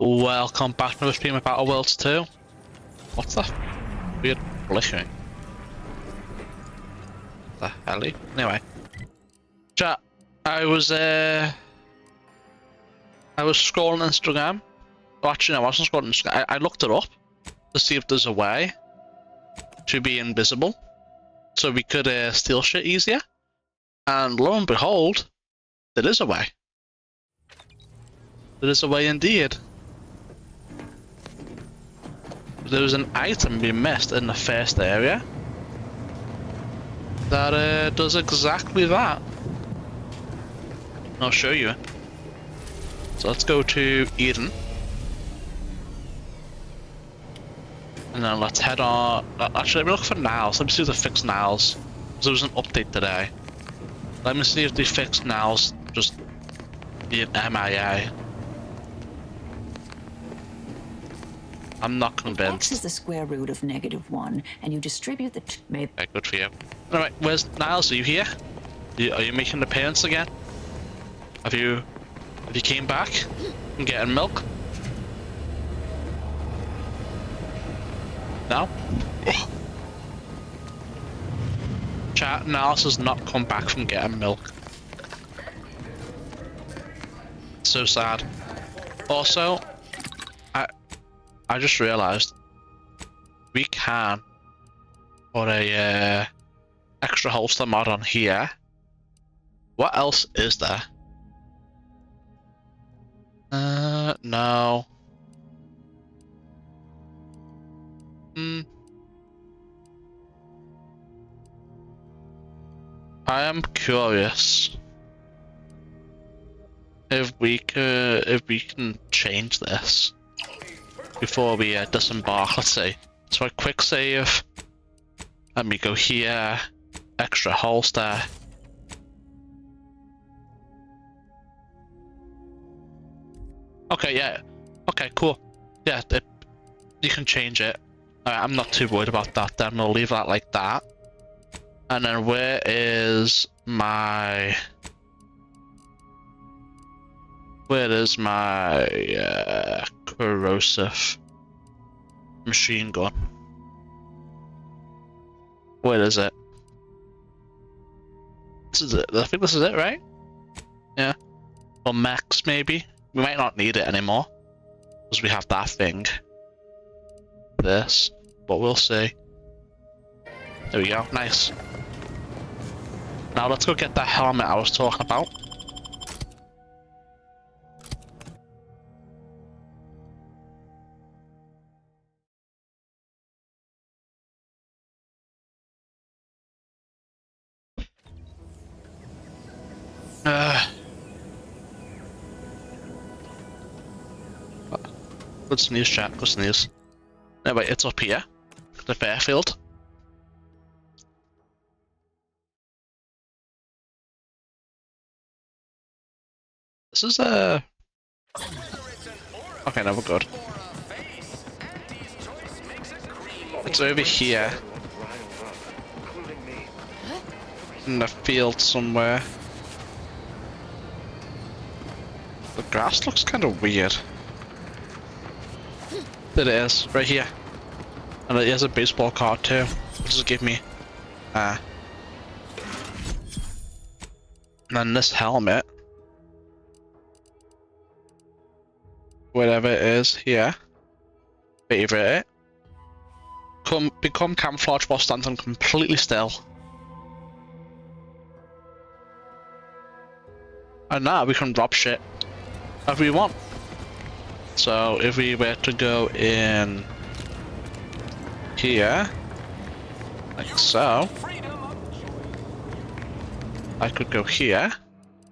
Welcome back to another stream of Battle Worlds 2. What's that weird flickering? The hell? Anyway. Chat, I was scrolling Instagram. Well, actually no, I wasn't scrolling Instagram. I looked it up to see if there's a way to be invisible so we could steal shit easier. And lo and behold, there is a way. There is a way indeed. There was an item we missed in the first area that does exactly that. I'll show you. So let's go to Eden. And then let's head on. Actually, let me look for Niles. Let me see if they fixed Niles. Because there was an update today. Let me see if they fixed Niles just being MIA. I'm not convinced. X is the square root of -1, and you distribute the okay, good for you. Alright, where's Niles? Are you here? Are you making an appearance again? Have you came back and getting milk? No? Chat, Niles has not come back from getting milk. So sad. Also, I just realized we can put a extra holster mod on here. What else is there? No. I am curious if we can change this before we disembark. Let's see. So a quick save. Let me go here. Extra holster. Okay, yeah. Okay, cool. Yeah, you can change it. I'm not too worried about that then. We'll leave that like that. And then where is my... Where is my corrosive machine gun? Where is it? This is it. I think this is it, right? Yeah. Or max, maybe. We might not need it anymore because we have that thing. This, but we'll see. There we go. Nice. Now let's go get that helmet I was talking about. Good sneeze, chat. Good sneeze. Anyway, it's up here. The Fairfield. This is okay, no, we're good. It's over here. In the field somewhere. The grass looks kind of weird. There it is, right here. And it has a baseball card too. Just give me. And then this helmet. Whatever it is here. Favorite it. Become camouflage while standing completely still. And now we can drop shit if we want. So if we were to go in here, like so, I could go here.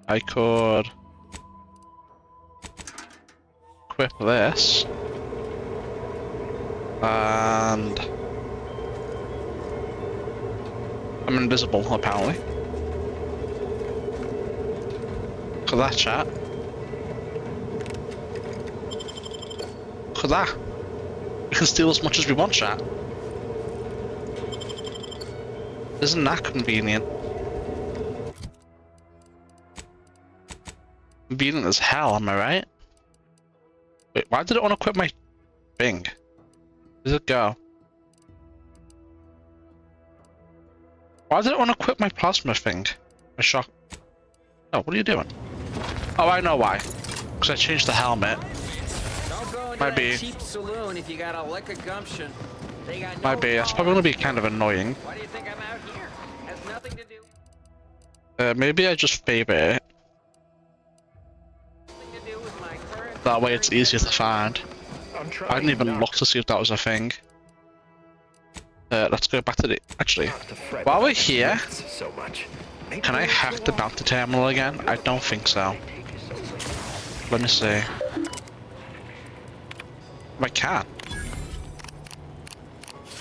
I could equip this, and I'm invisible apparently. Look at that, chat. Look at that. We can steal as much as we want, chat. Isn't that convenient? Convenient as hell, am I right? Wait, why did it want to quit my thing? Where did it go? Why did it want to quit my plasma thing? My shock. Oh, what are you doing? Oh, I know why. Because I changed the helmet. Don't go into Might be. that cheap saloon if you got a lick of gumption. They got no Might be. That's probably going to be kind of annoying. Why do you think I'm out here? Has nothing to do. Maybe I just favor it. Nothing to do with my current. That way it's easier to find. I didn't even not look to see if that was a thing. Let's go back to the... Actually, to fret while we're about here, myths so much. can I hack the bounty terminal again? I don't think so. Let me see. I can.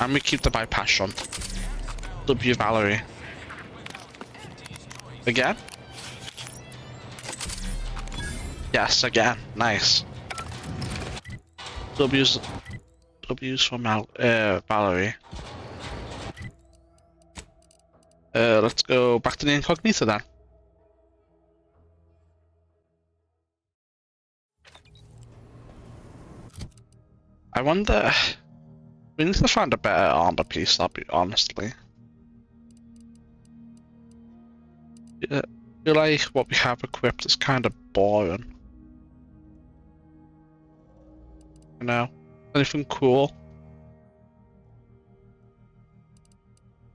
And we keep the bypass shunt. W Valerie. Again? Yes, again. Nice. W's from Valerie. Let's go back to the incognito then. I wonder... We need to find a better armor piece, I'll be honestly. Yeah, I feel like what we have equipped is kind of boring. You know? Anything cool?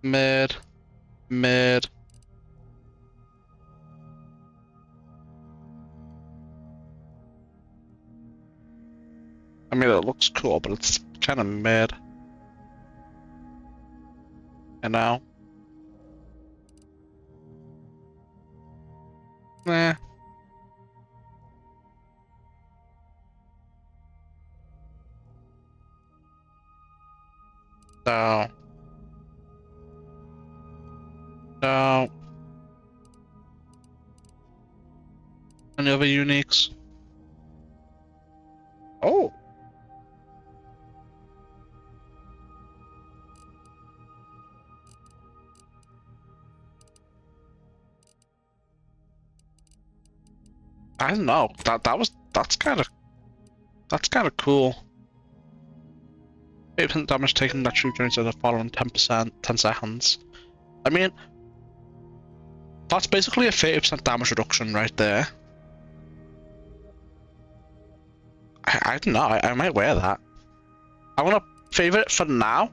Mid. Mid. I mean, it looks cool, but it's kind of mid. You know? Nah. No. No. Any other uniques? Oh. I don't know. That's kind of cool. 8% damage taken that troop during the following 10%, 10 seconds. I mean, that's basically a 30% damage reduction right there. I don't know. I might wear that. I want to favorite it for now.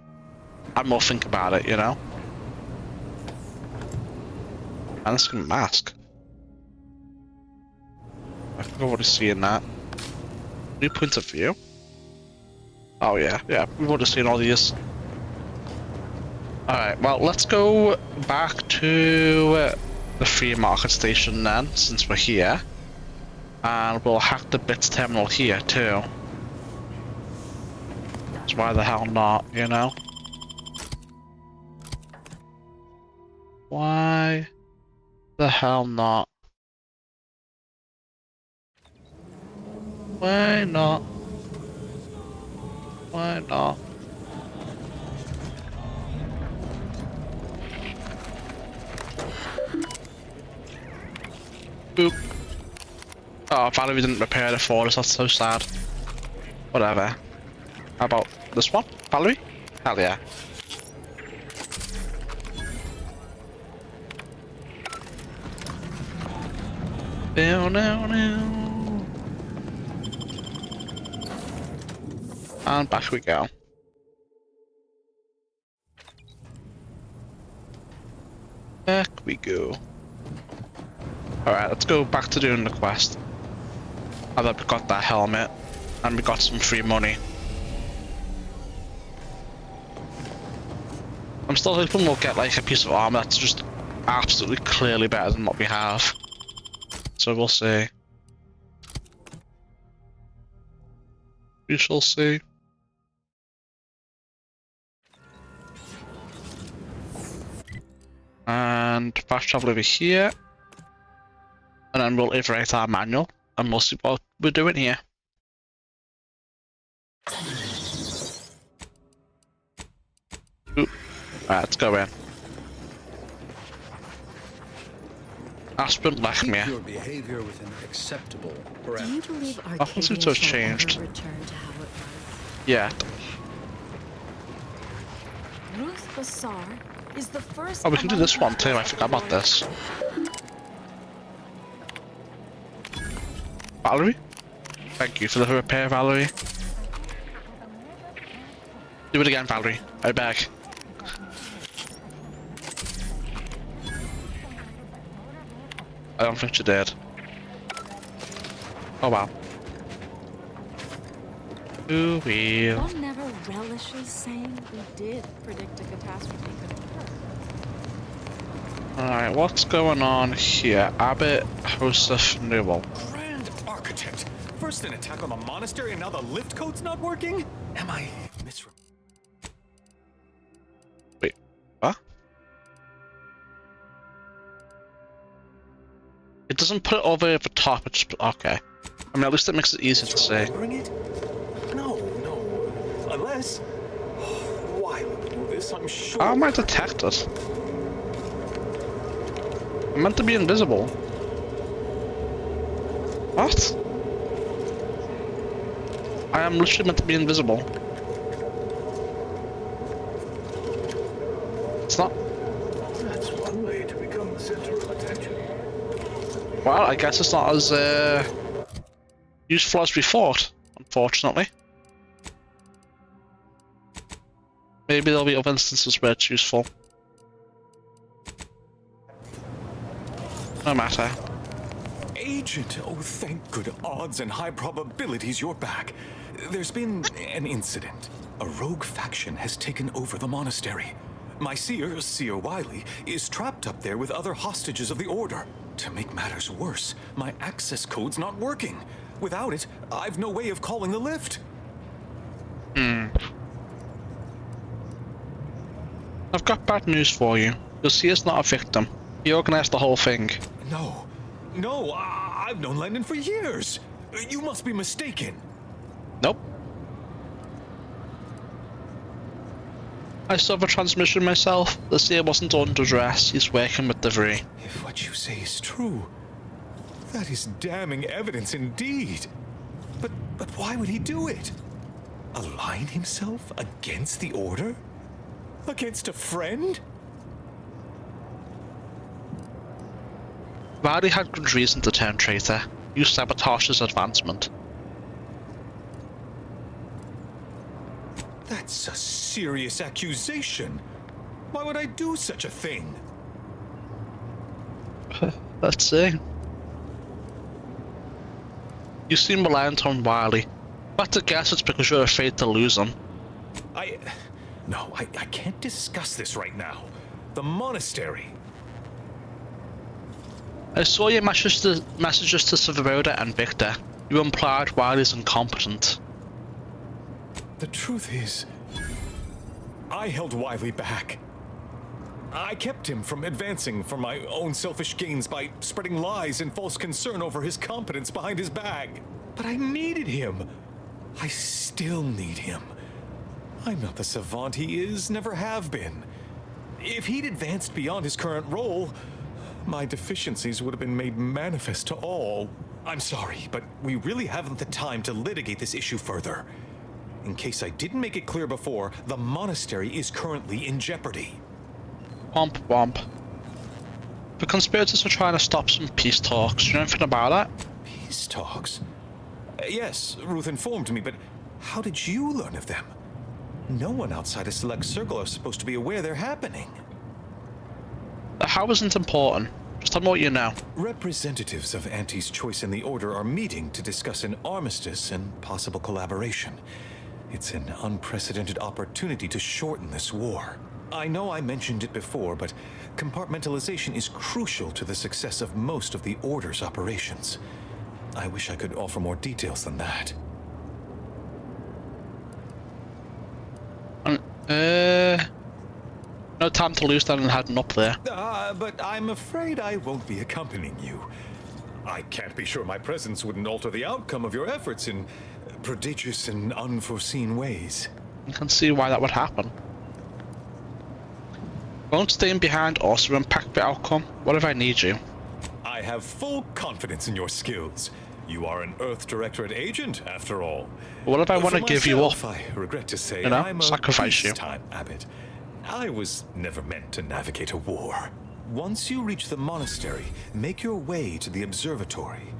And we'll think about it, you know. And this can mask. I think I've already seen that. New point of view. Oh yeah, we've already seen all these. Alright, well let's go back to the free market station then, since we're here. And we'll hack the bits terminal here too. So why the hell not, you know? Why the hell not? Why not? Why not? Boop. Oh, Valerie didn't repair it for us, that's so sad. Whatever. How about this one? Valerie? Hell yeah. And back we go. Back we go. Alright, let's go back to doing the quest. Now that we got that helmet, and we got some free money. I'm still hoping we'll get like a piece of armor that's just absolutely clearly better than what we have. So we'll see. We shall see. And fast travel over here. And then we'll iterate our manual and we'll see what we're doing here. Oop. Alright, let's go in. Aspirin left me. Your behavior within acceptable Do you parameters. believe Nothing seems Arcadians to have will changed. ever return to how it was? Yeah. Ruth Bassar is the first. Oh, we can do among this one too. I us forgot of the about this. Valerie? Thank you for the repair, Valerie. Do it again, Valerie. I beg. I don't think she did. Oh wow. Ooh wee. One never relishes saying we did predict a catastrophe could occur. Alright, what's going on here? Abbot, Joseph Newell. Grand Architect! First an attack on the monastery and now the lift code's not working? Am I misremembering? Wait, what? It doesn't put it over the top, it's just, okay. I mean, at least it makes it easier to say. It? No. Unless... Why would we do this? I'm sure... How am I detected? I'm meant to be invisible. What? I am literally meant to be invisible. It's not. That's one way to become the center of attention. Well, I guess it's not as useful as we thought, unfortunately. Maybe there'll be other instances where it's useful. No matter. Agent, oh thank good odds and high probabilities you're back. There's been an incident. A rogue faction has taken over the monastery. My seer Wiley, is trapped up there with other hostages of the Order. To make matters worse, my access code's not working. Without it, I've no way of calling the lift. I've got bad news for you. Your seer's not a victim. He organized the whole thing. No, I've known Landon for years. You must be mistaken. Nope. I saw the transmission myself. The seer wasn't under duress. He's working with the Vree. If what you say is true, that is damning evidence indeed. But why would he do it? Align himself against the Order? Against a friend? Riley had good reason to turn traitor. You sabotaged his advancement. That's a serious accusation. Why would I do such a thing? Let's see. You seem reliant on Wiley. But to guess it's because you're afraid to lose him. No, I can't discuss this right now. The monastery. I saw your messages to Severoda and Victor. You implied Wiley's incompetent. The truth is, I held Wiley back. I kept him from advancing for my own selfish gains by spreading lies and false concern over his competence behind his back. But I needed him. I still need him. I'm not the savant he is, never have been. If he'd advanced beyond his current role, my deficiencies would have been made manifest to all. I'm sorry, but we really haven't the time to litigate this issue further. In case I didn't make it clear before, the monastery is currently in jeopardy. Womp womp. The conspirators are trying to stop some peace talks. Do you know anything about that? Peace talks? Yes, Ruth informed me, but how did you learn of them? No one outside a select circle are supposed to be aware they're happening. The how isn't important. Just tell me what you know. Representatives of Auntie's Choice and the Order are meeting to discuss an armistice and possible collaboration. It's an unprecedented opportunity to shorten this war. I know I mentioned it before, but compartmentalization is crucial to the success of most of the Order's operations. I wish I could offer more details than that. No time to lose then and heading up there. But I'm afraid I won't be accompanying you. I can't be sure my presence wouldn't alter the outcome of your efforts in prodigious and unforeseen ways. You can see why that would happen. Won't staying behind also impact the outcome? What if I need you? I have full confidence in your skills. You are an Earth Directorate agent, after all. What if I want to give you up? I regret to say, You know, I'm a sacrifice you. peacetime abbot. I was never meant to navigate a war. Once you reach the monastery, make your way to the observatory.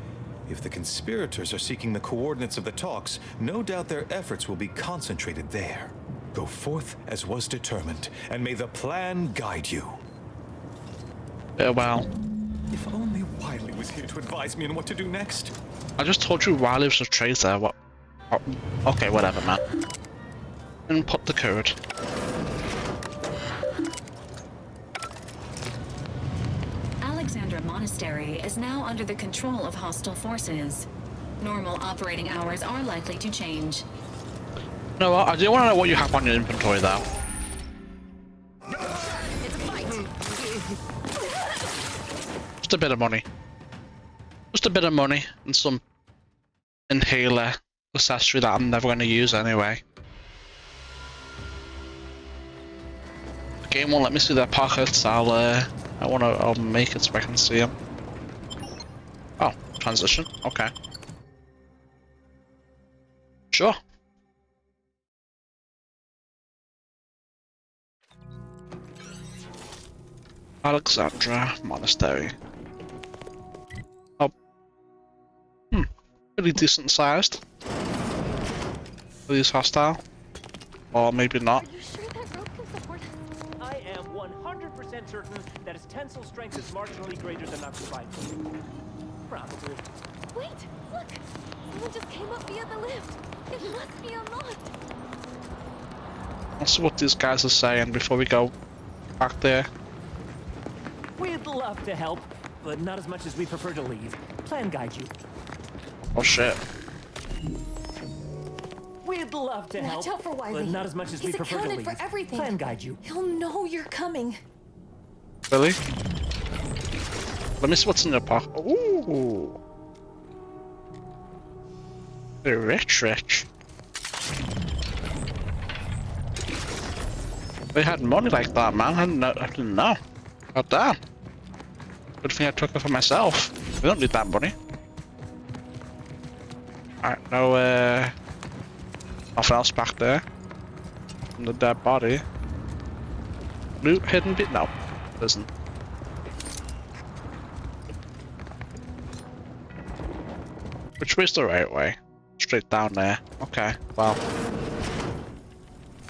If the conspirators are seeking the coordinates of the talks, no doubt their efforts will be concentrated there. Go forth as was determined, and may the plan guide you. Yeah, well, If only Wiley was here to advise me on what to do next. I just told you Wiley was a traitor. What? Oh, okay, whatever, man. Input the code. Alexandra Monastery is now under the control of hostile forces. Normal operating hours are likely to change. No, I do want to know what you have on your inventory, though. It's a fight. Just a bit of money. Just a bit of money and some inhaler accessory that I'm never going to use anyway. The game won't let me see their pockets. I'll make it so I can see them. Oh, transition. Okay. Sure. Alexandra Monastery. Oh. Pretty decent sized. Are these hostile? Or maybe not. Are you sure that rope can support us? I am 100% certain that its tensile strength is marginally greater than our provider. Probably. Wait, look! Someone just came up via the lift. It must be unlocked. Let's see what these guys are saying before we go back there. We'd love to help, but not as much as we prefer to leave. Plan guide you. Oh shit. We'd love to help, Watch out for Wiley. but not as much as we He's prefer to accounted leave. for everything. Plan guide you. He'll know you're coming. Really? Let me see what's in your pocket. Ooh. They're rich. They had money like that, man. I didn't know. God damn. Good thing I took it for myself. We don't need that money. Alright, no, nothing else back there. From the dead body. Loot hidden bit? No, there isn't. Which way's the right way? Straight down there. Okay, well.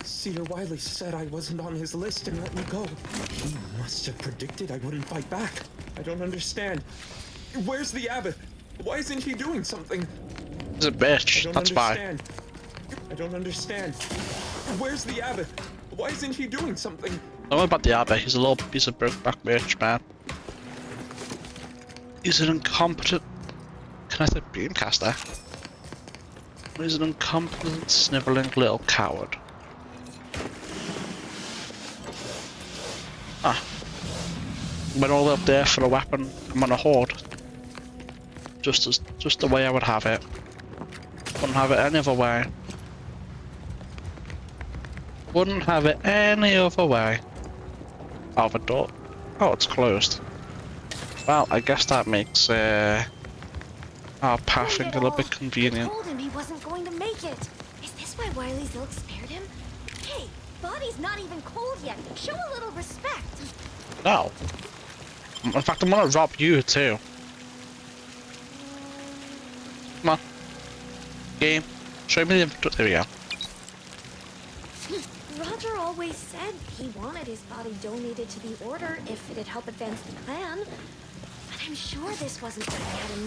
Cedar Wiley said I wasn't on his list and let me go. He must have predicted I wouldn't fight back. I don't understand. Where's the abbot? Why isn't he doing something? He's a bitch. That's why. I don't understand. Where's the abbot? Why isn't he doing something? Don't worry about the abbot. He's a little piece of broke-back bitch, man. He's an incompetent. Can I say beamcaster? He's an incompetent, sniveling little coward. Ah. Went all up there for a weapon. I'm on a horde. Just the way I would have it. Wouldn't have it any other way. Wouldn't have it any other way. Oh, the door. Oh, it's closed. Well, I guess that makes our pathing a little bit convenient. I told him he wasn't going to make it. Is this why Wiley's ilk spared him? Hey, body's not even cold yet. Show a little respect. No. In fact, I'm gonna rob you too. Come on. Game. Show me the. There we go. Roger always said he wanted his body donated to the Order if it'd help advance the plan. But I'm sure this wasn't what he had in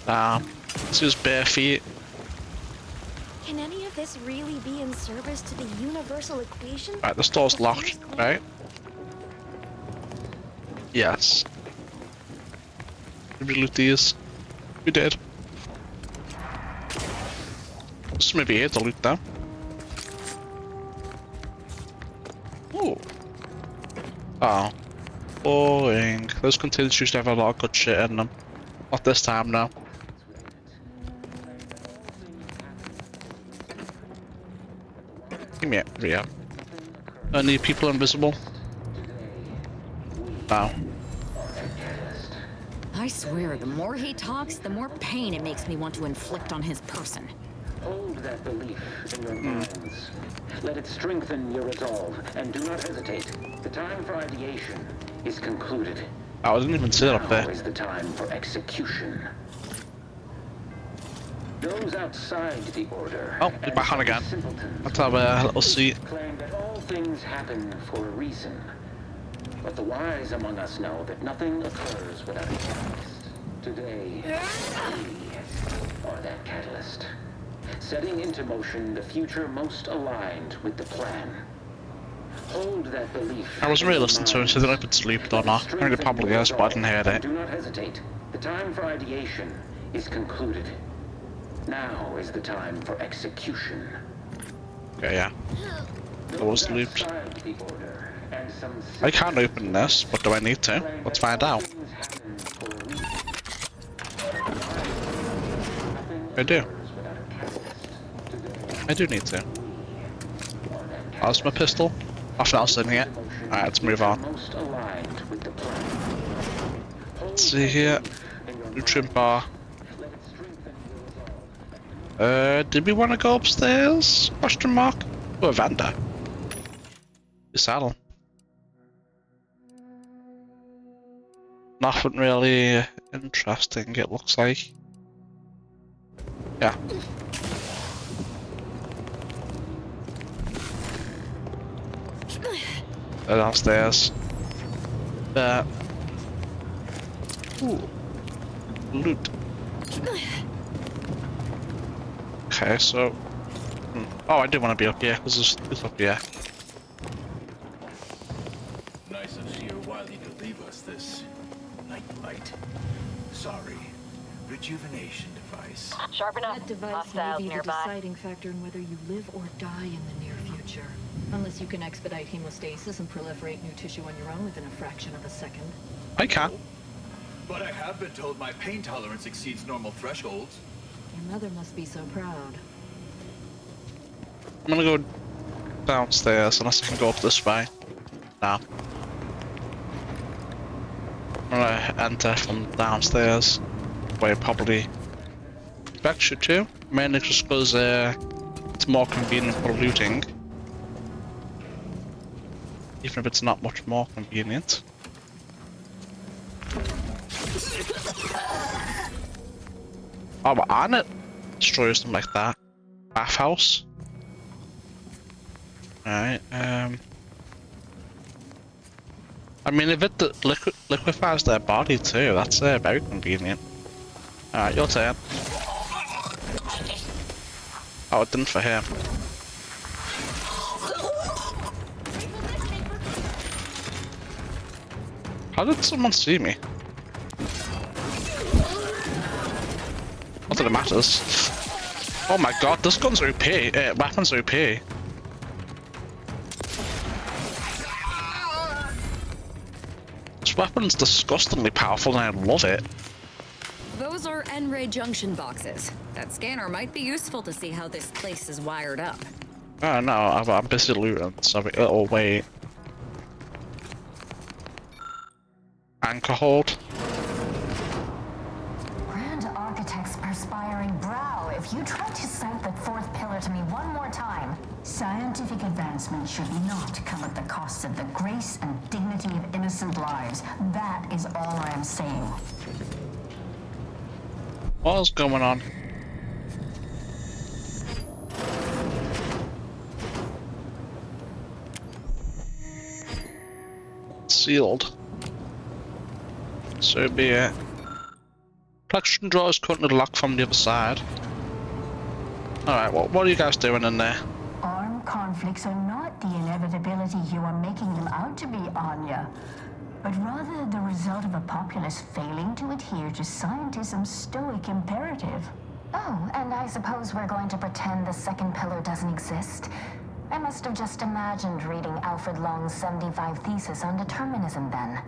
mind. This is bare feet. Can any of this really be in service to the universal equation? Right, this door's locked, right? Yes. Did we loot these? We did. This may be here to loot them. Ooh. Oh. Boring. Those containers usually have a lot of good shit in them. Not this time, no. Give me it, Rio. Any people invisible? No. I swear, the more he talks, the more pain it makes me want to inflict on his person. Hold that belief in your minds. Let it strengthen your resolve, and do not hesitate. The time for ideation is concluded. Oh, I didn't even see it up there. Now is the time for execution. Those outside the order. Oh, you're back on again. Let's have a little seat. Claim that all things happen for a reason. But the wise among us know that nothing occurs without a catalyst. Today, we are that catalyst. Setting into motion the future most aligned with the plan. Hold that belief. I wasn't really listening to it, so I don't know if it's looped or not. I think it probably is, but I didn't hear it. Do not hesitate. The time for ideation is concluded. Now is the time for execution. Okay, yeah. It was looped. I can't open this, but do I need to? Let's find out. I do. I do need to. How's my pistol? Nothing else in here. Alright, let's move on. Let's see here. Nutrient bar. Did we want to go upstairs? Question mark? Oh, a vendor. The saddle. Nothing really interesting, it looks like. Yeah. They're downstairs. There. Ooh. Loot. Okay, so... Oh, I do want to be up here, because it's up here. Nice of you, Wiley, to leave us this night light. Sorry. Rejuvenation device. Sharp enough. That device Hostiles may be the nearby. deciding factor in whether you live or die in the near future. Unless you can expedite hemostasis and proliferate new tissue on your own within a fraction of a second. I can. But I have been told my pain tolerance exceeds normal thresholds. Your mother must be so proud. I'm gonna go downstairs, unless I can go up this way. No. I'm gonna enter from downstairs, where it probably expects you to, mainly just because it's more convenient for looting. Even if it's not much more convenient. Oh, but on it destroys something like that. Bathhouse. Alright, I mean, if it liquefies their body too, that's very convenient. Alright, your turn. Oh, it didn't for him. How did someone see me? Not that it matters. Oh my god, this gun's OP. Weapon's OP. This weapon's disgustingly powerful and I love it. Those are N-ray junction boxes. That scanner might be useful to see how this place is wired up. Oh no, I'm busy looting, so it'll wait. Anchor hold. Grand Architect's perspiring brow, if you try to cite the fourth pillar to me one more time. Scientific advancement should not come at the cost of the grace and dignity of innocent lives. That is all I am saying. What's going on? Sealed. So be it. Protection drawer is currently locked from the other side. Alright, what are you guys doing in there? Armed conflicts are not the inevitability you are making them out to be, Anya, but rather the result of a populace failing to adhere to scientism's stoic imperative. Oh, and I suppose we're going to pretend the second pillar doesn't exist. I must have just imagined reading Alfred Long's 75 thesis on determinism then.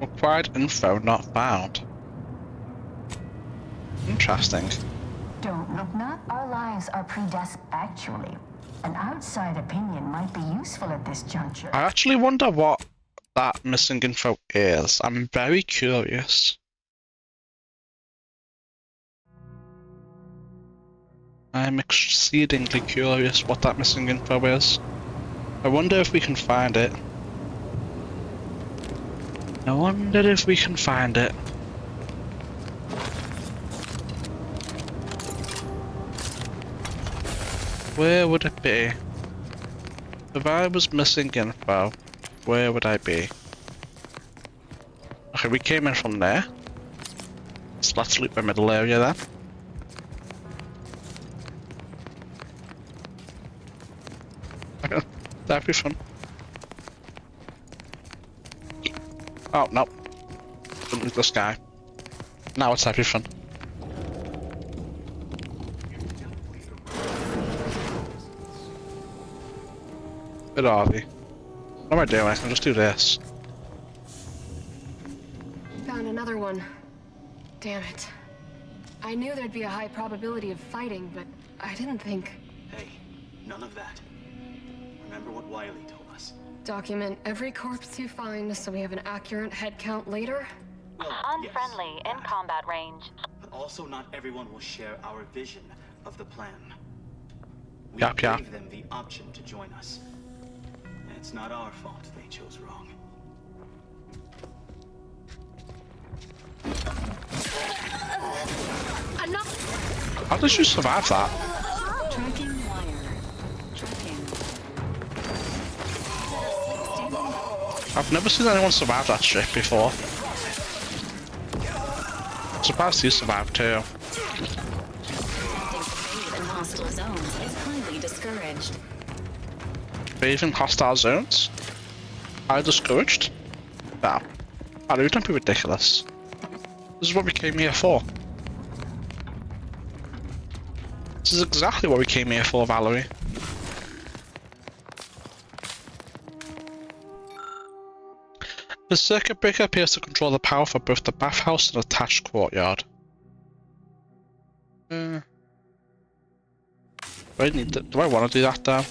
Required info not found. Interesting. Don't look, not our lives are predestined. Actually, An outside opinion might be useful at this juncture. I actually wonder what that missing info is. I'm very curious. I'm exceedingly curious what that missing info is. I wonder if we can find it. I wonder if we can find it. Where would it be? If I was missing info, where would I be? Okay, we came in from there. So let's loop the middle area then. Okay, that'd be fun. Oh, no. Don't loot this guy. Now it's happy fun. Where are we? What am I doing? I can just do this. Found another one. Damn it. I knew there'd be a high probability of fighting, but I didn't think. Hey, none of that. Remember what Wiley told us. Document every corpse you find so we have an accurate head count later? Well, unfriendly in combat range. But also not everyone will share our vision of the plan. We Yeah. gave them the option to join us. It's not our fault they chose wrong. Enough! How did you survive that? Tracking wire. Tracking. I've never seen anyone survive that shit before. I'm surprised you survived too. In hostile zones is highly discouraged. Bathing hostile zones? Are you discouraged? No. Oh, don't be ridiculous. This is what we came here for. This is exactly what we came here for, Valerie. The circuit breaker appears to control the power for both the bathhouse and attached courtyard. Do I want to do that though?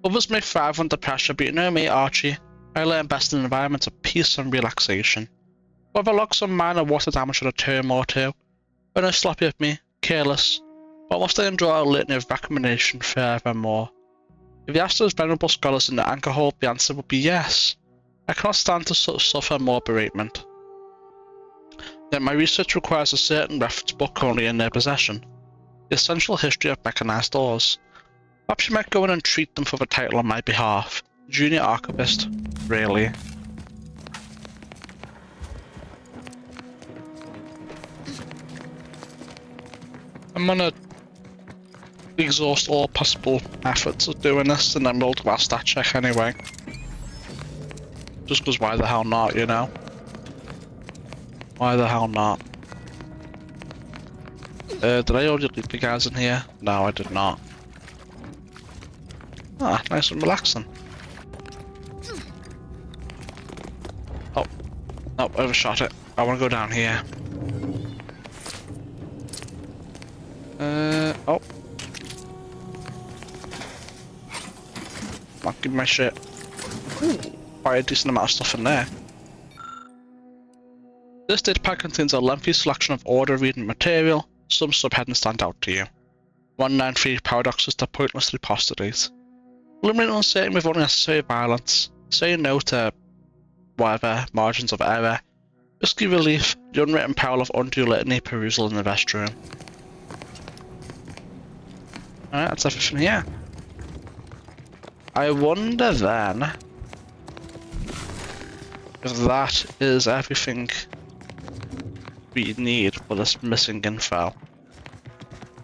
Others may thrive under pressure, but you know me, Archie. I learn best in environments of peace and relaxation. I've logged some minor water damage in a term or two. But no sloppy of me, careless. But must I endure a litany of recommendation forevermore? If you ask those venerable scholars in the anchor hold, the answer would be yes. I cannot stand to suffer more beratement. Yet my research requires a certain reference book currently in their possession. The Essential History of Mechanized Ores. Perhaps you might go in and treat them for the title on my behalf. Junior Archivist. Really? I'm gonna exhaust all possible methods of doing this and then we'll do our stat check anyway. Just because why the hell not, you know? Why the hell not? Did I already leave the guys in here? No, I did not. Ah, nice and relaxing. Oh. Nope, overshot it. I want to go down here. Oh. Come on, give me my shit. Ooh, quite a decent amount of stuff in there. This data pack contains a lengthy selection of order-reading material. Some subheadings stand out to you. 193 paradoxes to pointlessly postulate. Eliminate uncertainty with only necessary violence. Say no to whatever margins of error. Risky relief. The unwritten peril of undue litany perusal in the restroom. Alright, that's everything here. I wonder then if that is everything we need for this missing info.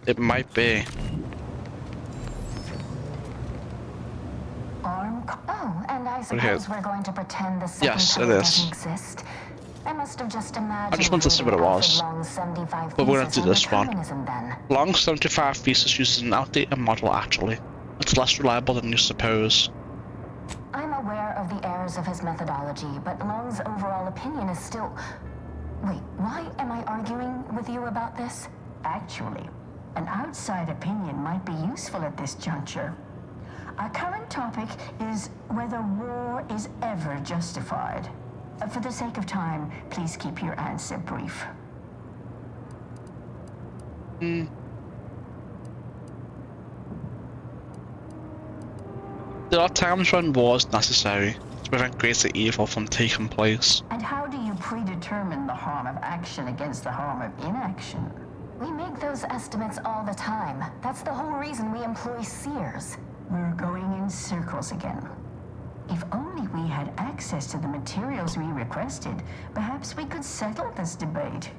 It might be. Oh, and I suppose we're going to pretend the second yes, it pillar is. doesn't exist. I must have just imagined. I just wanted to see what it was. But we're gonna do this one. Long 75 thesis uses an outdated model actually. It's less reliable than you suppose. I'm aware of the errors of his methodology, but Long's overall opinion is still... Wait, why am I arguing with you about this? Actually, An outside opinion might be useful at this juncture. Our current topic is whether war is ever justified. For the sake of time, please keep your answer brief. There are times when war is necessary to prevent greater evil from taking place. And how do you predetermine the harm of action against the harm of inaction? We make those estimates all the time. That's the whole reason we employ seers. We're going in circles again. If only we had access to the materials we requested, perhaps we could settle this debate.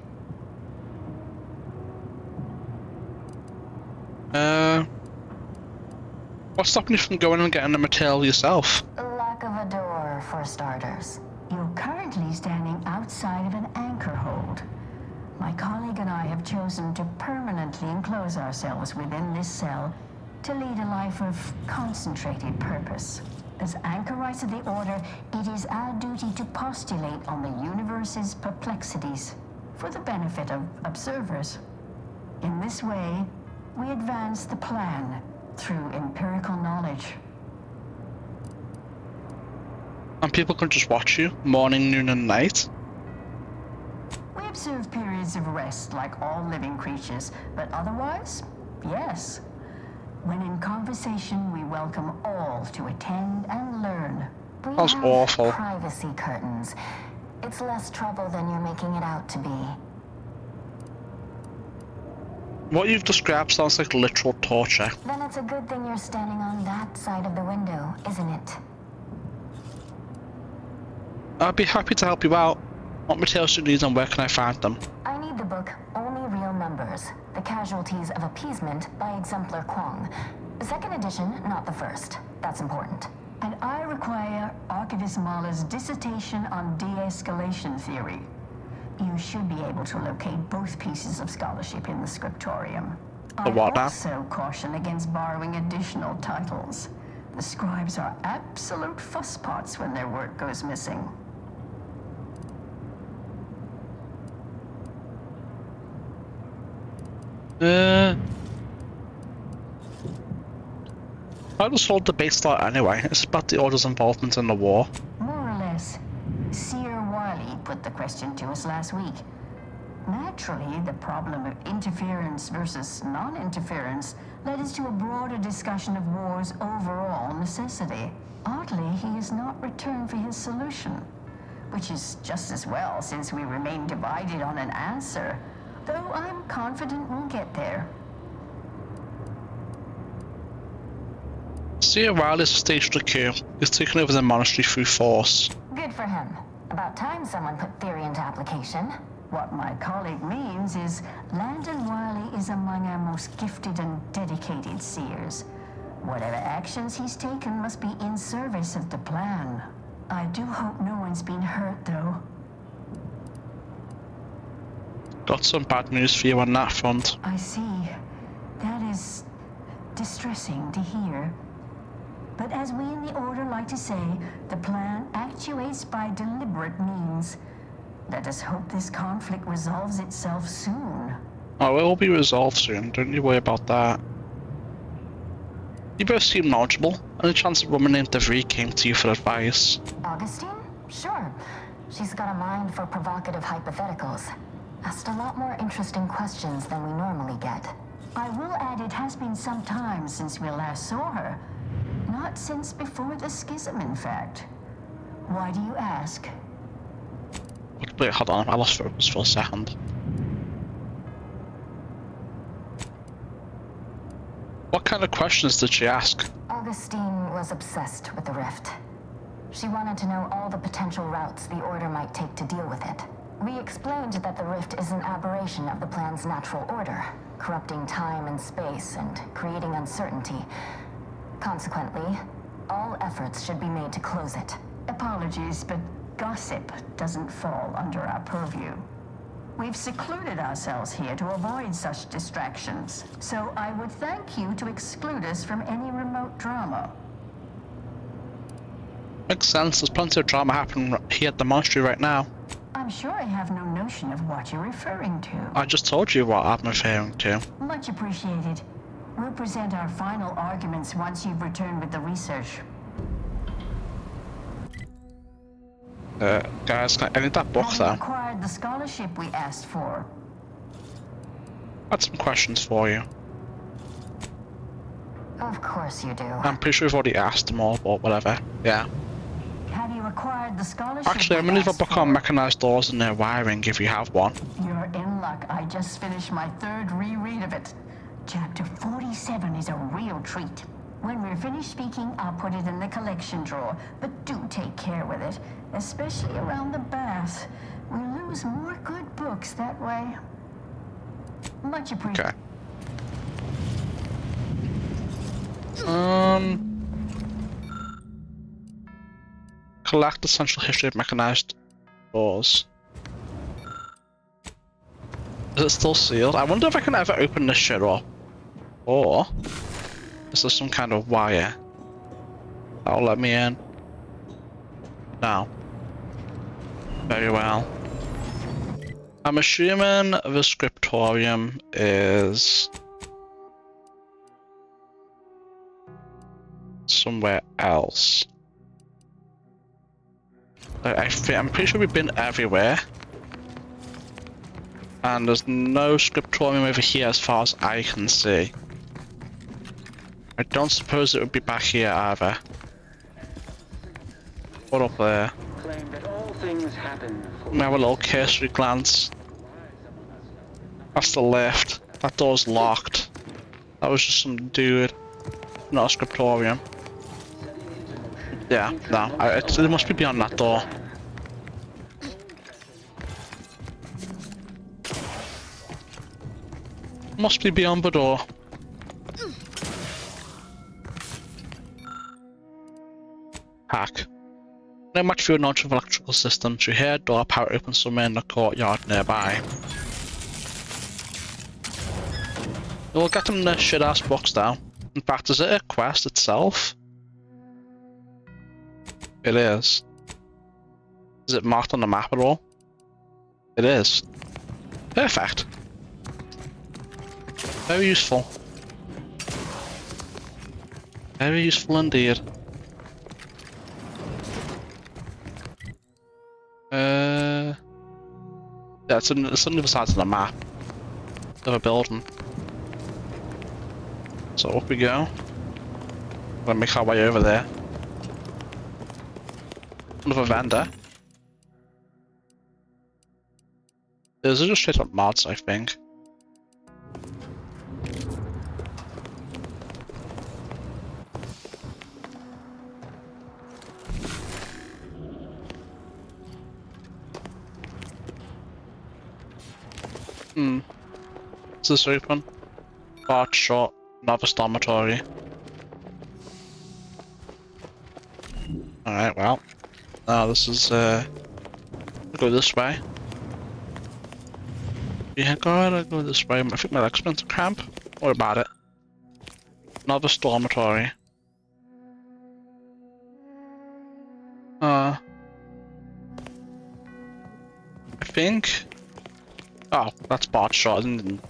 What's stopping you from going and getting the material yourself? Lack of a door, for starters. You're currently standing outside of an anchor hold. My colleague and I have chosen to permanently enclose ourselves within this cell to lead a life of concentrated purpose. As anchorites of the Order, it is our duty to postulate on the universe's perplexities for the benefit of observers. In this way, we advance the plan through empirical knowledge. And people can just watch you morning, noon, and night? We observe periods of rest like all living creatures, but otherwise, yes. When in conversation, we welcome all to attend and learn. That's awful. Privacy curtains. It's less trouble than you're making it out to be. What you've described sounds like literal torture. Then it's a good thing you're standing on that side of the window, isn't it? I'd be happy to help you out. What materials do you need and where can I find them? I need the book Only Real Numbers, The Casualties of Appeasement by Exemplar Kwong. Second edition, not the first. That's important. And I require Archivist Mahler's dissertation on de-escalation theory. You should be able to locate both pieces of scholarship in the scriptorium. I also caution against borrowing additional titles. The scribes are absolute fusspots when their work goes missing. How does whole debate start anyway? It's about the Order's involvement in the war. More or less. Seer Wiley put the question to us last week. Naturally, the problem of interference versus non-interference led us to a broader discussion of war's overall necessity. Oddly, he has not returned for his solution, which is just as well since we remain divided on an answer, though I'm confident we'll get there. Seer Riley's staged a coup. He's taken over the monastery through force. Good for him. About time someone put theory into application. What my colleague means is Landon Wiley is among our most gifted and dedicated seers. Whatever actions he's taken must be in service of the plan. I do hope no one's been hurt, though. Got some bad news for you on that front. I see. That is distressing to hear. But as we in the Order like to say, the plan actuates by deliberate means. Let us hope this conflict resolves itself soon. Oh, it will be resolved soon, don't you worry about that. You both seem knowledgeable. Any chance a woman named DeVry came to you for advice? Augustine? Sure. She's got a mind for provocative hypotheticals. Asked a lot more interesting questions than we normally get. I will add it has been some time since we last saw her. Not since before the schism, in fact. Why do you ask? Wait, hold on, I lost focus for a second. What kind of questions did she ask? Augustine was obsessed with the rift. She wanted to know all the potential routes the Order might take to deal with it. We explained that the rift is an aberration of the plan's natural order, corrupting time and space and creating uncertainty. Consequently, all efforts should be made to close it. Apologies, but gossip doesn't fall under our purview. We've secluded ourselves here to avoid such distractions, so I would thank you to exclude us from any remote drama. Makes sense, there's plenty of drama happening here at the monastery right now. I'm I'm sure I have no notion of what you're referring to. I just told you what I'm referring to. Much appreciated. We'll present our final arguments once you've returned with the research. Guys, I need that book Have you though. acquired the scholarship we asked for? I had some questions for you. Of course you do. I'm pretty sure we've already asked them all, but whatever. Yeah. Have you acquired the scholarship? Actually, I'm gonna leave a book on mechanized doors and their wiring if you have one. You're in luck. I just finished my third reread of it. Chapter 47 is a real treat. When we're finished speaking, I'll put it in the collection drawer. But do take care with it, especially around the bath. We lose more good books that way. Much appreciated. Okay. Collect essential history of mechanized doors. Is it still sealed? I wonder if I can ever open this shit up. Or is there some kind of wire that'll let me in? No. Very well. I'm assuming the scriptorium is somewhere else. I'm pretty sure we've been everywhere. And there's no scriptorium over here as far as I can see. I don't suppose it would be back here either. What up there? Claim that all things happen for Let me have a little cursory glance. That's the lift. That door's locked. That was just some dude. Not a scriptorium. Yeah, no. It must be beyond that door. Must be beyond the door. Hack. No match for your knowledge of electrical systems. You hear a door power open somewhere in the courtyard nearby. We'll get them the shit ass books now. In fact, is it a quest itself? It is. Is it marked on the map at all? It is. Perfect. Very useful. Very useful indeed. Yeah, it's on the other side of the map of a building. So up we go. We'll make our way over there. Another vendor. Those are just straight up mods, I think. Is this open? Bart shot, novice dormitory. Alright, well. Now this is we'll go this way. Yeah, gotta go this way. I think my leg's been to cramp. Don't worry about it. Novice dormitory. I think. Oh, that's Bart shot, isn't it?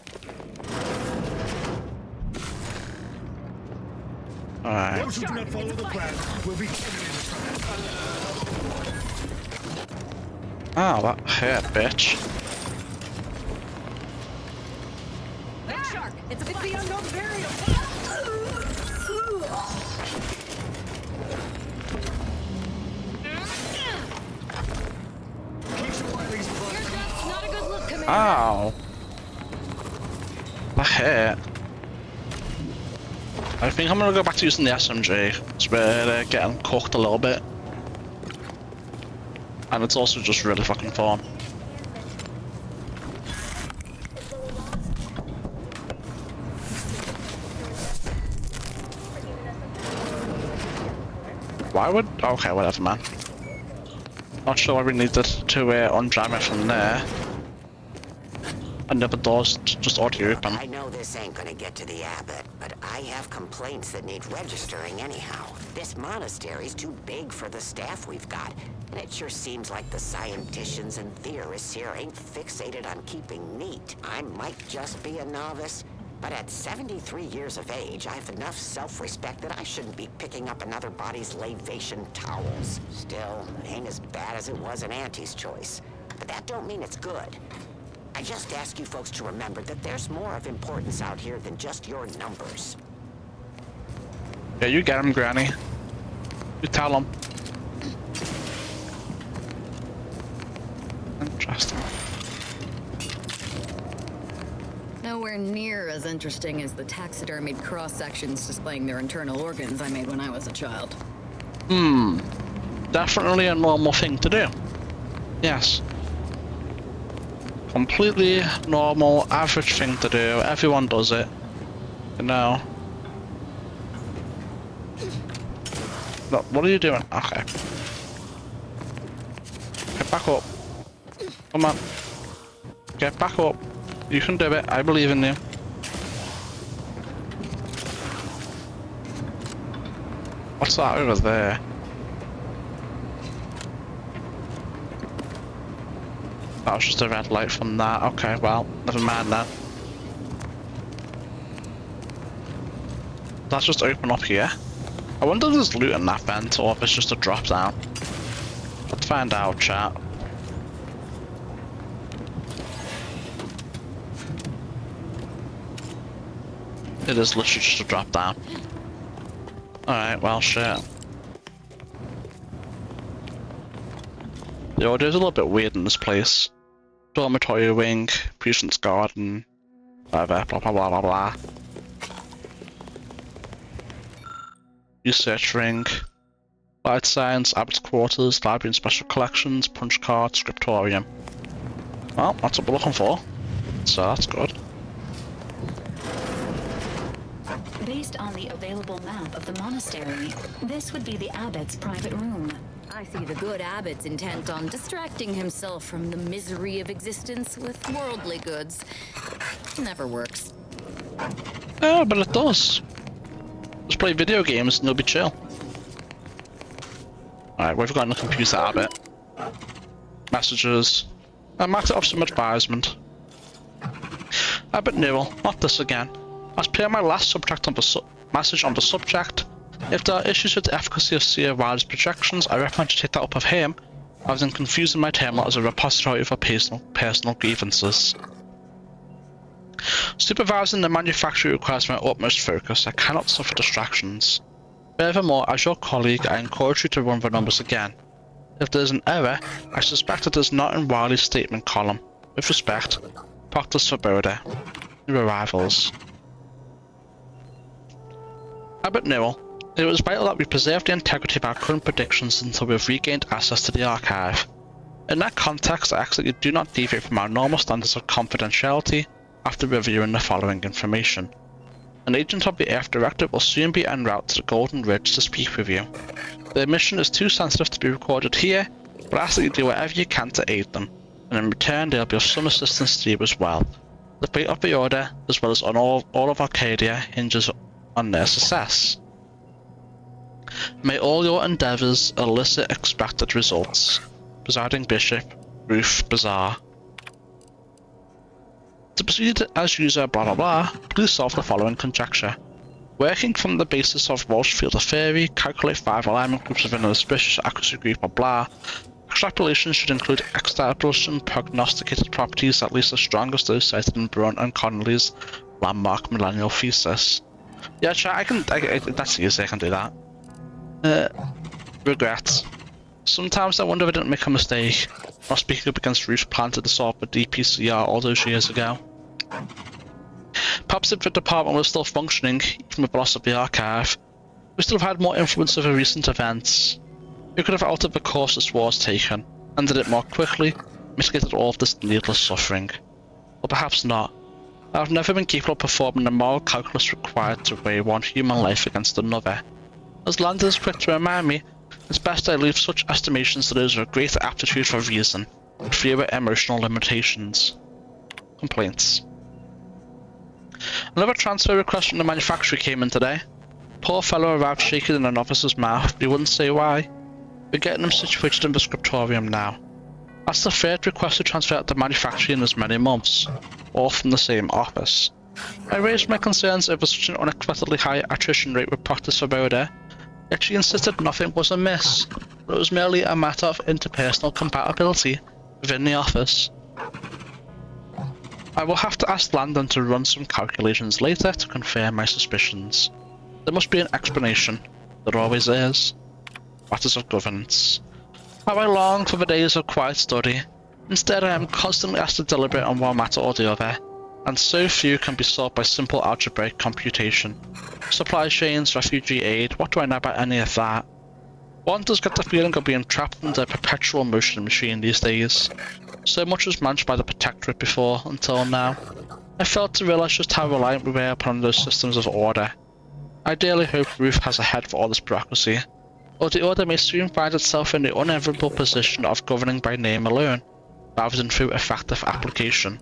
Alright. Those who do not follow the plan will be Oh, that hurt, bitch. That shark! It's the unknown variable! Not a good look, Commander. Ow. That hurt. I think I'm gonna go back to using the SMG. It's really getting cooked a little bit. And it's also just really fucking fun. Why would... Okay, whatever, man. Not sure why we needed to unjam it from there. and the other doors just already open. I know this ain't gonna get to the abbot, but I have complaints that need registering anyhow. This monastery's too big for the staff we've got, and it sure seems like the scienticians and theorists here ain't fixated on keeping neat. I might just be a novice, but at 73 years of age, I have enough self-respect that I shouldn't be picking up another body's lavation towels. Still, ain't as bad as it was in Auntie's choice. But that don't mean it's good. I just ask you folks to remember that there's more of importance out here than just your numbers. Yeah, you get him, Granny. You tell him. Interesting. Nowhere near as interesting as the taxidermied cross-sections displaying their internal organs I made when I was a child. Definitely a normal thing to do. Yes. Completely normal, average thing to do. Everyone does it. You know. Look, what are you doing? Okay. Get back up. Come on. Get back up. You can do it. I believe in you. What's that over there? That was just a red light from that. Okay, well, never mind that. That's just open up here. I wonder if there's loot in that vent or if it's just a drop down. Let's find out, chat. It is literally just a drop down. Alright, well, shit. The audio's a little bit weird in this place. Dormitory wing, patient's garden, whatever, blah blah blah blah blah. Research ring, light science, abbot's quarters, library and special collections, punch card, scriptorium. Well, that's what we're looking for, so that's good. Based on the available map of the monastery, this would be the abbot's private room. I see the good abbot's intent on distracting himself from the misery of existence with worldly goods. Never works. Yeah, but it does. Just play video games and you'll be chill. Alright, we've got in the computer abbot. Messages. I marked it off some advisement. Abbot Newell, not this again. As per my last subject on the message on the subject, if there are issues with the efficacy of Seer Wilder's projections, I recommend you take that up with him, rather than confusing my terminal as a repository for personal grievances. Supervising the manufacturer requires my utmost focus. I cannot suffer distractions. Furthermore, as your colleague, I encourage you to run the numbers again. If there is an error, I suspect it is not in Wiley's statement column. With respect, Proctor Svoboda. New arrivals. Abbot Newell, it was vital that we preserve the integrity of our current predictions until we have regained access to the archive. In that context, I ask that you do not deviate from our normal standards of confidentiality after reviewing the following information. An agent of the Earth Directive will soon be en route to the Golden Ridge to speak with you. Their mission is too sensitive to be recorded here, but I ask that you do whatever you can to aid them, and in return there will be of some assistance to you as well. The fate of the Order, as well as on all of Arcadia, hinges on their success. May all your endeavours elicit expected results. Presiding Bishop, Ruth Bazaar. To proceed as user blah blah blah, please solve the following conjecture. Working from the basis of Walsh field of theory, calculate 5 alignment groups within an auspicious accuracy group blah blah. Extrapolation should include establishing prognosticated properties at least as strong as those cited in Bruin and Connolly's landmark millennial thesis. Yeah, chat, that's easy, I can do that. Regrets. Sometimes I wonder if I didn't make a mistake, not speaking up against Ruth planted to solve the DPCR all those years ago. Perhaps if the department was still functioning, even with the loss of the archive, we still have had more influence over recent events. We could have altered the course this war has taken, ended it more quickly, mitigated all of this needless suffering. Or perhaps not. I have never been capable of performing the moral calculus required to weigh one human life against another. As Landon is quick to remind me, it's best I leave such estimations to those with greater aptitude for reason, with fewer emotional limitations. Complaints. Another transfer request from the manufacturer came in today. Poor fellow arrived shaking in an officer's mouth, but he wouldn't say why. We're getting him situated in the scriptorium now. That's the third request to transfer to manufacturing in as many months, all from the same office. I raised my concerns over such an unexpectedly high attrition rate with Practice Svoboda, yet she insisted nothing was amiss, but it was merely a matter of interpersonal compatibility within the office. I will have to ask Landon to run some calculations later to confirm my suspicions. There must be an explanation. There always is. Matters of governance. How I long for the days of quiet study. Instead, I am constantly asked to deliberate on one matter or the other, and so few can be solved by simple algebraic computation. Supply chains, refugee aid, what do I know about any of that? One does get the feeling of being trapped in the perpetual motion machine these days. So much was managed by the Protectorate before, until now. I failed to realise just how reliant we were upon those systems of order. I dearly hope Ruth has a head for all this bureaucracy, or the order may soon find itself in the unenviable position of governing by name alone, rather than through effective application.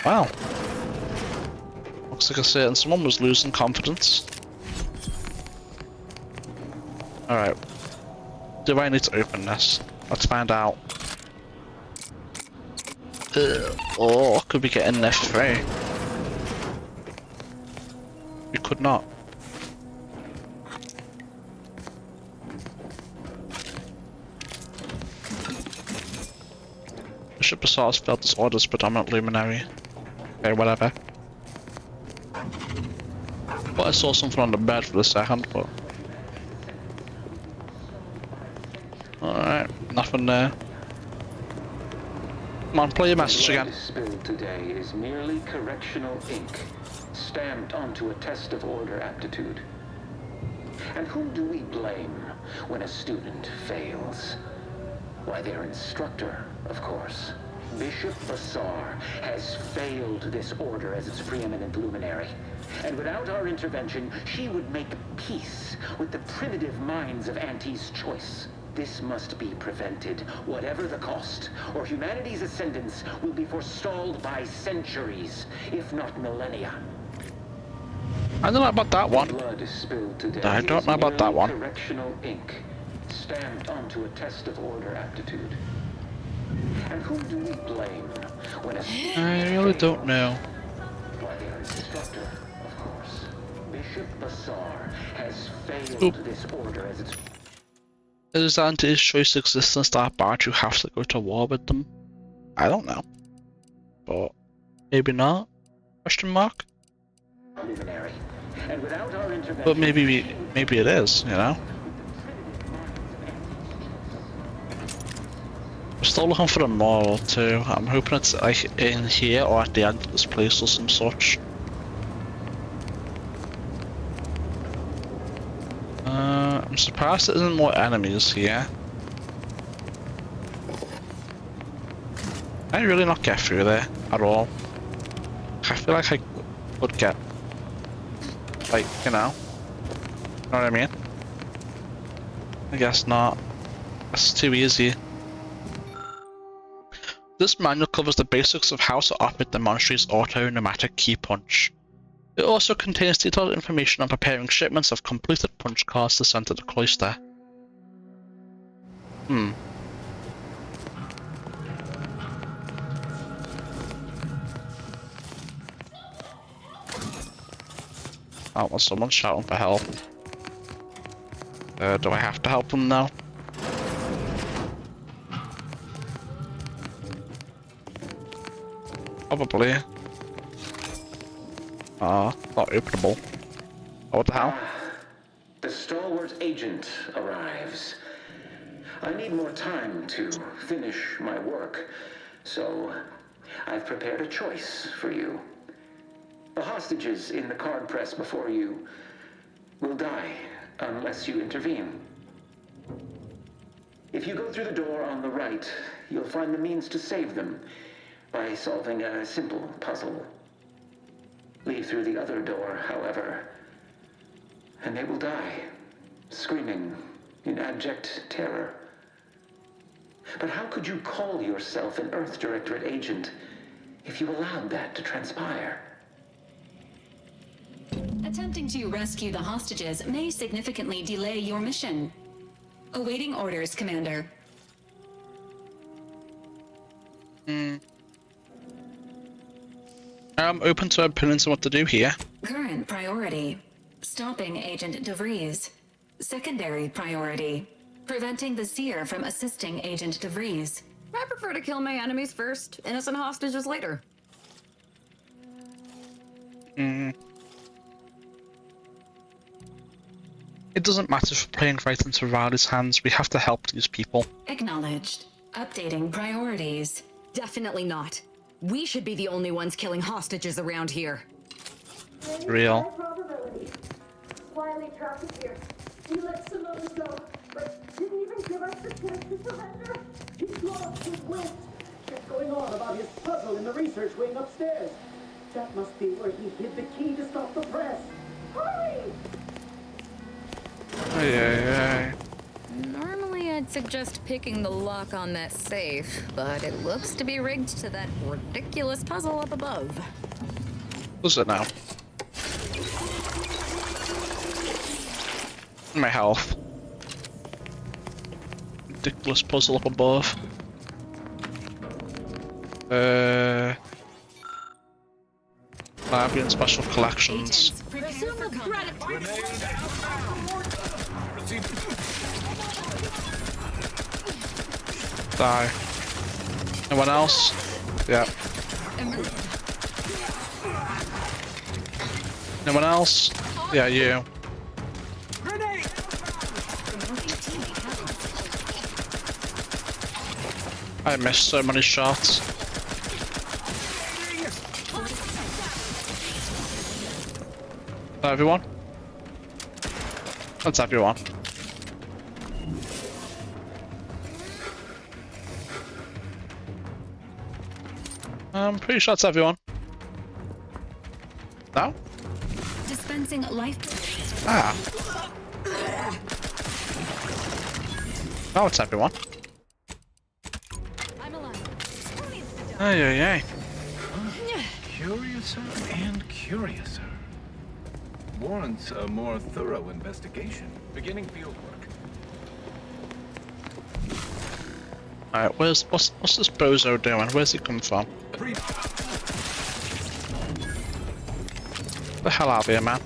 Wow. Looks like a certain someone was losing confidence. Alright. Do I need to open this? Let's find out. Or could we get in there for free? We could not. Bishop Basar's felt this order's predominant luminary. Okay, whatever. Thought I saw something on the bed for a second, but... Alright, nothing there. Come on, play your message again. The blood spilled today is merely correctional ink, stamped onto a test of order aptitude. And whom do we blame when a student fails? Why, their instructor, of course. Bishop Basar has failed this order as its preeminent luminary. And without our intervention, she would make peace with the primitive minds of Auntie's choice. This must be prevented, whatever the cost, or humanity's ascendance will be forestalled by centuries, if not millennia. I don't know about that one. Blood spilled today I don't know about that one. Correctional ink, stamped onto a test of order aptitude. And whom do we blame when a I really don't know. Why, their instructor, of course. Bishop Basar has failed this order as its... Is Auntie's choice existence that bad you have to go to war with them? I don't know. But maybe not? Question mark? luminary. And without our intervention... But maybe it is, you know? We're still looking for a model too. I'm hoping it's like in here or at the end of this place or some such. I'm surprised there isn't more enemies here. Can I really not get through there at all? I feel like I would get, like, you know what I mean? I guess not. That's too easy. This manual covers the basics of how to operate the Monastery's auto-pneumatic key punch. It also contains detailed information on preparing shipments of completed punch cards to send to the cloister. Oh, well, someone's shouting for help. Do I have to help them now? Probably. Not openable. Oh, what the hell? The stalwart agent arrives. I need more time to finish my work, so I've prepared a choice for you. The hostages in the card press before you will die unless you intervene. If you go through the door on the right, you'll find the means to save them by solving a simple puzzle. Leave through the other door, however, and they will die, screaming in abject terror. But how could you call yourself an Earth Directorate agent if you allowed that to transpire? Attempting to rescue the hostages may significantly delay your mission. Awaiting orders, Commander. I'm open to opinions on what to do here. Current priority: stopping Agent DeVries. Secondary priority: preventing the Seer from assisting Agent DeVries. I prefer to kill my enemies first, innocent hostages later. It doesn't matter if we're playing right into Riley's hands, we have to help these people. Acknowledged. Updating priorities. Definitely not. We should be the only ones killing hostages around here. Real. Wiley trapped us here. He let some of us know, but didn't even give us the chance to surrender. He's lost his wits. What's going on about his puzzle in the research wing upstairs? That must be where he hid the key to stop the press. Hurry! Aye. Normally I'd suggest picking the lock on that safe, but it looks to be rigged to that ridiculous puzzle up above. What's it now? My health. Ridiculous puzzle up above. Library and special collections. Die. Anyone else? Yeah. Anyone else? Yeah, you. I missed so many shots. Is that everyone? That's everyone. I'm pretty sure that's everyone. No? Dispensing life. Ah. No, it's everyone. Ay. Curiouser and curiouser. Warrants a more thorough investigation. Beginning field work. Alright, what's this bozo doing? Where's he come from? The hell out of here, man.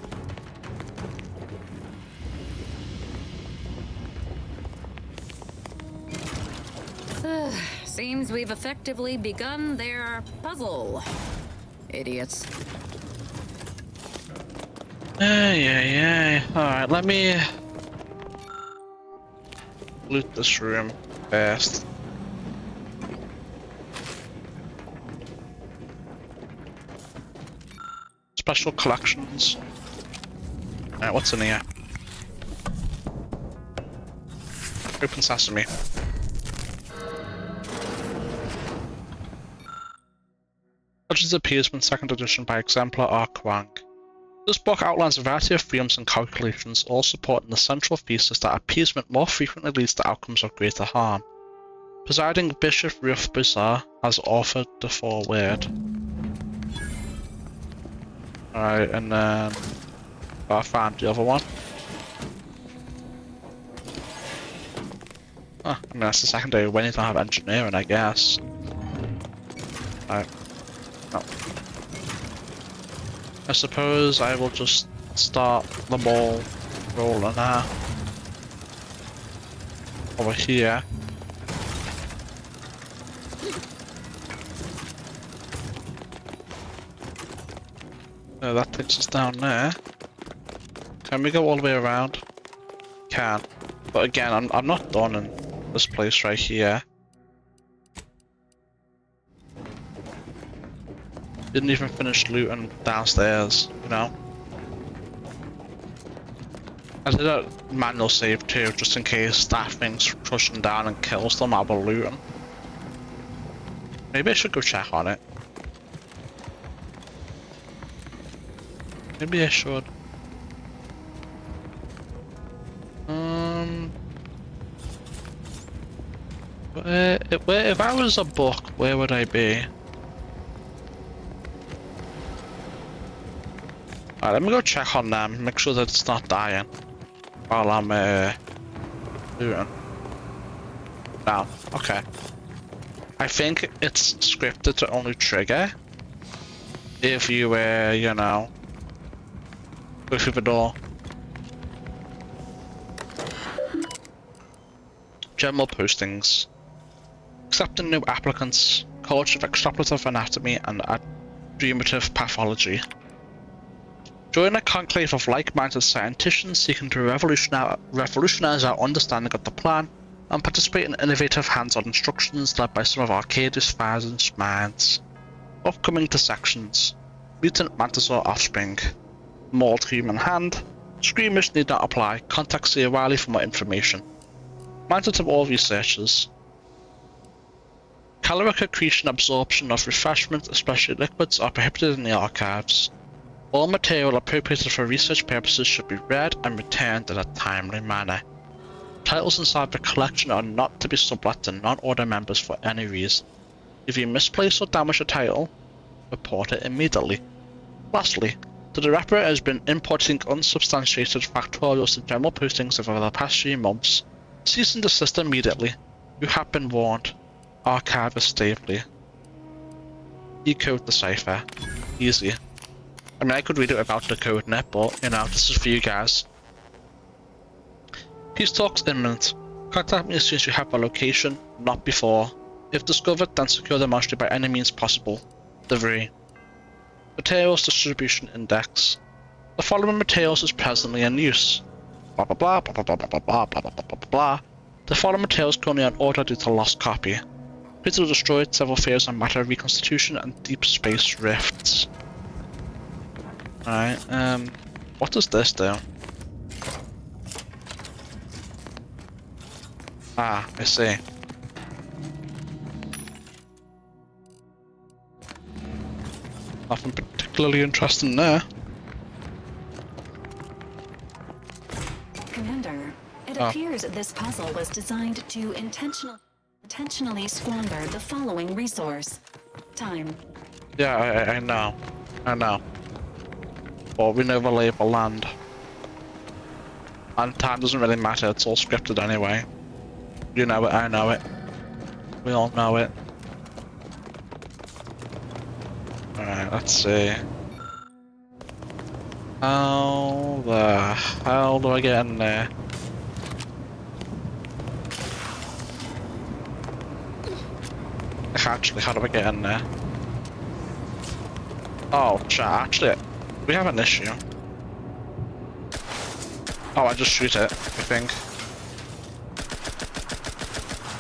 Seems we've effectively begun their puzzle. Idiots. Ay. Alright, let me loot this room first. Special collections. Alright, what's in here? Open sesame. Legends Appeasement 2nd edition by Exemplar R. Kwang. This book outlines a variety of theorems and calculations, all supporting the central thesis that appeasement more frequently leads to outcomes of greater harm. Presiding Bishop Ruth Bizarre has authored the foreword. Alright, and then I found the other one. I mean, that's the secondary when you don't have engineering, I guess. Alright. No. I suppose I will just start the ball rolling now. Over here. That takes us down there. Can we go all the way around? Can. But again, I'm not done in this place right here. Didn't even finish looting downstairs, you know? I did a manual save too, just in case that thing's pushing down and kills them while we're looting. Maybe I should go check on it. Maybe I should. If I was a book, where would I be? Alright, let me go check on them, make sure that it's not dying while I'm doing. No, okay. I think it's scripted to only trigger if you you know, go through the door. General postings. Accepting new applicants. College of Extrapolative Anatomy and Adjudicative Pathology. Join a conclave of like-minded scienticians seeking to revolutionize our understanding of the plan and participate in innovative hands-on instructions led by some of Arcadia's finest minds. Upcoming dissections. Mutant Mantisaur offspring. Mauled human hand. Screamers need not apply. Contact C. O'Reilly for more information. Minded of all researchers. Caloric accretion absorption of refreshments, especially liquids, are prohibited in the archives. All material appropriated for research purposes should be read and returned in a timely manner. Titles inside the collection are not to be sublet to non-order members for any reason. If you misplace or damage a title, report it immediately. Lastly, the Director has been inputting unsubstantiated factorials in general postings over the past few months. Cease and desist immediately. You have been warned. Archive is stably. Decode the cipher. Easy. I mean, I could read it without decoding it, but, you know, this is for you guys. Peace talks imminent. Contact me as soon as you have my location, not before. If discovered, then secure the monastery by any means possible. Delivery. Materials Distribution Index. The following materials is presently in use. Blah blah blah blah blah blah blah blah blah blah blah blah blah. The following materials currently on order due to lost copy. Critical destroyed, several theories on matter reconstitution and deep space rifts. Alright, what does this do? Ah, I see. Nothing particularly interesting there. Commander, it appears this puzzle was designed to intentionally squander the following resource. Time. Yeah, I know. I know. But we never label land. And time doesn't really matter, it's all scripted anyway. You know it, I know it. We all know it. Alright, let's see. How the hell do I get in there? Actually, how do I get in there? Oh, chat, actually, we have an issue. Oh, I just shoot it, I think.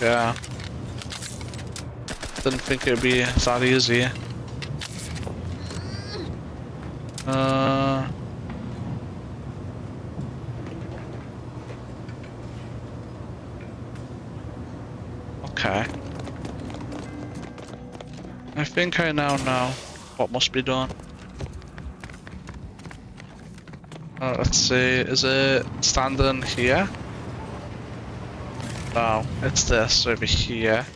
Yeah. Didn't think it'd be that easy. Okay. I think I now know what must be done. Let's see, is it standing here? No, it's this over here.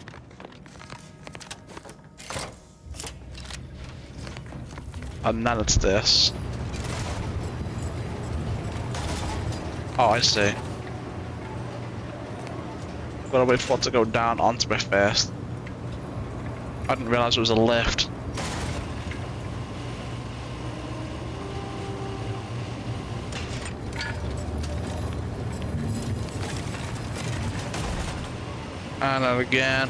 And then it's this. Oh, I see. Gotta wait for it to go down onto me first. I didn't realize it was a lift. And then again.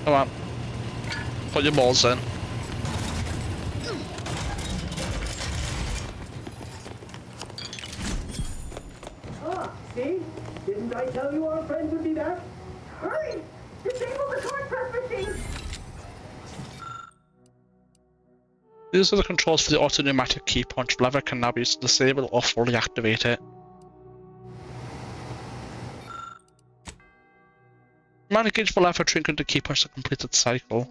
Come on. Put your balls in. Ah, see? Didn't I tell you our friends would be back? Hurry! Disable the torch press machine! These are the controls for the auto-pneumatic key punch. Lever can now be used to disable or fully activate it. Engage the lever to the key punch to complete its cycle.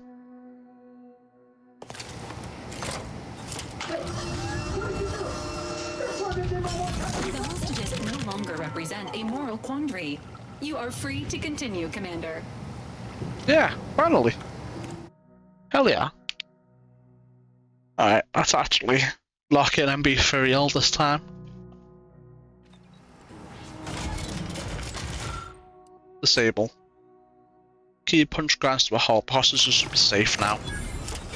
The hostages no longer represent a moral quandary. You are free to continue, Commander. Yeah, finally. Hell yeah. Alright, let's actually lock in and be for real this time. Disable. Key punch grants to a halt. Hostages should be safe now.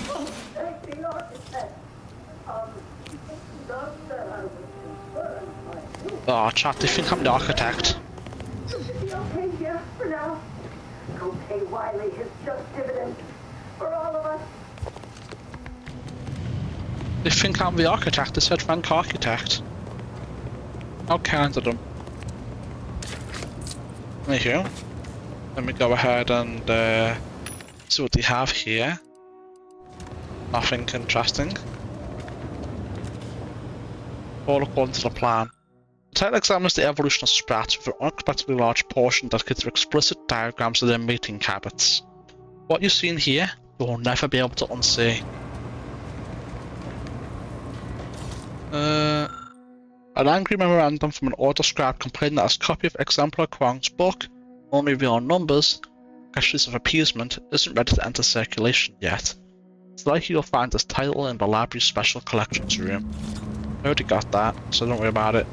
The architect. Not that I was concerned by you. Oh, chat, they think I'm the architect. You should be okay here for now. Go pay Wiley his just dividends for all of us. They think I'm the architect. They said thank architect. How kind of them. Anywho, let me go ahead and see what they have here. Nothing interesting. All according to the plan. The title examines the evolution of sprats with an unexpectedly large portion that gives explicit diagrams of their mating habits. What you see in here, you will never be able to unsee. An angry memorandum from an order scribe complaining that his copy of Exemplar Kwang's book, only real numbers, gestures of appeasement, isn't ready to enter circulation yet. It's likely you'll find this title in the library's special collections room. I already got that, so don't worry about it.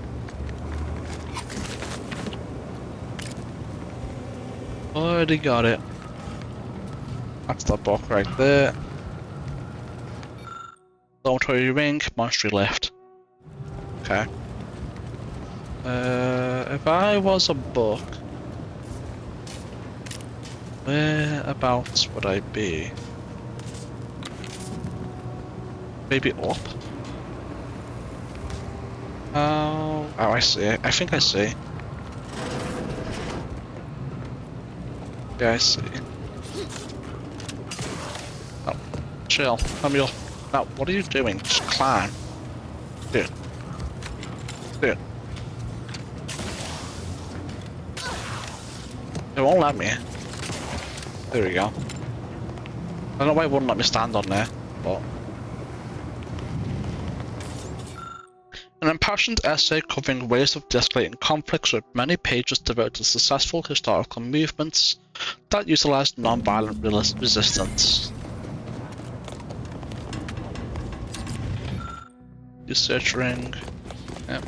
Already got it. That's the book right there. Dormitory ring, monastery lift. Okay. If I was a book, whereabouts would I be? Maybe up? Oh, I see. I think I see. Yeah, I see. Oh, chill. Come here. Now, what are you doing? Just climb. Dude. Dude. It won't let me. There we go. I don't know why it wouldn't let me stand on there, but... An impassioned essay covering ways of de-escalating conflicts with many pages devoted to successful historical movements that utilized non-violent resistance. Research ring. Yep.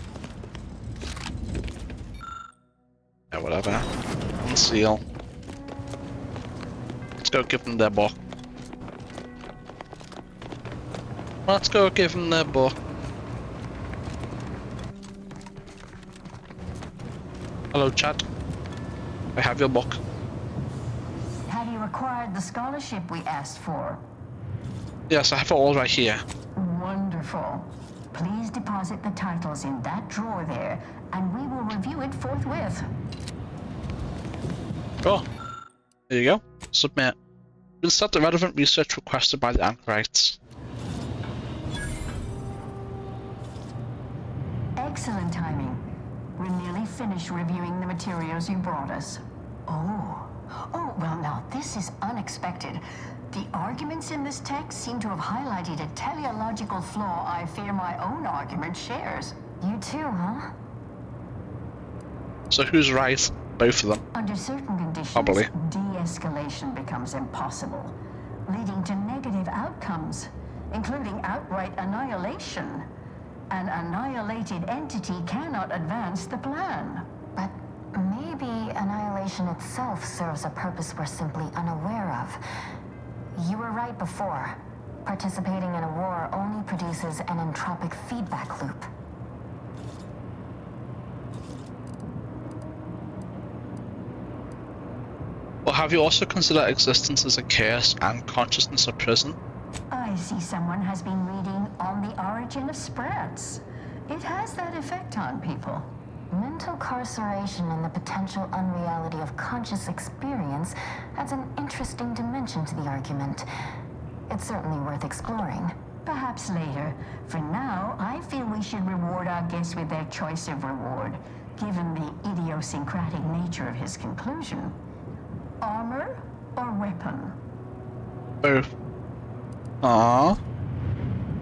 Yeah, whatever. Unseal. Let's go give them their book. Let's go give them their book. Hello, chat. I have your book. Have you acquired the scholarship we asked for? Yes, I have it all right here. Wonderful. Please deposit the titles in that drawer there, and we will review it forthwith. Oh, there you go. Submit. Insert the relevant research requested by the anchorites. Excellent timing. We're nearly finished reviewing the materials you brought us. Oh, well now, this is unexpected. The arguments in this text seem to have highlighted a teleological flaw I fear my own argument shares. You too, huh? So who's right? Both of them. Under certain conditions, Probably. de-escalation becomes impossible, leading to negative outcomes, including outright annihilation. An annihilated entity cannot advance the plan. But maybe annihilation itself serves a purpose we're simply unaware of. You were right before. Participating in a war only produces an entropic feedback loop. Or have you also considered existence as a chaos and consciousness a prison? I see someone has been reading On the Origin of Sprats. It has that effect on people. Mental carceration and the potential unreality of conscious experience adds an interesting dimension to the argument. It's certainly worth exploring. Perhaps later. For now, I feel we should reward our guest with their choice of reward, given the idiosyncratic nature of his conclusion. Armor or weapon? Both. Aww.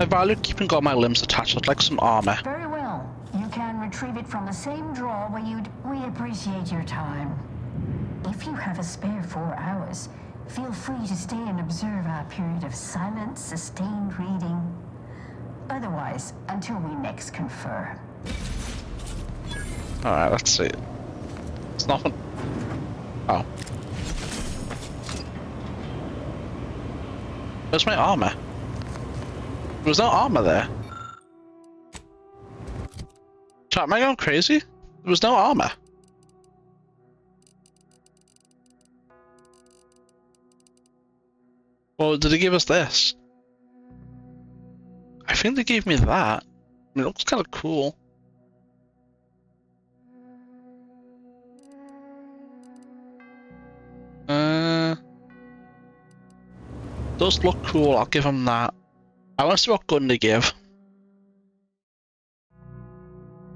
I value keeping all my limbs attached. I'd like some armor. Very well. You can retrieve retrieve it from the same drawer where we appreciate your time. If you have a spare 4 hours, feel free to stay and observe our period of silent, sustained reading. Otherwise, until we next confer. Alright, let's see. It's nothing. Oh. Where's my armor? There was no armor there. Chat, am I going crazy? There was no armor. Well, did they give us this? I think they gave me that. I mean, it looks kind of cool. Does look cool, I'll give them that. I want to see what gun they give.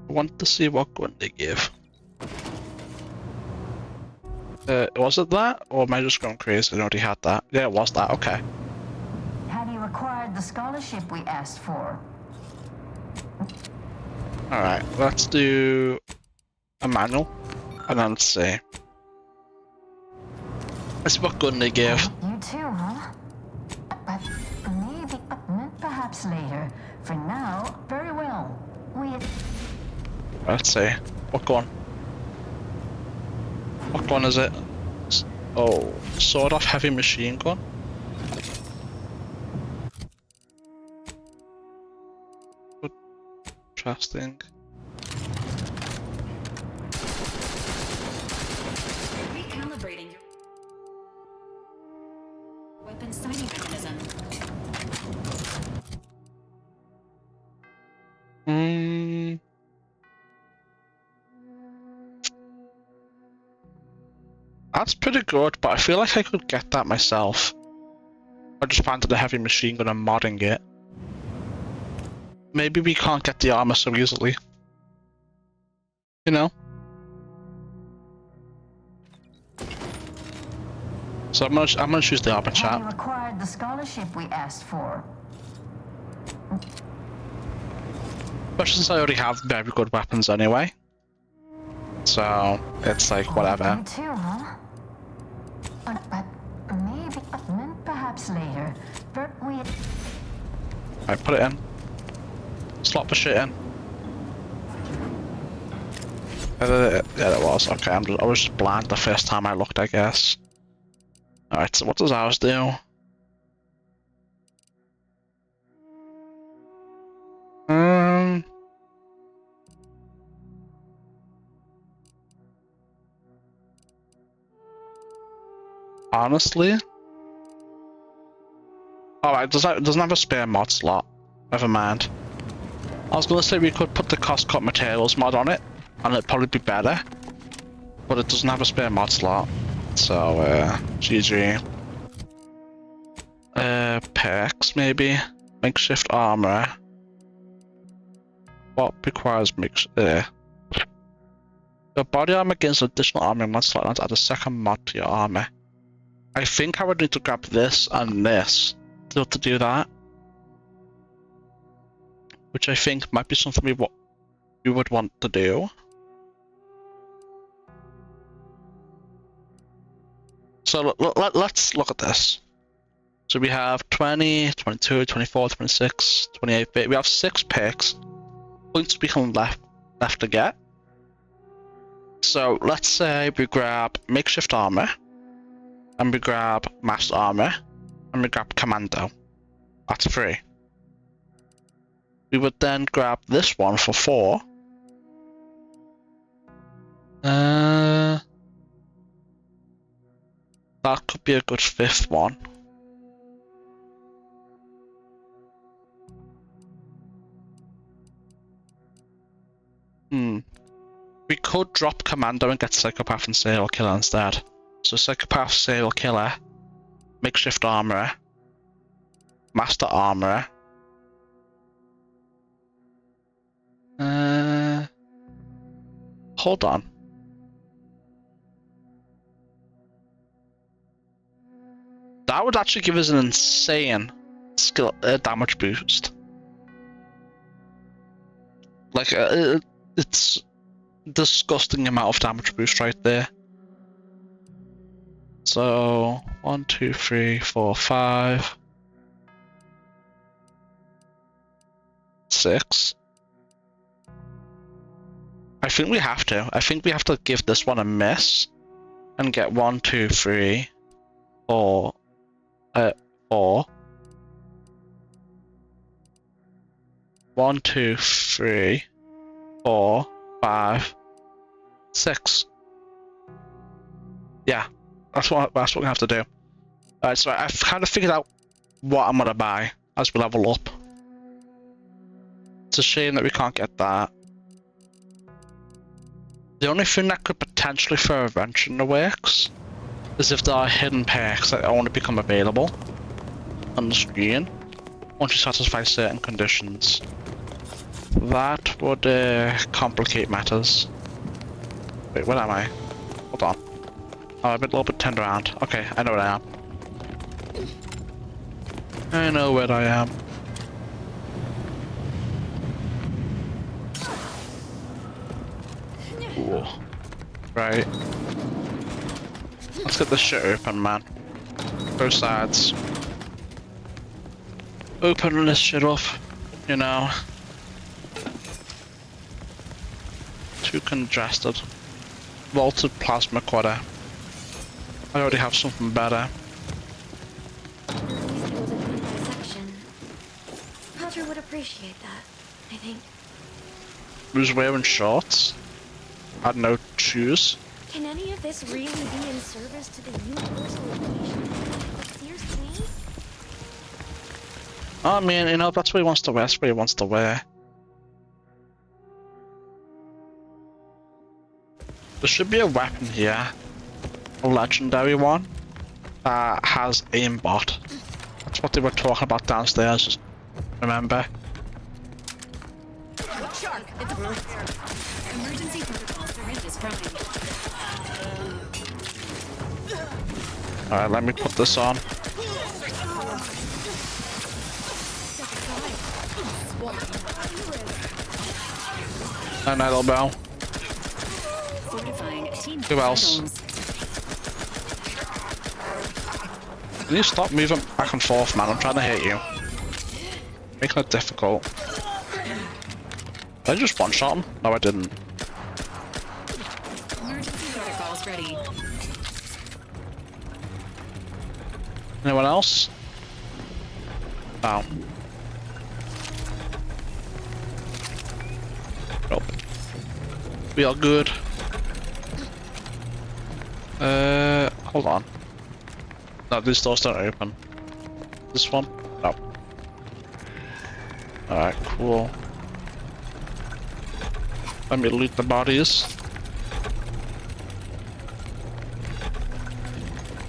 I want to see what gun they give. Was it that? Or am I just going crazy? I already had that. Yeah, it was that, okay. Have you acquired the scholarship we asked for? Alright, let's do a manual. And then let's see. Let's see what gun they give. You too, huh? But maybe, perhaps later. For now, very well. Let's see. What gun? What gun is it? Oh, sawed off heavy machine gun? Interesting. Recalibrating your weapon sighting mechanism. That's pretty good, but I feel like I could get that myself. I just planted a heavy machine gun and modding it. Maybe we can't get the armor so easily. You know? So I'm gonna choose the armor, chat. Have you acquired the scholarship we asked for? Especially since I already have very good weapons anyway. So it's like whatever. You too, huh? But maybe, perhaps later. Right, put it in. Slot the shit in. Yeah, that was. Okay, I was just blind the first time I looked, I guess. Alright, so what does ours do? Honestly? Alright, doesn't have a spare mod slot. Never mind. I was gonna say we could put the cost cut materials mod on it, and it'd probably be better. But it doesn't have a spare mod slot. So, GG. Perks, maybe? Makeshift armor. What requires your body armor gains additional armor mod slot and add a second mod to your armor. I think I would need to grab this and this to do that. Which I think might be something we would want to do. So let's look at this. So we have 20, 22, 24, 26, 28. We have 6 picks. Points we can left to get. So let's say we grab makeshift armor, and we grab master armor, and we grab commando. That's 3. We would then grab this one for 4. That could be a good 5th one. We could drop commando and get psychopath and serial killer instead. So psychopath, serial killer, makeshift armorer, master armorer. Hold on. That would actually give us an insane skill damage boost. Like It's disgusting amount of damage boost right there. So 1, 2, 3, 4, 5, 6. I think we have to. I think we have to give this one a miss and get 1, 2, 3, 4, 4. 1, 2, 3, 4, 5, 6. Yeah, that's what we have to do. Alright, so I've kind of figured out what I'm gonna buy as we level up. It's a shame that we can't get that. The only thing that could potentially throw a wrench in the works is if there are hidden perks that only become available on the screen once you satisfy certain conditions. That would complicate matters. Wait, where am I? Hold on. Oh, I'm a little bit turned around. Okay, I know where I am. I know where I am. Ooh. Right. Let's get this shit open, man. Both sides. Opening this shit up, you know. Too congested. Vaulted plasma quadder. I already have something better. At least it was a clean dissection. Roger would appreciate that, I think. He was wearing shorts. Had no shoes. Can any of this really be in service to the universal equation? Seriously? I mean, you know, that's what he wants to wear. That's what he wants to wear. There should be a weapon here. A legendary one. That has aimbot. That's what they were talking about downstairs. Remember? Shark, it's a fire. Emergency protocol syringe is prime. Alright, let me put this on. And idle bell. Who else? Can you stop moving back and forth, man? I'm trying to hit you. Making it difficult. Did I just one-shot him? No, I didn't. Emergency protocols ready. Anyone else? No. Nope. We are good. Hold on. No, these doors don't open. This one? No. Alright, cool. Let me loot the bodies.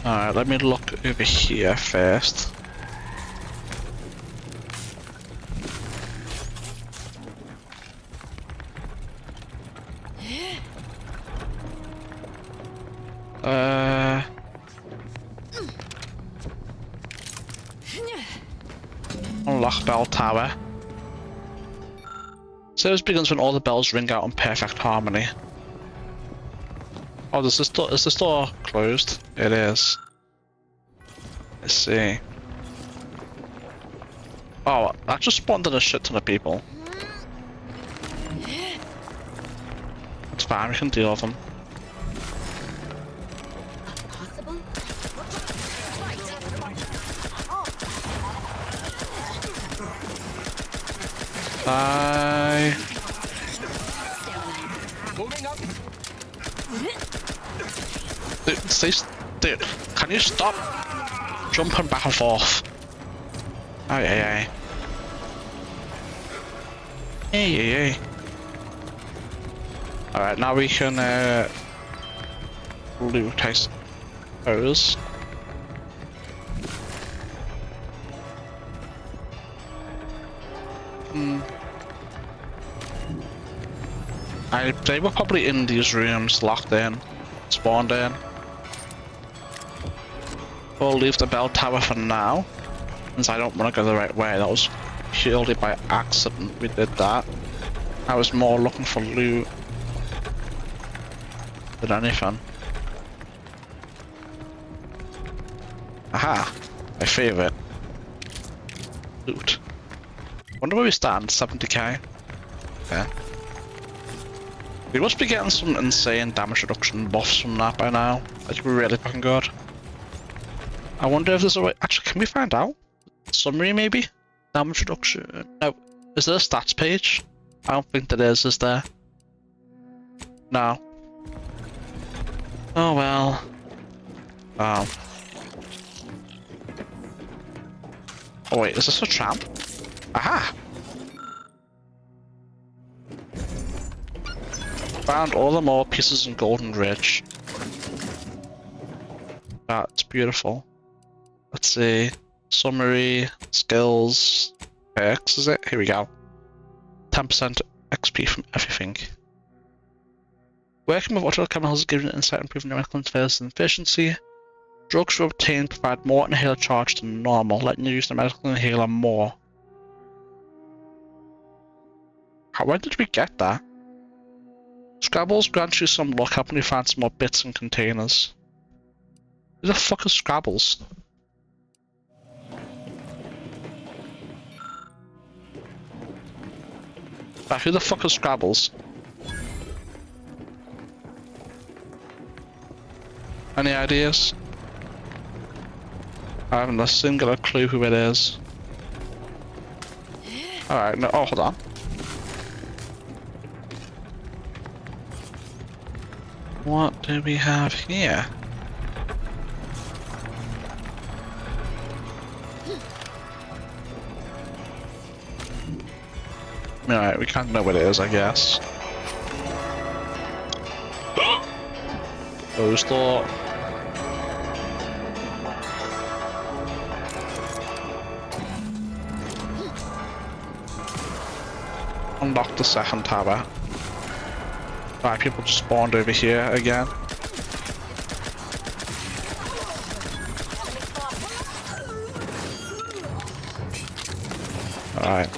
Alright, let me look over here first. Unlock bell tower. Service begins when all the bells ring out in perfect harmony. Oh, is this door closed? It is. Let's see. Oh, that just spawned in a shit ton of people. It's fine, we can deal with them. Bye. Dude, can you stop jumping back and forth? Oh yeah. Hey. Alright, now we can loot, I suppose. They were probably in these rooms, locked in, spawned in. We'll leave the bell tower for now, since I don't want to go the right way. That was purely by accident we did that. I was more looking for loot than anything. Aha! My favourite. Loot. Wonder where we stand, 70k. Okay. We must be getting some insane damage reduction buffs from that by now. That's really fucking good. I wonder if there's a way. Actually, can we find out? Summary maybe? Damage reduction. No. Is there a stats page? I don't think there is there? No. Oh well. Oh. Oh wait, is this a trap? Aha! Found all the more pieces in Golden Ridge. That's beautiful. Let's see. Summary, skills, perks, is it? Here we go. 10% XP from everything. Working with auto chemicals has given insight improving your medical interface and efficiency. Drugs you obtain provide more inhaler charge than normal, letting you use the medical inhaler more. When did we get that? Scrabbles grants you some luck, helping you find some more bits and containers. Who the fuck is Scrabbles? Who the fuck is Scrabbles? Any ideas? I haven't a singular clue who it is. Alright, no, oh, hold on. What do we have here? Alright, we can't know what it is, I guess. Closed door. Unlock the second tower. Right, people just spawned over here again. Alright.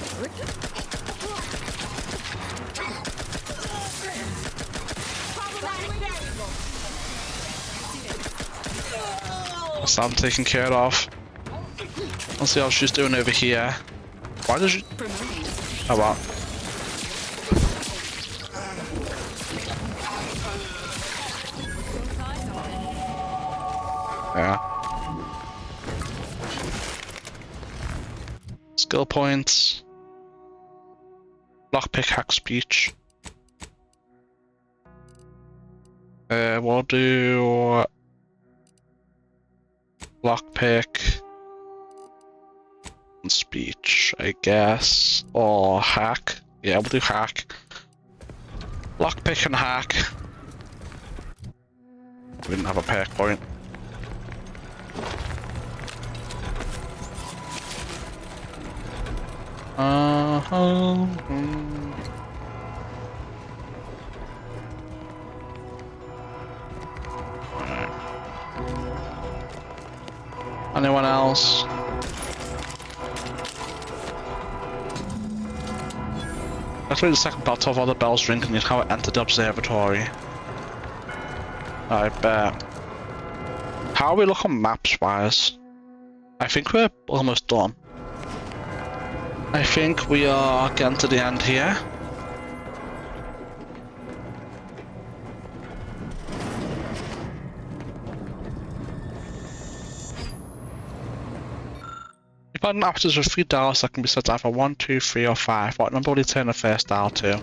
So I'm taken care of. Let's see how she's doing over here. Why did you... Oh well. Yeah. Skill points. Lockpick hack speech. We'll do lockpick and speech, I guess, or hack. Yeah, we'll do hack. Lockpick and hack. We didn't have a perk point. Alright. Anyone else? Let's read the second part of all the bells ring and you how it entered the observatory. I bet. How are we looking maps wise? I think we're almost done. I think we are getting to the end here. If I had an apparatus with 3 dials that can be set to either 1, 2, 3 or 5, what number will you turn the first dial to?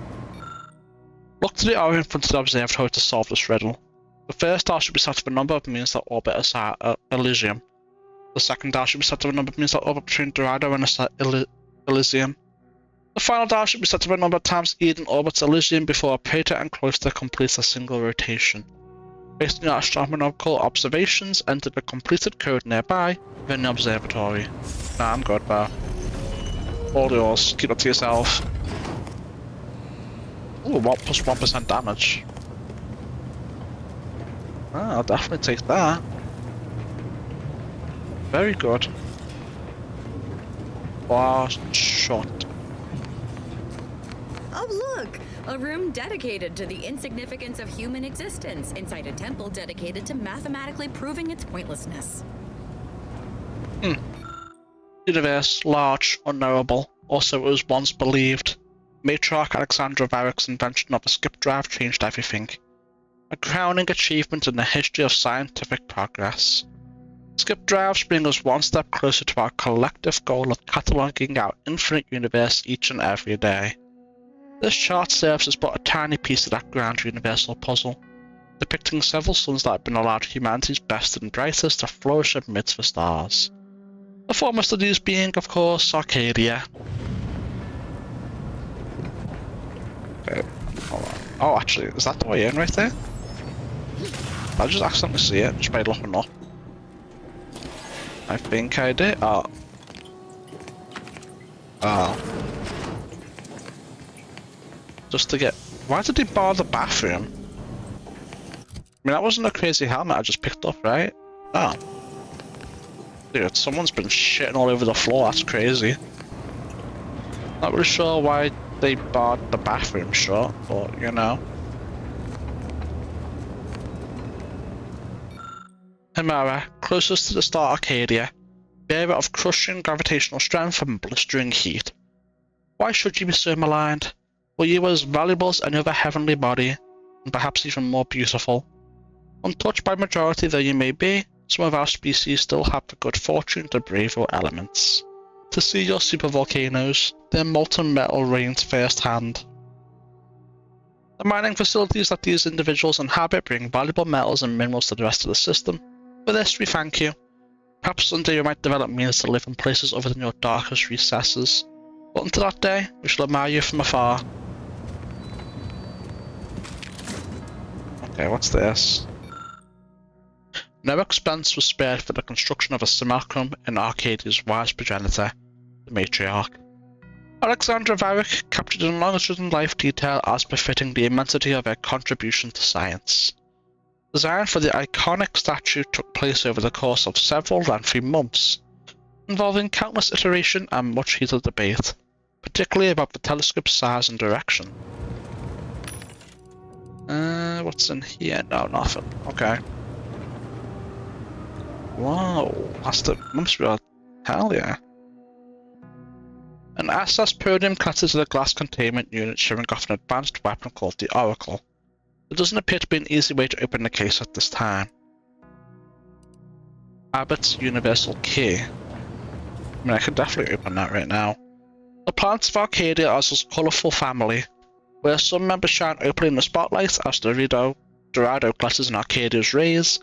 Look to the arrow in front of the observatory to solve this riddle. The first dial should be set to the number of moons that orbit Elysium. The second dial should be set to the number of moons that orbit between Dorado and Elysium. The final dial should be set to the number of times Eden orbits Elysium before a Praetor and Cloister completes a single rotation. Based on your astronomical observations, enter the completed code nearby within the observatory. Nah, I'm good, bro. All yours. Keep it to yourself. Ooh, what plus 1% damage? Ah, I'll definitely take that. Very good. Last shot. Oh, look! A room dedicated to the insignificance of human existence inside a temple dedicated to mathematically proving its pointlessness. Universe, large, unknowable. Also, it was once believed. Matriarch Alexandra Varick's invention of the skip drive changed everything. A crowning achievement in the history of scientific progress. Skip drives bring us one step closer to our collective goal of cataloging our infinite universe each and every day. This chart serves as but a tiny piece of that grand universal puzzle, depicting several suns that have been allowed humanity's best and brightest to flourish amidst the stars. The foremost of these being, of course, Arcadia. Okay, hold on. Oh, actually, is that the way in right there? I just accidentally see it just by looking up. I think I did. Oh. Just to get... Why did they bar the bathroom? I mean, that wasn't a crazy helmet I just picked up, right? Oh. Dude, someone's been shitting all over the floor, that's crazy. Not really sure why they barred the bathroom shut, but you know. Himera, closest to the star Arcadia, bearer of crushing gravitational strength and blistering heat. Why should you be so maligned? Well, you are as valuable as any other heavenly body, and perhaps even more beautiful. Untouched by majority though you may be, some of our species still have the good fortune to brave your elements. To see your supervolcanoes, their molten metal rains firsthand. The mining facilities that these individuals inhabit bring valuable metals and minerals to the rest of the system. For this we thank you. Perhaps someday you might develop means to live in places other than your darkest recesses. But until that day, we shall admire you from afar. Okay, what's this? No expense was spared for the construction of a simulacrum in Arcadia's wise progenitor, the Matriarch. Alexandra Varick captured in larger-than-life detail as befitting the immensity of her contribution to science. Design for the iconic statue took place over the course of several lengthy months, involving countless iteration and much heated debate, particularly about the telescope's size and direction. What's in here? No, nothing. Okay. Wow, must be a hell yeah. An SS podium connected to the glass containment unit showing off an advanced weapon called the Oracle. There doesn't appear to be an easy way to open the case at this time. Abbott's Universal Key. I mean, I could definitely open that right now. The planets of Arcadia are a colourful family, where some members shine openly in the spotlight as Dorado glitters in Arcadia's rays.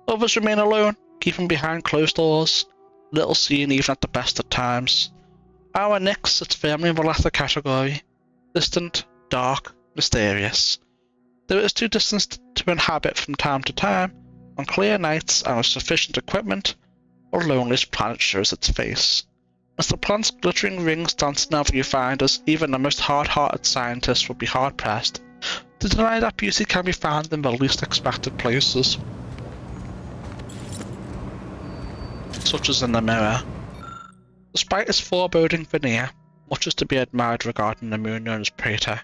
Others remain alone, keeping behind closed doors, little seen even at the best of times. Our Nyx sits firmly in the latter category, distant, dark, mysterious. Though it is too distant to inhabit from time to time, on clear nights and with sufficient equipment, the loneliest planet shows its face. As the planet's glittering rings dance in our viewfinders, even the most hard-hearted scientists would be hard-pressed to deny that beauty can be found in the least expected places. Such as in the mirror. Despite its foreboding veneer, much is to be admired regarding the moon known as Praetor.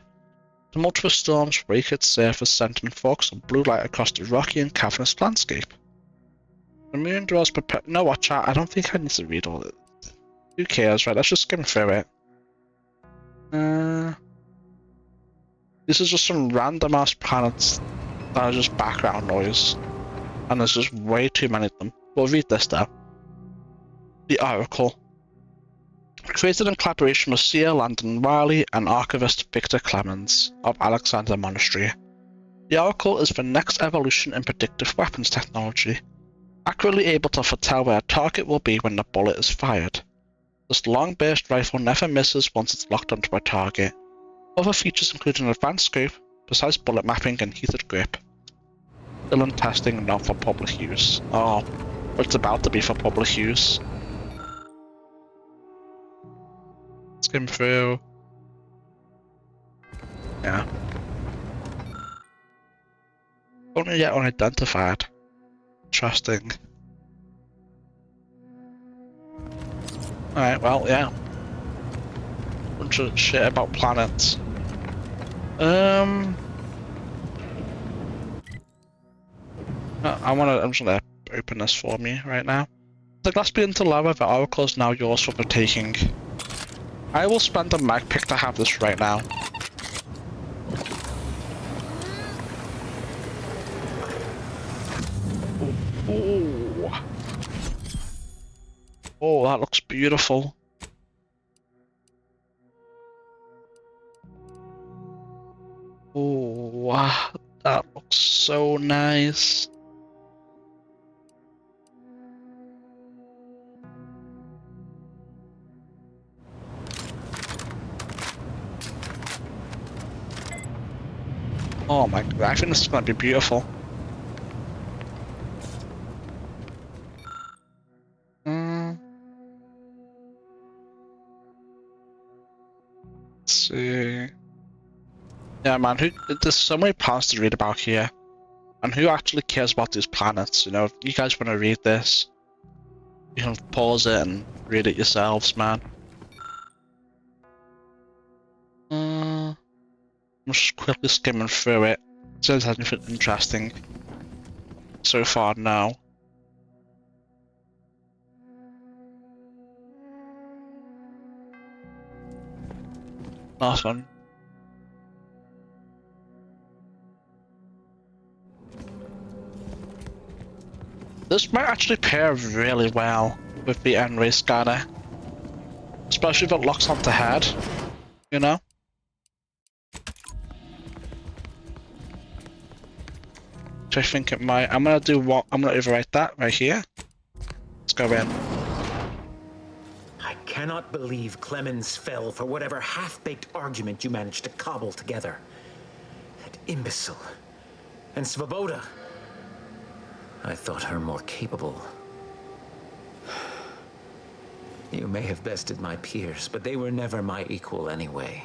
Tumultuous storms rake its surface, sending forks of blue light across the rocky and cavernous landscape. The moon draws no, watch out, I don't think I need to read all it. Who cares, right? Let's just skim through it. This is just some random ass planets that are just background noise. And there's just way too many of them. We'll read this though. The Oracle. Created in collaboration with Seer Landon Wiley and archivist Victor Clemens of Alexander Monastery. The Oracle is the next evolution in predictive weapons technology, accurately able to foretell where a target will be when the bullet is fired. This long-burst rifle never misses once it's locked onto a target. Other features include an advanced scope, precise bullet mapping, and heated grip. Still in testing, not for public use. Oh, but it's about to be for public use. Skim through. Yeah. Only yet unidentified. Interesting. Alright, well, yeah. Bunch of shit about planets. I'm just gonna open this for me right now. The glass being to lava, the oracle is now yours for the taking. I will spend a mag pick to have this right now. Ooh. Oh, that looks beautiful. Oh, wow, that looks so nice. Oh my god, I think this is going to be beautiful. Let's see. Yeah, man, there's so many planets to read about here. And who actually cares about these planets? You know, if you guys want to read this, you can pause it and read it yourselves, man. I'm just quickly skimming through it. See if there's anything interesting. So far, no. Last one. This might actually pair really well with the N-ray scanner. Especially if it locks onto head, you know? So I think it might. I'm gonna overwrite that right here. Let's go in. I cannot believe Clemens fell for whatever half-baked argument you managed to cobble together. That imbecile. And Svoboda. I thought her more capable. You may have bested my peers, but they were never my equal anyway.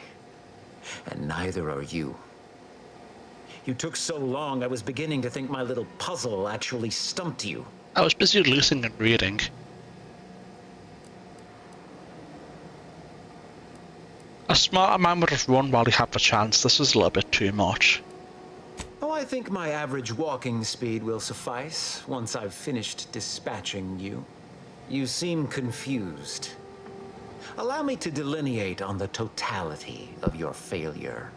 And neither are you. You took so long, I was beginning to think my little puzzle actually stumped you. I was busy listening and reading. A smarter man would have run while he had the chance. This is a little bit too much. Oh, I think my average walking speed will suffice once I've finished dispatching you. You seem confused. Allow me to delineate on the totality of your failure.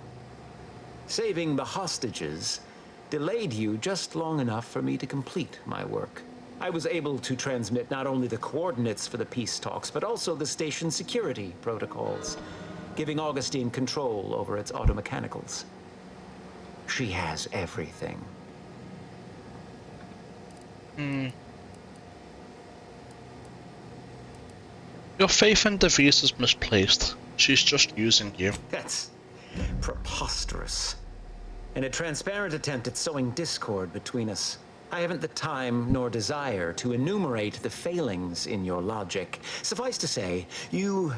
Saving the hostages delayed you just long enough for me to complete my work. I was able to transmit not only the coordinates for the peace talks, but also the station's security protocols, giving Augustine control over its automechanicals. She has everything. Your faith in DeVries is misplaced. She's just using you. That's preposterous. In a transparent attempt at sowing discord between us, I haven't the time nor desire to enumerate the failings in your logic. Suffice to say, you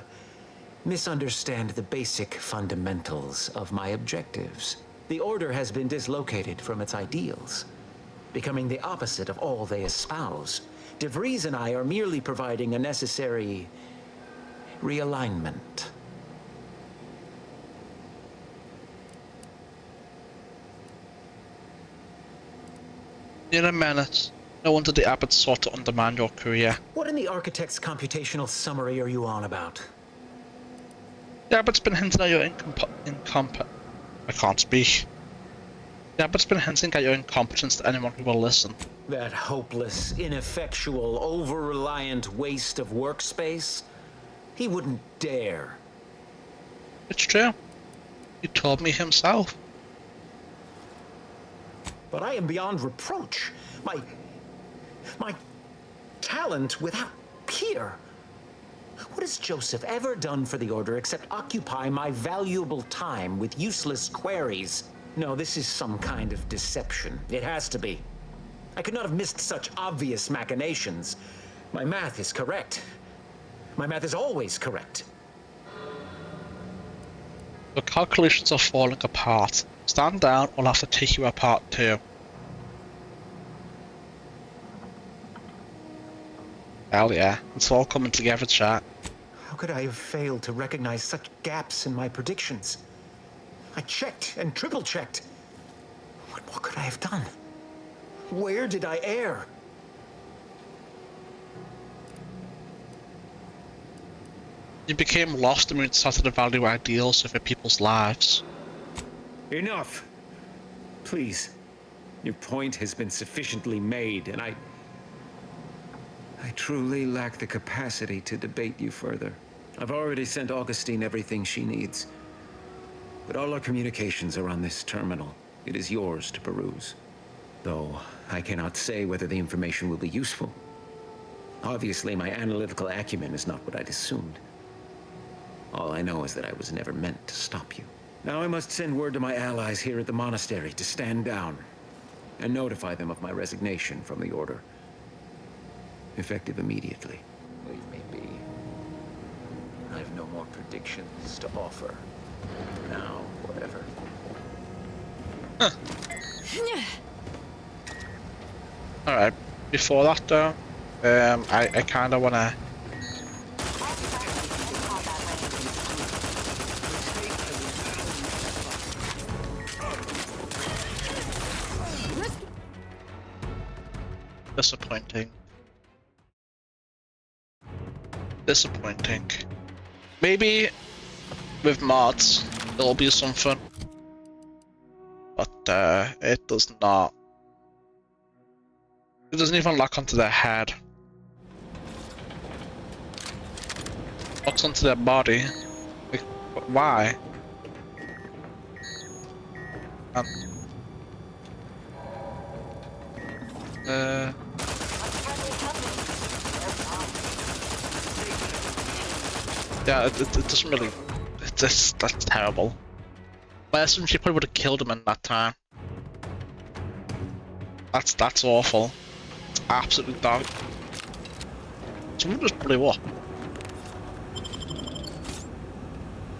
misunderstand the basic fundamentals of my objectives. The Order has been dislocated from its ideals, becoming the opposite of all they espouse. DeVries and I are merely providing a necessary realignment. In a minute. No wonder the Abbots sought to undermine your career. What in the Architect's computational summary are you on about? The Abbot's been hinting at your I can't speak. The Abbot's been hinting at your incompetence to anyone who will listen. That hopeless, ineffectual, over-reliant waste of workspace? He wouldn't dare. It's true. He told me himself. But I am beyond reproach. My talent without peer. What has Joseph ever done for the Order except occupy my valuable time with useless queries? No, this is some kind of deception. It has to be. I could not have missed such obvious machinations. My math is correct. My math is always correct. Your calculations are falling apart. Stand down, or I'll have to take you apart too. Hell yeah, it's all coming together, chat. How could I have failed to recognize such gaps in my predictions? I checked and triple-checked. What could I have done? Where did I err? You became lost and started to value ideals over people's lives. Enough! Please. Your point has been sufficiently made, and I truly lack the capacity to debate you further. I've already sent Augustine everything she needs. But all our communications are on this terminal. It is yours to peruse. Though I cannot say whether the information will be useful. Obviously, my analytical acumen is not what I'd assumed. All I know is that I was never meant to stop you. Now I must send word to my allies here at the monastery to stand down and notify them of my resignation from the Order. Effective immediately. Leave me be. I have no more predictions to offer. Now, whatever. Alright, before that though, I kinda wanna... Disappointing. Disappointing. Maybe with mods there'll be something, but it does not. It doesn't even lock onto their head. Locks onto their body. Like, why? Yeah, it doesn't really. That's terrible. But I assume she probably would have killed him in that time. That's awful. It's absolutely dark. Someone just blew up.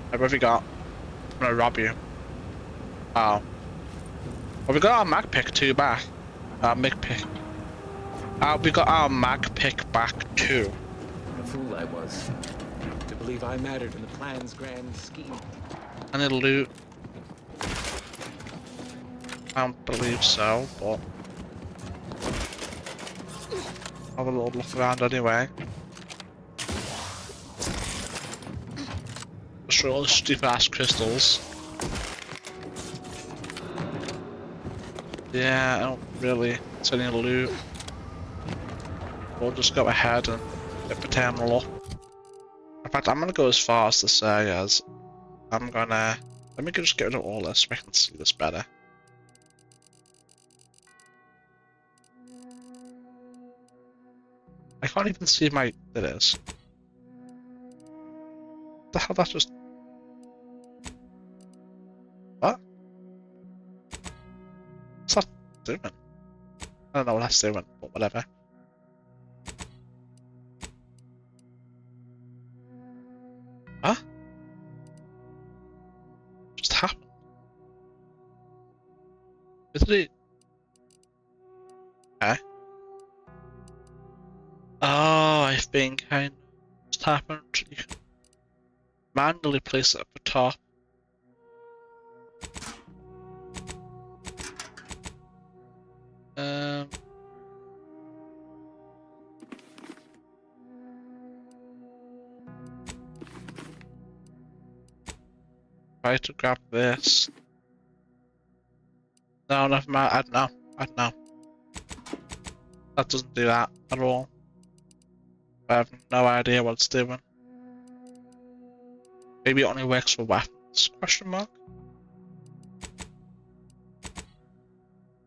What have you got? I'm gonna rob you. Oh. Well, we got our mag pick too back. Our mig pick. We got our mag pick back too. What a fool I was. To believe I mattered in the plan's grand scheme. I need loot. I don't believe so, but have a little look around anyway. Destroy all the stupid ass crystals. Yeah, I don't really see any loot. We'll just go ahead and get the terminal up. In fact, I'm gonna go as far as to say as I'm gonna... Let me just get rid of all this so I can see this better. I can't even see my... It is. The hell, that's just... What? What's that doing? I don't know what that's doing, but whatever. Huh? Just happened? Isn't it? Okay. Oh, I think I know what's happened. You can manually place it at the top. Try to grab this. No, never mind. I don't know. I don't know. That doesn't do that at all. I have no idea what it's doing. Maybe it only works for weapons? Question mark?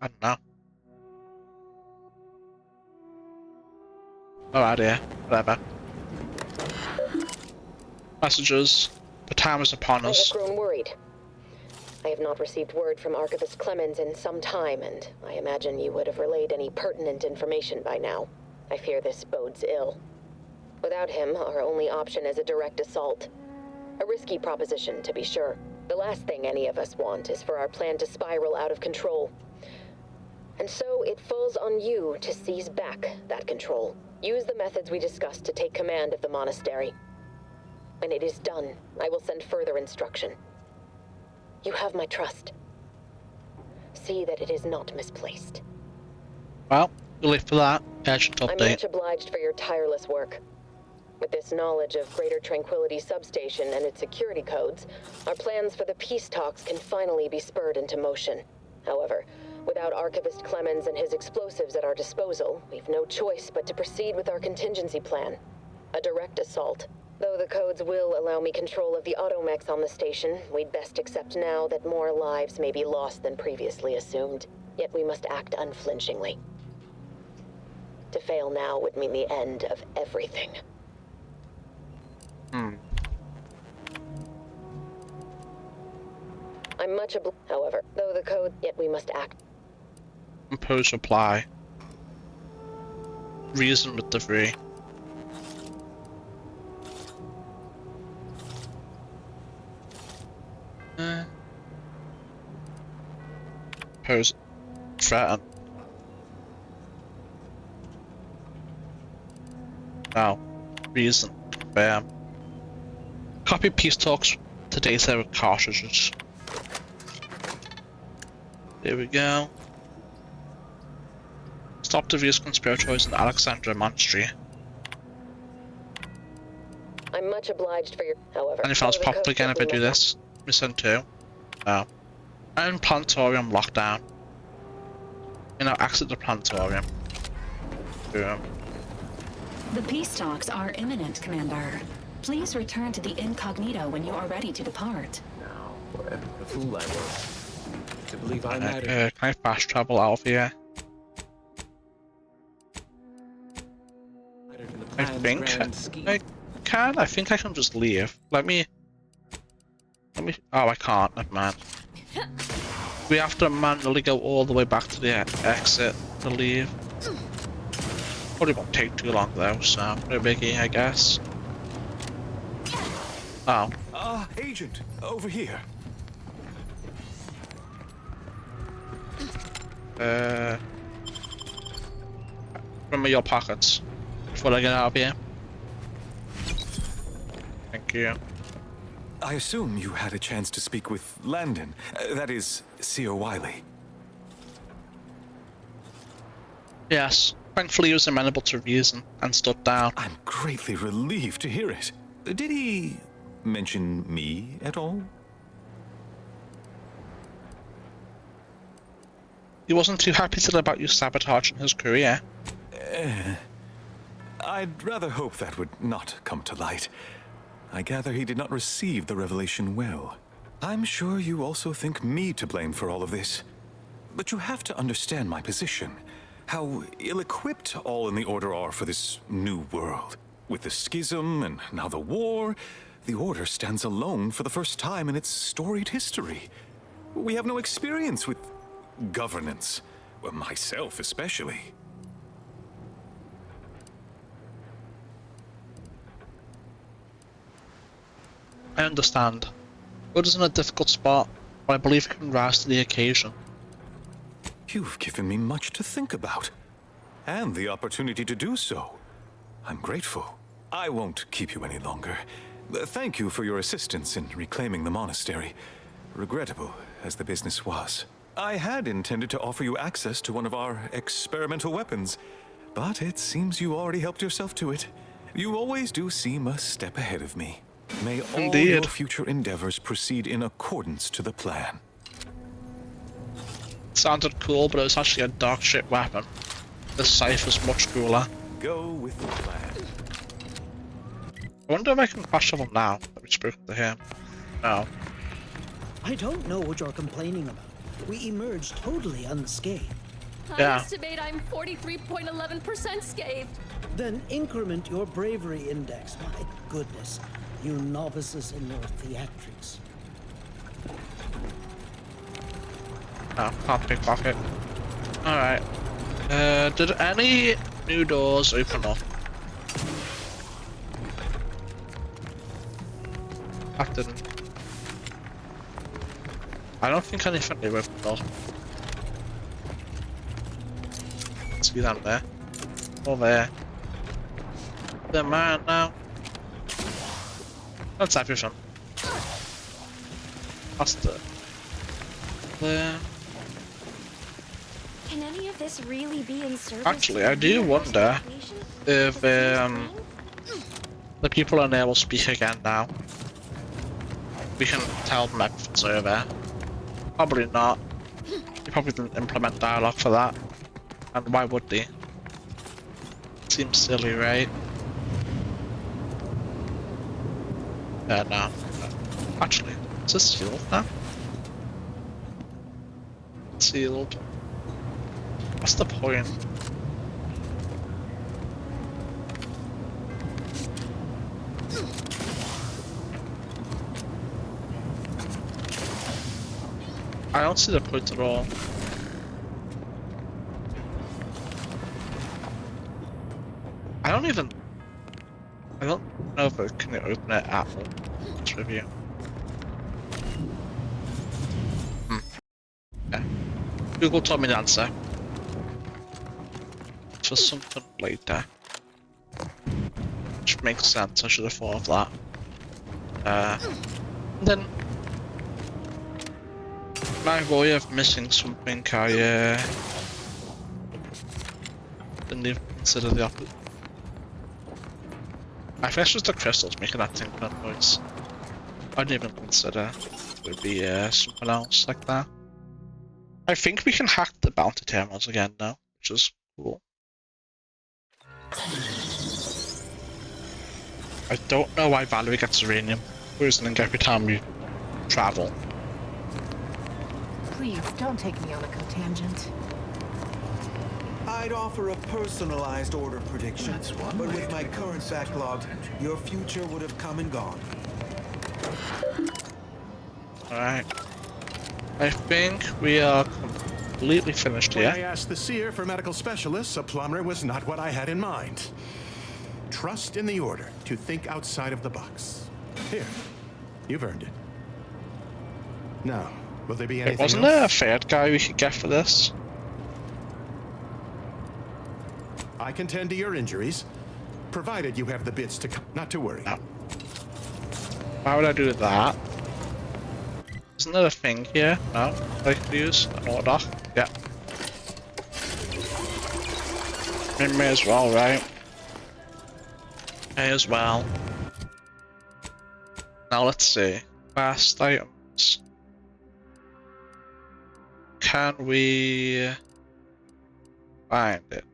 I don't know. No idea. Whatever. Messages. The time is upon us. I have grown worried. I have not received word from Archivist Clemens in some time, and I imagine you would have relayed any pertinent information by now. I fear this bodes ill. Without him, our only option is a direct assault. A risky proposition, to be sure. The last thing any of us want is for our plan to spiral out of control. And so it falls on you to seize back that control. Use the methods we discussed to take command of the monastery. When it is done, I will send further instruction. You have my trust. See that it is not misplaced. Well, we'll live for that. Urgent I'm update. much obliged for your tireless work. With this knowledge of Greater Tranquility Substation and its security codes, our plans for the peace talks can finally be spurred into motion. However, without Archivist Clemens and his explosives at our disposal, we've no choice but to proceed with our contingency plan. A direct assault. Though the codes will allow me control of the automechs on the station, we'd best accept now that more lives may be lost than previously assumed. Yet we must act unflinchingly. To fail now would mean the end of everything. I'm much however, though the code, yet we must act. Impose reply. Reason with the free. Impose threaten. Now, reason. Confirm. Copy peace talks to data with cartridges. There we go. Stop the views conspirators in Alexandria Monastery. I'm much obliged for your. However, And if I was popped again if I do this, we send 2. No. And planetarium lockdown. You know, exit the planetarium. Boom. The peace talks are imminent, Commander. Please return to the incognito when you are ready to depart. Now, what a fool I was to believe I mattered. Can I fast travel out of here? I think I can. I think I can just leave. Let me. Oh, I can't. Never mind. We have to manually go all the way back to the exit to leave. Probably won't take too long though, so no biggie, I guess. Oh. Agent, over here. Remember your pockets before I get out of here. Thank you. I assume you had a chance to speak with Landon. That is, Seer Wiley. Yes. Thankfully he was amenable to reason and stood down. I'm greatly relieved to hear it. Did he mention me at all? He wasn't too happy to about you sabotaging his career. I'd rather hope that would not come to light. I gather he did not receive the revelation well. I'm sure you also think me to blame for all of this. But you have to understand my position. How ill-equipped all in the Order are for this new world. With the schism and now the war, the Order stands alone for the first time in its storied history. We have no experience with governance. Well, myself especially. I understand. Wood is in a difficult spot, but I believe he can rise to the occasion. You've given me much to think about, and the opportunity to do so. I'm grateful. I won't keep you any longer. Thank you for your assistance in reclaiming the monastery, regrettable as the business was. I had intended to offer you access to one of our experimental weapons, but it seems you already helped yourself to it. You always do seem a step ahead of me. May all your future endeavors proceed in accordance to the plan. Sounded cool, but it was actually a dark shit weapon. The scythe was much cooler. Go with the plan. I wonder if I can fast travel now that we spoke to him. No. I don't know what you're complaining about. We emerged totally unscathed. Yeah. I estimate I'm 43.11% scathed. Then increment your bravery index. My goodness, you novices in your theatrics. Oh, can't pickpocket. Alright. Did any new doors open up? That didn't. I don't think anything new opened up. See that there? Or there. The man now. That's everything. That's the there. Can any of this really be in service? Actually, I do wonder if the people on there will speak again now. We can tell them everything's over. Probably not. They probably didn't implement dialogue for that. And why would they? Seems silly, right? No. Actually, is this sealed now? Sealed. What's the point? I don't see the point at all. I don't know if I can open it at all. Let's review. Okay. Google told me the answer. For something later. Which makes sense, I should have thought of that. Then my way of missing something, I didn't even consider the opposite. I think it's just the crystals making that thing that noise. I didn't even consider it would be something else like that. I think we can hack the bounty terminals again now, which is cool. I don't know why Valerie gets uranium poisoning every time we travel. Please, don't take me on a cotangent. I'd offer a personalized order prediction, but with my current backlog, your future would have come and gone. Alright. I think we are completely finished When here. I asked the seer for medical specialists, a plumber was not what I had in mind. Trust in the order to think outside of the box. Here, you've earned it. Now, will there be anything Wasn't else? there a third guy we could get for this? I can tend to your injuries, provided you have the bits to not to worry. No. Why would I do that? Isn't there a thing here? No? I could use an order? Yeah. May as well, right? May as well. Now let's see. Fast items. Can we find it?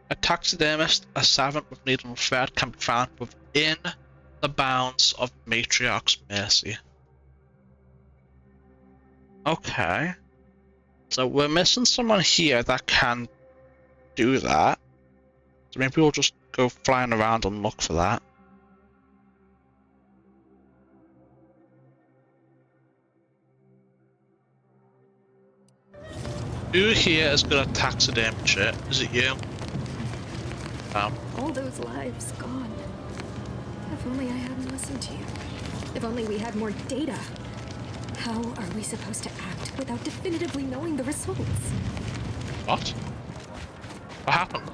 A taxidermist, a savant with needle and thread can be found within the bounds of Matriarch's mercy. Okay. So we're missing someone here that can do that. So maybe we'll just go flying around and look for that. Who here is good at taxidermy shit? Is it you? All those lives gone. If only I hadn't listened to you. If only we had more data. How are we supposed to act without definitively knowing the results? What? What happened?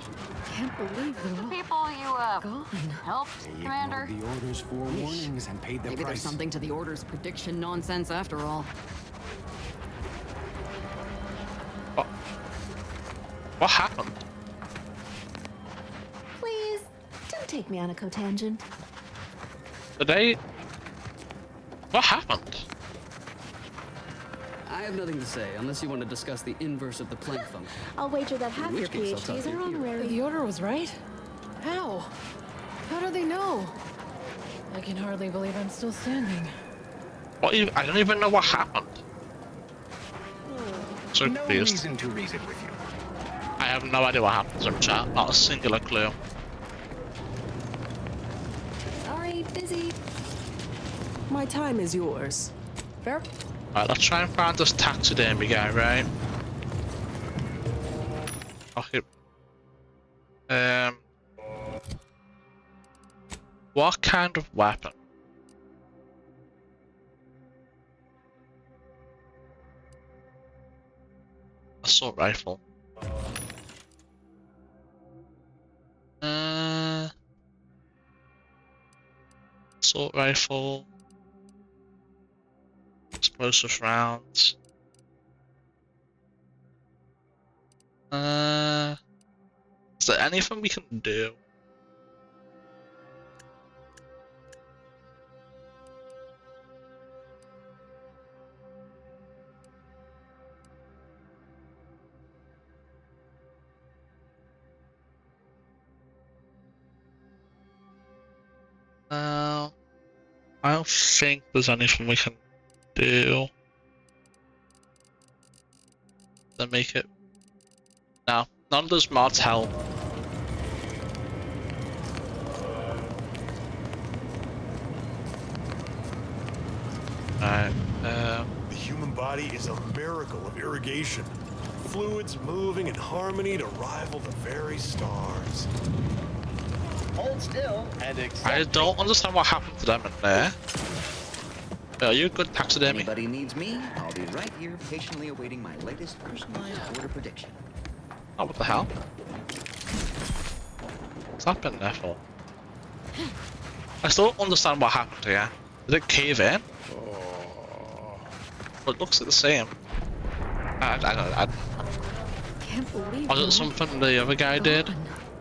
Can't believe they're all People you, gone. helped, Commander? The orders for warnings and paid their Maybe price. there's something to the order's prediction nonsense after all. What happened? Please, don't take me on a cotangent. Today? What happened? I have nothing to say, unless you want to discuss the inverse of the Planck function. I'll wager that half In your which case, I'll talk PhDs to are you. honorary. The order was right? How? How do they know? I can hardly believe I'm still standing. What? I don't even know what happened. So No confused. reason to reason with you. I have no idea what happens in chat. Not a singular clue. Sorry, busy. My time is yours. Fair? Alright, let's try and find this taxidermy guy, right? Okay. What kind of weapon? Assault rifle. Assault rifle. Explosive rounds. Is there anything we can do? I don't think there's anything we can do to make it. No, none of those mods help. Alright, The human body is a miracle of irrigation. Fluids moving in harmony to rival the very stars. Hold still and I don't understand what happened to them in there. Are you a good taxidermy? Anybody needs me, I'll be right here patiently awaiting my latest personalized order prediction. Oh, what the hell? What's that been there for? I still don't understand what happened here. Did it cave in? Well, it looks like the same. I Can't believe was it something the other guy did?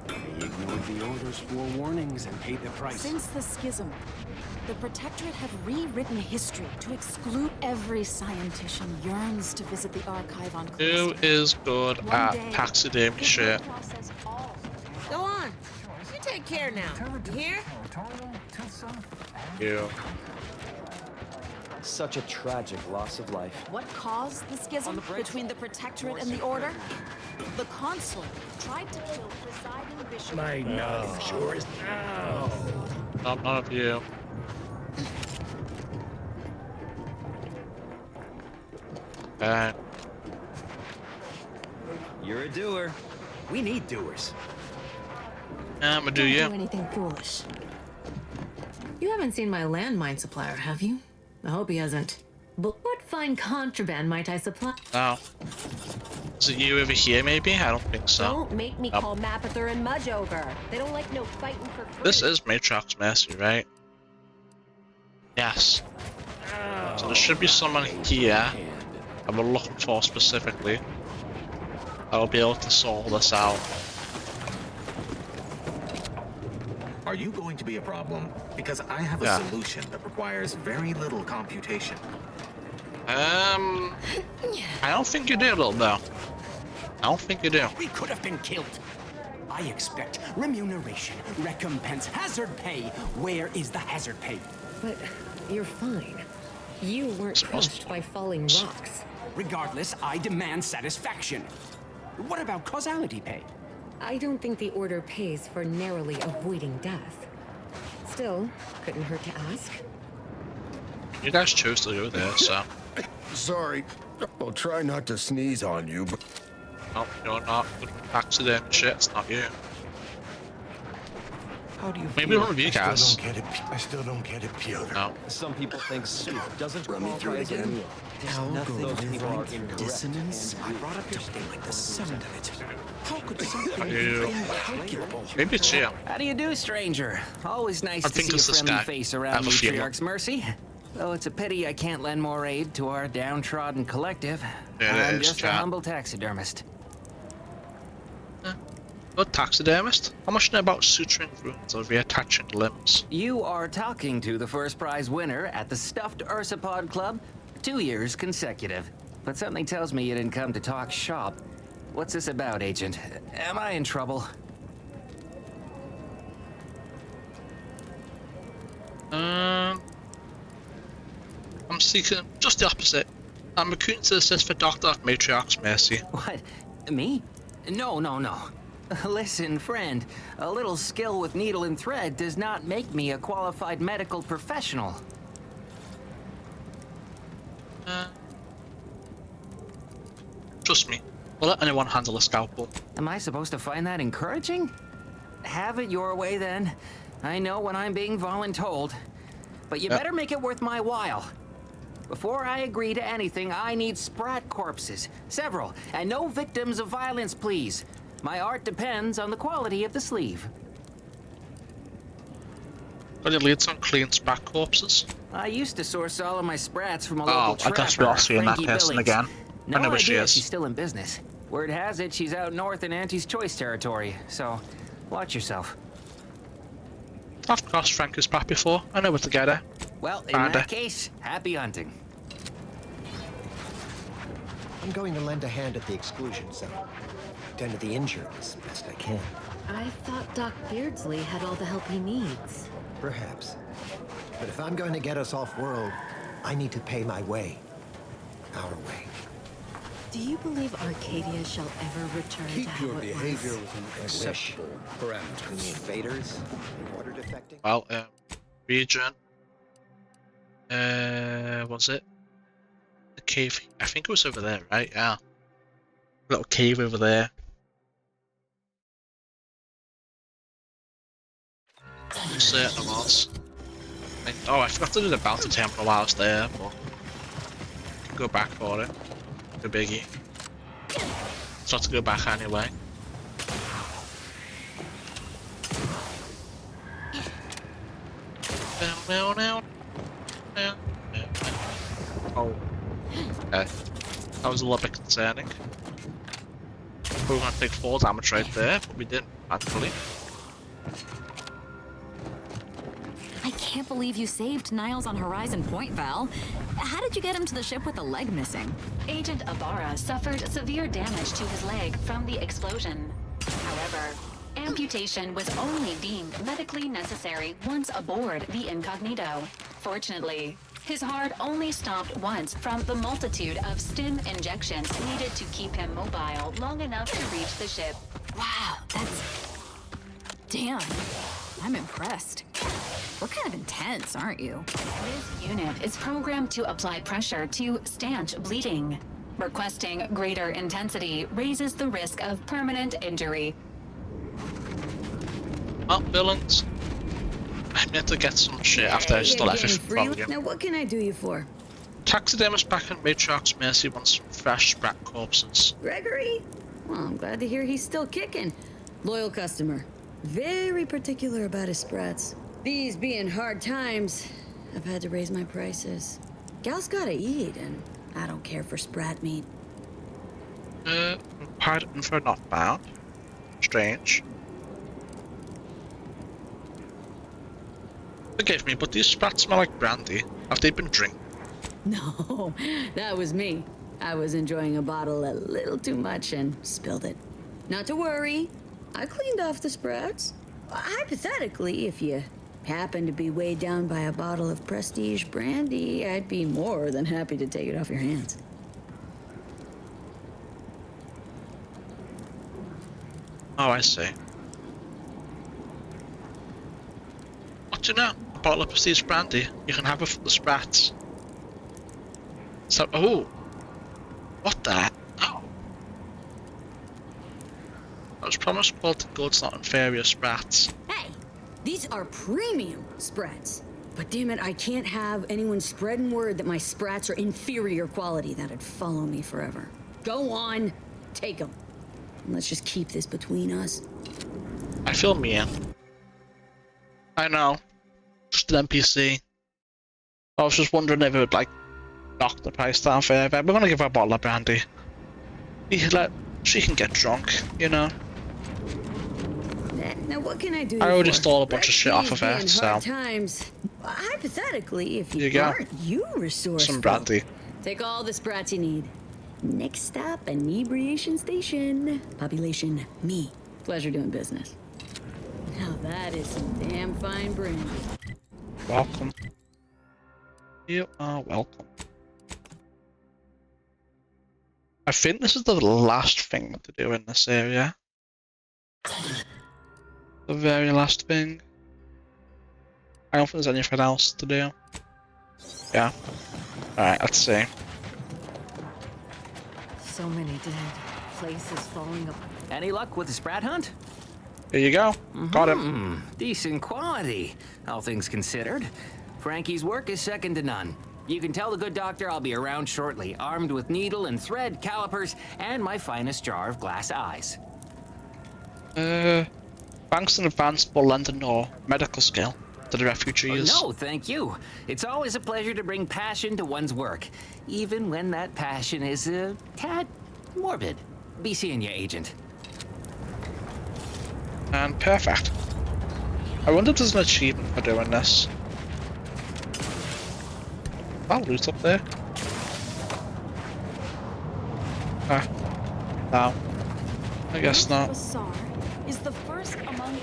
They ignored the order's forewarnings and paid the price. Since the schism, the Protectorate have rewritten history to exclude every scientician yearns to visit the archive on Who is good at taxidermy shit? Go on. You take care now. You hear? You. Such a tragic loss of life. What caused the schism between the Protectorate and the Order? The Consul tried to kill presiding bishop. My knowledge yours now. None of you. You're a doer. We need doers. I'ma do you. Don't do anything foolish. You haven't seen my landmine supplier, have you? I hope he hasn't. But what fine contraband might I supply? Oh. Is it you over here, maybe? I don't think so. Don't make me call Mapother and Mudge over. They don't like no fighting for free. This is Matrox Mercy, right? Yes. So there should be someone here that we're looking for specifically. I'll be able to sort this out. Are you going to be a problem? Because I have a solution that requires very little computation. I don't think you do, little though. I don't think you do. We could have been killed. I expect remuneration, recompense, hazard pay. Where is the hazard pay? But you're fine. You weren't crushed by falling rocks. Regardless, I demand satisfaction. What about causality pay? I don't think the Order pays for narrowly avoiding death. Still, couldn't hurt to ask. You guys chose to go there, so. Sorry, I'll try not to sneeze on you, but... No, you're not. Accident shit, it's not you. How do you Maybe one of you guys. I still don't get it, Piotr. No. Some people think soup doesn't Run me through qualify it as a again. meal. How Nothing those people people are are incorrect. dissonance? I brought up something like the sound of it. How could something You. incalculable? Maybe it's you. How do you do, stranger? Always nice I to think see a it's this friendly guy. face I around have a feeling. Matriarch's Mercy. Though it's a pity I can't lend more aid to our downtrodden collective. Yeah, it I'm is, just a chat. humble taxidermist. Good taxidermist. How much do you know about suturing wounds or reattaching limbs? You are talking to the first prize winner at the Stuffed Ursapod Club, 2 years consecutive. But something tells me you didn't come to talk shop. What's this about, Agent? Am I in trouble? I'm seeking just the opposite. I'm recruiting to assist for Doctor at Matriarch's Mercy. What? Me? No. Listen, friend, a little skill with needle and thread does not make me a qualified medical professional. Trust me, we'll let anyone handle a scalpel. Am I supposed to find that encouraging? Have it your way, then. I know when I'm being voluntold. But you better make it worth my while. Before I agree to anything, I need sprat corpses. Several. And no victims of violence, please. My art depends on the quality of the sleeve. Got any leads on clean sprat corpses? I used to source all of my sprats from a Oh, local I trapper, guess we are seeing that Frankie person Billings. again. No I know where she idea is. she's still in business. Word has it she's out north in Auntie's Choice territory, so watch yourself. I've crossed Frankie's path before. I know where to get her. Well, in Kinda. that case, happy hunting. I'm going to lend a hand at the exclusion zone. Tend to the injured as best I can. I thought Doc Beardsley had all the help he needs. Perhaps. But if I'm going to get us off-world, I need to pay my way. Our way. Do you believe Arcadia shall ever return to how it was? within acceptable parameters. The invaders, water defecting. Well, region. Was it? The cave. I think it was over there, right? Yeah. Little cave over there. I'm certain it was. Oh, I forgot to do the bounty temple while I was there, but I can go back for it. The biggie. So I have to go back anyway. Oh. Okay. That was a little bit concerning. We were going to take 4 damage right there, but we didn't, actually. I can't believe you saved Niles on Horizon Point, Val. How did you get him to the ship with a leg missing? Agent Ibarra suffered severe damage to his leg from the explosion. However, amputation was only deemed medically necessary once aboard the Incognito. Fortunately, his heart only stopped once from the multitude of stim injections needed to keep him mobile long enough to reach the ship. Wow, that's... Damn. I'm impressed. We're kind of intense, aren't you? This unit is programmed to apply pressure to stanch bleeding. Requesting greater intensity raises the risk of permanent injury. Oh, Billings. I meant to get some shit after I stole everything from you. Now what can I do you for? Taxidermist back in Matriarch's Mercy wants some fresh sprat corpses. Gregory? Well, I'm glad to hear he's still kicking. Loyal customer. Very particular about his sprats. These being hard times, I've had to raise my prices. Gal's gotta eat, and I don't care for sprat meat. Pardon for not bound. Strange. Forgive me, but these sprats smell like brandy. Have they been drinking? No, that was me. I was enjoying a bottle a little too much and spilled it. Not to worry, I cleaned off the sprats. Hypothetically, if you happen to be weighed down by a bottle of prestige brandy, I'd be more than happy to take it off your hands. Oh, I see. What do you know? A bottle of prestige brandy. You can have it from the sprats. So, oh. What the? Oh. I was promised quality goods, not inferior sprats. Hey, these are premium sprats. But damn it, I can't have anyone spreading word that my sprats are inferior quality. That'd follow me forever. Go on, take them. And let's just keep this between us. I feel mean. I know. Just an NPC. I was just wondering if it would, like, knock the price down further. We're gonna give her a bottle of brandy. She can get drunk, you know. Now what can I do? I already stole a bunch of shit off of her, in so. hard times. Hypothetically, if you Here you go. aren't you resourceful? Some brandy. Take all the sprats you need. Next stop, inebriation station. Population, me. Pleasure doing business. Now that is some damn fine brandy. Welcome. You are welcome. I think this is the last thing to do in this area. The very last thing. I don't think there's anything else to do. Yeah. Alright, let's see. So many dead. Places falling apart. Any luck with the sprat hunt? Here you go. Got him. Decent quality, all things considered. Frankie's work is second to none. You can tell the good doctor I'll be around shortly, armed with needle and thread, calipers, and my finest jar of glass eyes. Thanks in advance for lending your medical skill. to the refugees. No, thank you. It's always a pleasure to bring passion to one's work, even when that passion is a tad morbid. Be seeing you, Agent. And perfect. I wonder if there's an achievement for doing this. That loot up there. Ah, no. I guess not. Bazaar is the first among.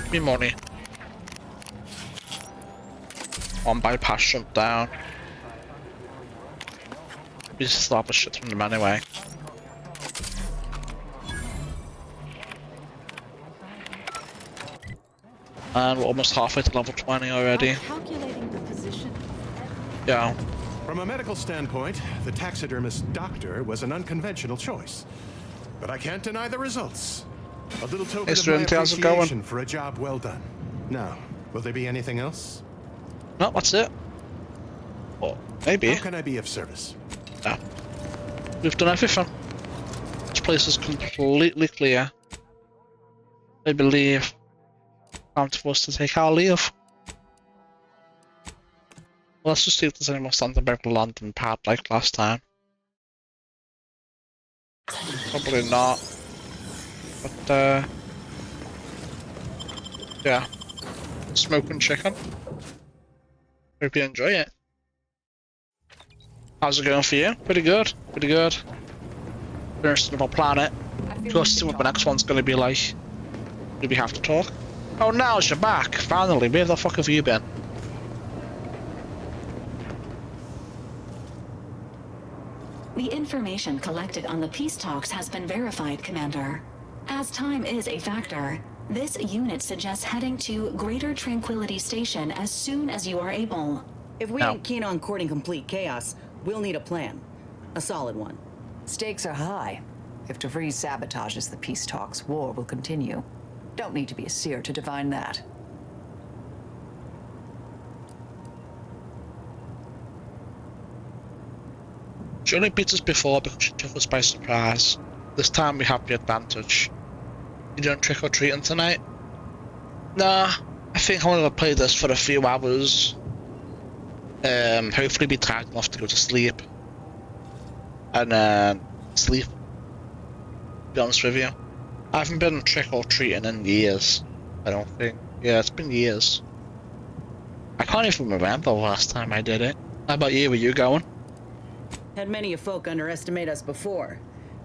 Give me money. One bypass jump down. We just slap a shit from them anyway. And we're almost halfway to level 20 already. Calculating the position. Yeah. From a medical standpoint, the taxidermist doctor was an unconventional choice. But I can't deny the results. A little token of my appreciation for a job well done. Now, will there be anything else? No, that's it. Well, maybe. How can I be of service? No. We've done everything. This place is completely clear. I believe. Time for us to take our leave. Well, let's just see if there's any more standing about the London part like last time. Probably not. But, yeah. Smoking chicken. Hope you enjoy it. How's it going for you? Pretty good. Pretty good. Interested about planet. Just see what the next one's going to be like. Do we have to talk? Oh, now you're back. Finally, where the fuck have you been? The information collected on the peace talks has been verified, Commander. As time is a factor, this unit suggests heading to Greater Tranquility Station as soon as you are able. If we ain't keen on courting complete chaos, we'll need a plan. A solid one. Stakes are high. If DeVries sabotages the peace talks, war will continue. Don't need to be a seer to divine that. She only beat us before because she took us by surprise. This time we have the advantage. You doing trick or treating tonight? Nah, I think I'm gonna play this for a few hours. Hopefully be tired enough to go to sleep. And then sleep. To be honest with you. I haven't been trick or treating in years, I don't think. Yeah, it's been years. I can't even remember the last time I did it. How about you? Were you going? Had many a folk underestimate us before,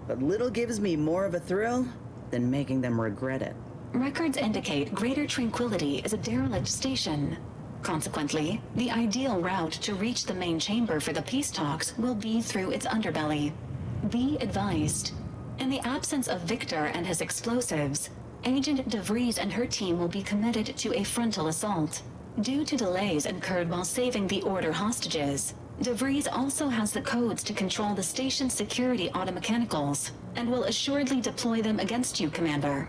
but little gives me more of a thrill than making them regret it. Records indicate Greater Tranquility is a derelict station. Consequently, the ideal route to reach the main chamber for the peace talks will be through its underbelly. Be advised. In the absence of Victor and his explosives, Agent DeVries and her team will be committed to a frontal assault. Due to delays incurred while saving the Order hostages, DeVries also has the codes to control the station's security automechanicals, and will assuredly deploy them against you, Commander.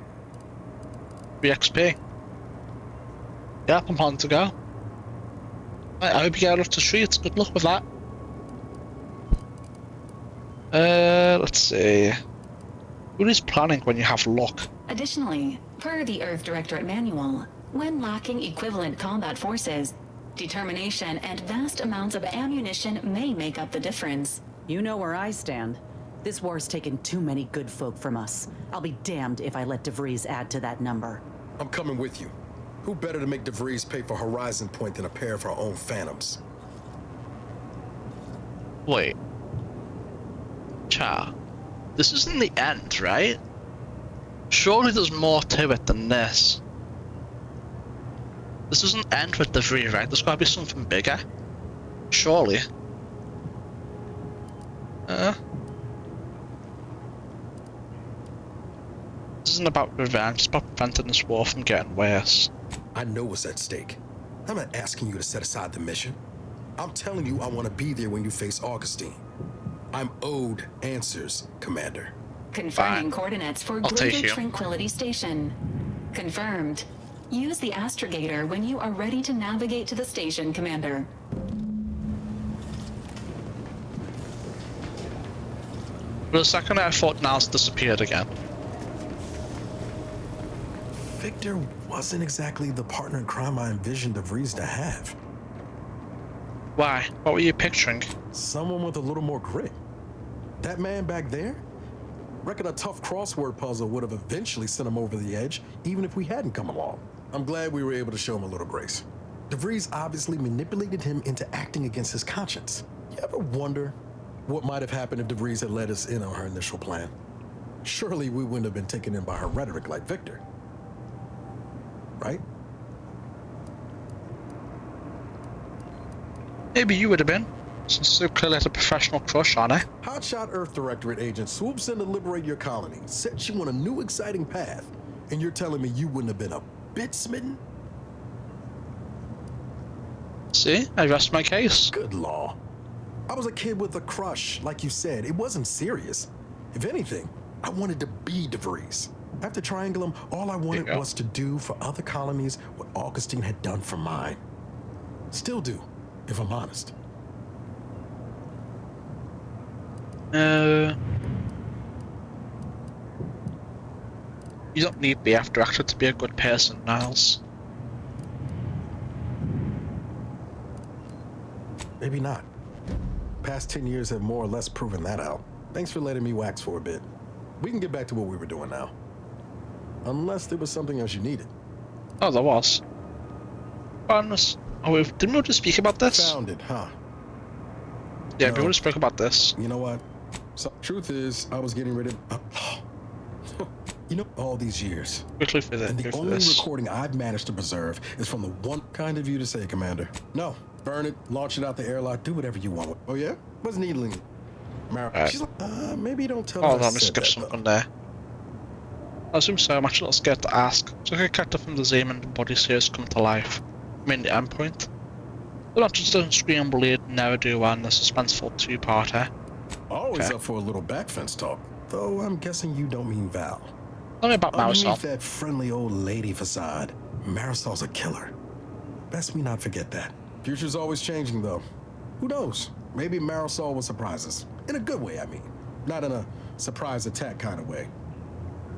BXP. Yep, I'm on to go. I hope you get off the streets. Good luck with that. Let's see. Who is planning when you have luck? Additionally, per the Earth Directorate Manual, when lacking equivalent combat forces, determination and vast amounts of ammunition may make up the difference. You know where I stand. This war's taken too many good folk from us. I'll be damned if I let DeVries add to that number. I'm coming with you. Who better to make DeVries pay for Horizon Point than a pair of our own Phantoms? Wait. Cha. This isn't the end, right? Surely there's more to it than this. This doesn't end with DeVries, right? There's gotta be something bigger. Surely. This isn't about revenge, it's about preventing this war from getting worse. I know what's at stake. I'm not asking you to set aside the mission. I'm telling you I want to be there when you face Augustine. I'm owed answers, Commander. Confirming coordinates for Greater Tranquility Station. Confirmed. Use the astrogator when you are ready to navigate to the station, Commander. For a second I thought Niles disappeared again. Victor wasn't exactly the partner in crime I envisioned DeVries to have. Why? What were you picturing? Someone with a little more grit. That man back there? Reckon a tough crossword puzzle would have eventually sent him over the edge, even if we hadn't come along. I'm glad we were able to show him a little grace. DeVries obviously manipulated him into acting against his conscience. You ever wonder what might have happened if DeVries had let us in on her initial plan? Surely we wouldn't have been taken in by her rhetoric like Victor. Right? Maybe you would have been, since so clearly had a professional crush on her. Hotshot Earth Directorate agent swoops in to liberate your colony, sets you on a new exciting path, and you're telling me you wouldn't have been a bit smitten? See, I rest my case. Good law. I was a kid with a crush, like you said. It wasn't serious. If anything, I wanted to be DeVries. After Triangulum, all I wanted was to do for other colonies what Augustine had done for mine. Still do, if I'm honest. You don't need the after actor to be a good person, Niles. Maybe not. Past 10 years have more or less proven that out. Thanks for letting me wax for a bit. We can get back to what we were doing now. Unless there was something else you needed. Oh, there was. Didn't we just speak about this? Found it, huh? Yeah, we already spoke about this. You know what? So, truth is, I was getting rid of... you know, all these years. Quickly for that. And the only recording I've managed to preserve is from the one kind of you to say, Commander. No, burn it, launch it out the airlock, do whatever you want. Oh yeah? What's needling it? She's like, maybe don't tell her I let me said skip that, something there. I assume so. I'm actually a little scared to ask. So like a character from the Zeman body series come to life. I mean, the endpoint. They're not just a scream bleed, never do one, the suspenseful two-parter. Always up for a little backfence talk. Though I'm guessing you don't mean Val. Tell me about Marisol. Underneath that friendly old lady facade, Marisol's a killer. Best me not forget that. Future's always changing, though. Who knows? Maybe Marisol will surprise us. In a good way, I mean. Not in a surprise attack kind of way.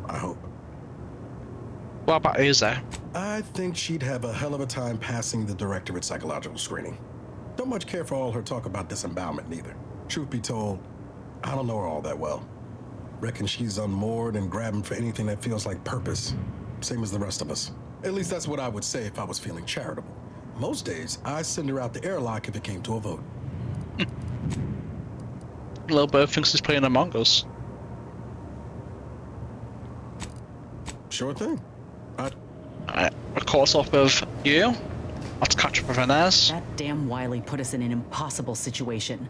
I hope. What about Isa? I think she'd have a hell of a time passing the directorate psychological screening. Don't much care for all her talk about disembowelment, neither. Truth be told, I don't know her all that well. Reckon she's unmoored and grabbing for anything that feels like purpose. Same as the rest of us. At least that's what I would say if I was feeling charitable. Most days, I'd send her out the airlock if it came to a vote. Little Bird thinks he's playing Among Us. Sure thing. Alright, we're caught up with you. Let's catch up with Inez. That damn Wiley put us in an impossible situation.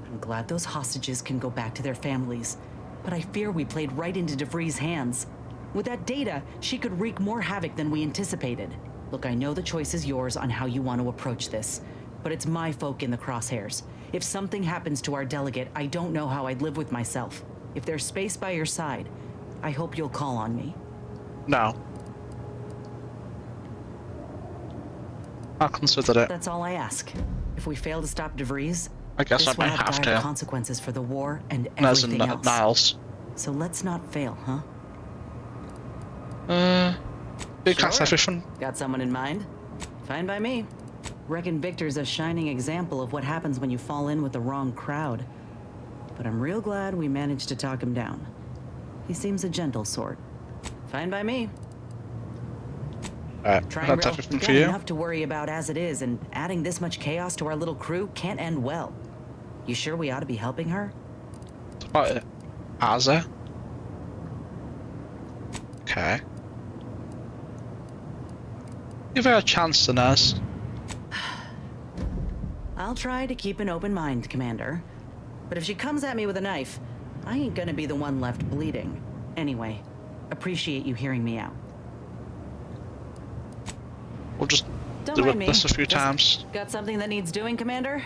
I'm glad those hostages can go back to their families, but I fear we played right into DeVries' hands. With that data, she could wreak more havoc than we anticipated. Look, I know the choice is yours on how you want to approach this, but it's my folk in the crosshairs. If something happens to our delegate, I don't know how I'd live with myself. If there's space by your side, I hope you'll call on me. No. I'll consider it. That's all I ask. If we fail to stop DeVries, I guess I this will might have dire to. consequences for the war and As in everything else. Niles. So let's not fail, huh? Big cast everything. Got someone in mind? Fine by me. Reckon Victor's a shining example of what happens when you fall in with the wrong crowd. But I'm real glad we managed to talk him down. He seems a gentle sort. Fine by me. Alright, that's everything for you. Enough to worry about as it is, and adding this much chaos to our little crew can't end well. You sure we ought to be helping her? What about it? Aza? Okay. Give her a chance, Inez. I'll try to keep an open mind, Commander. But if she comes at me with a knife, I ain't gonna be the one left bleeding. Anyway, appreciate you hearing me out. We'll just Don't do mind me. this a few Just times. Got something that needs doing, Commander?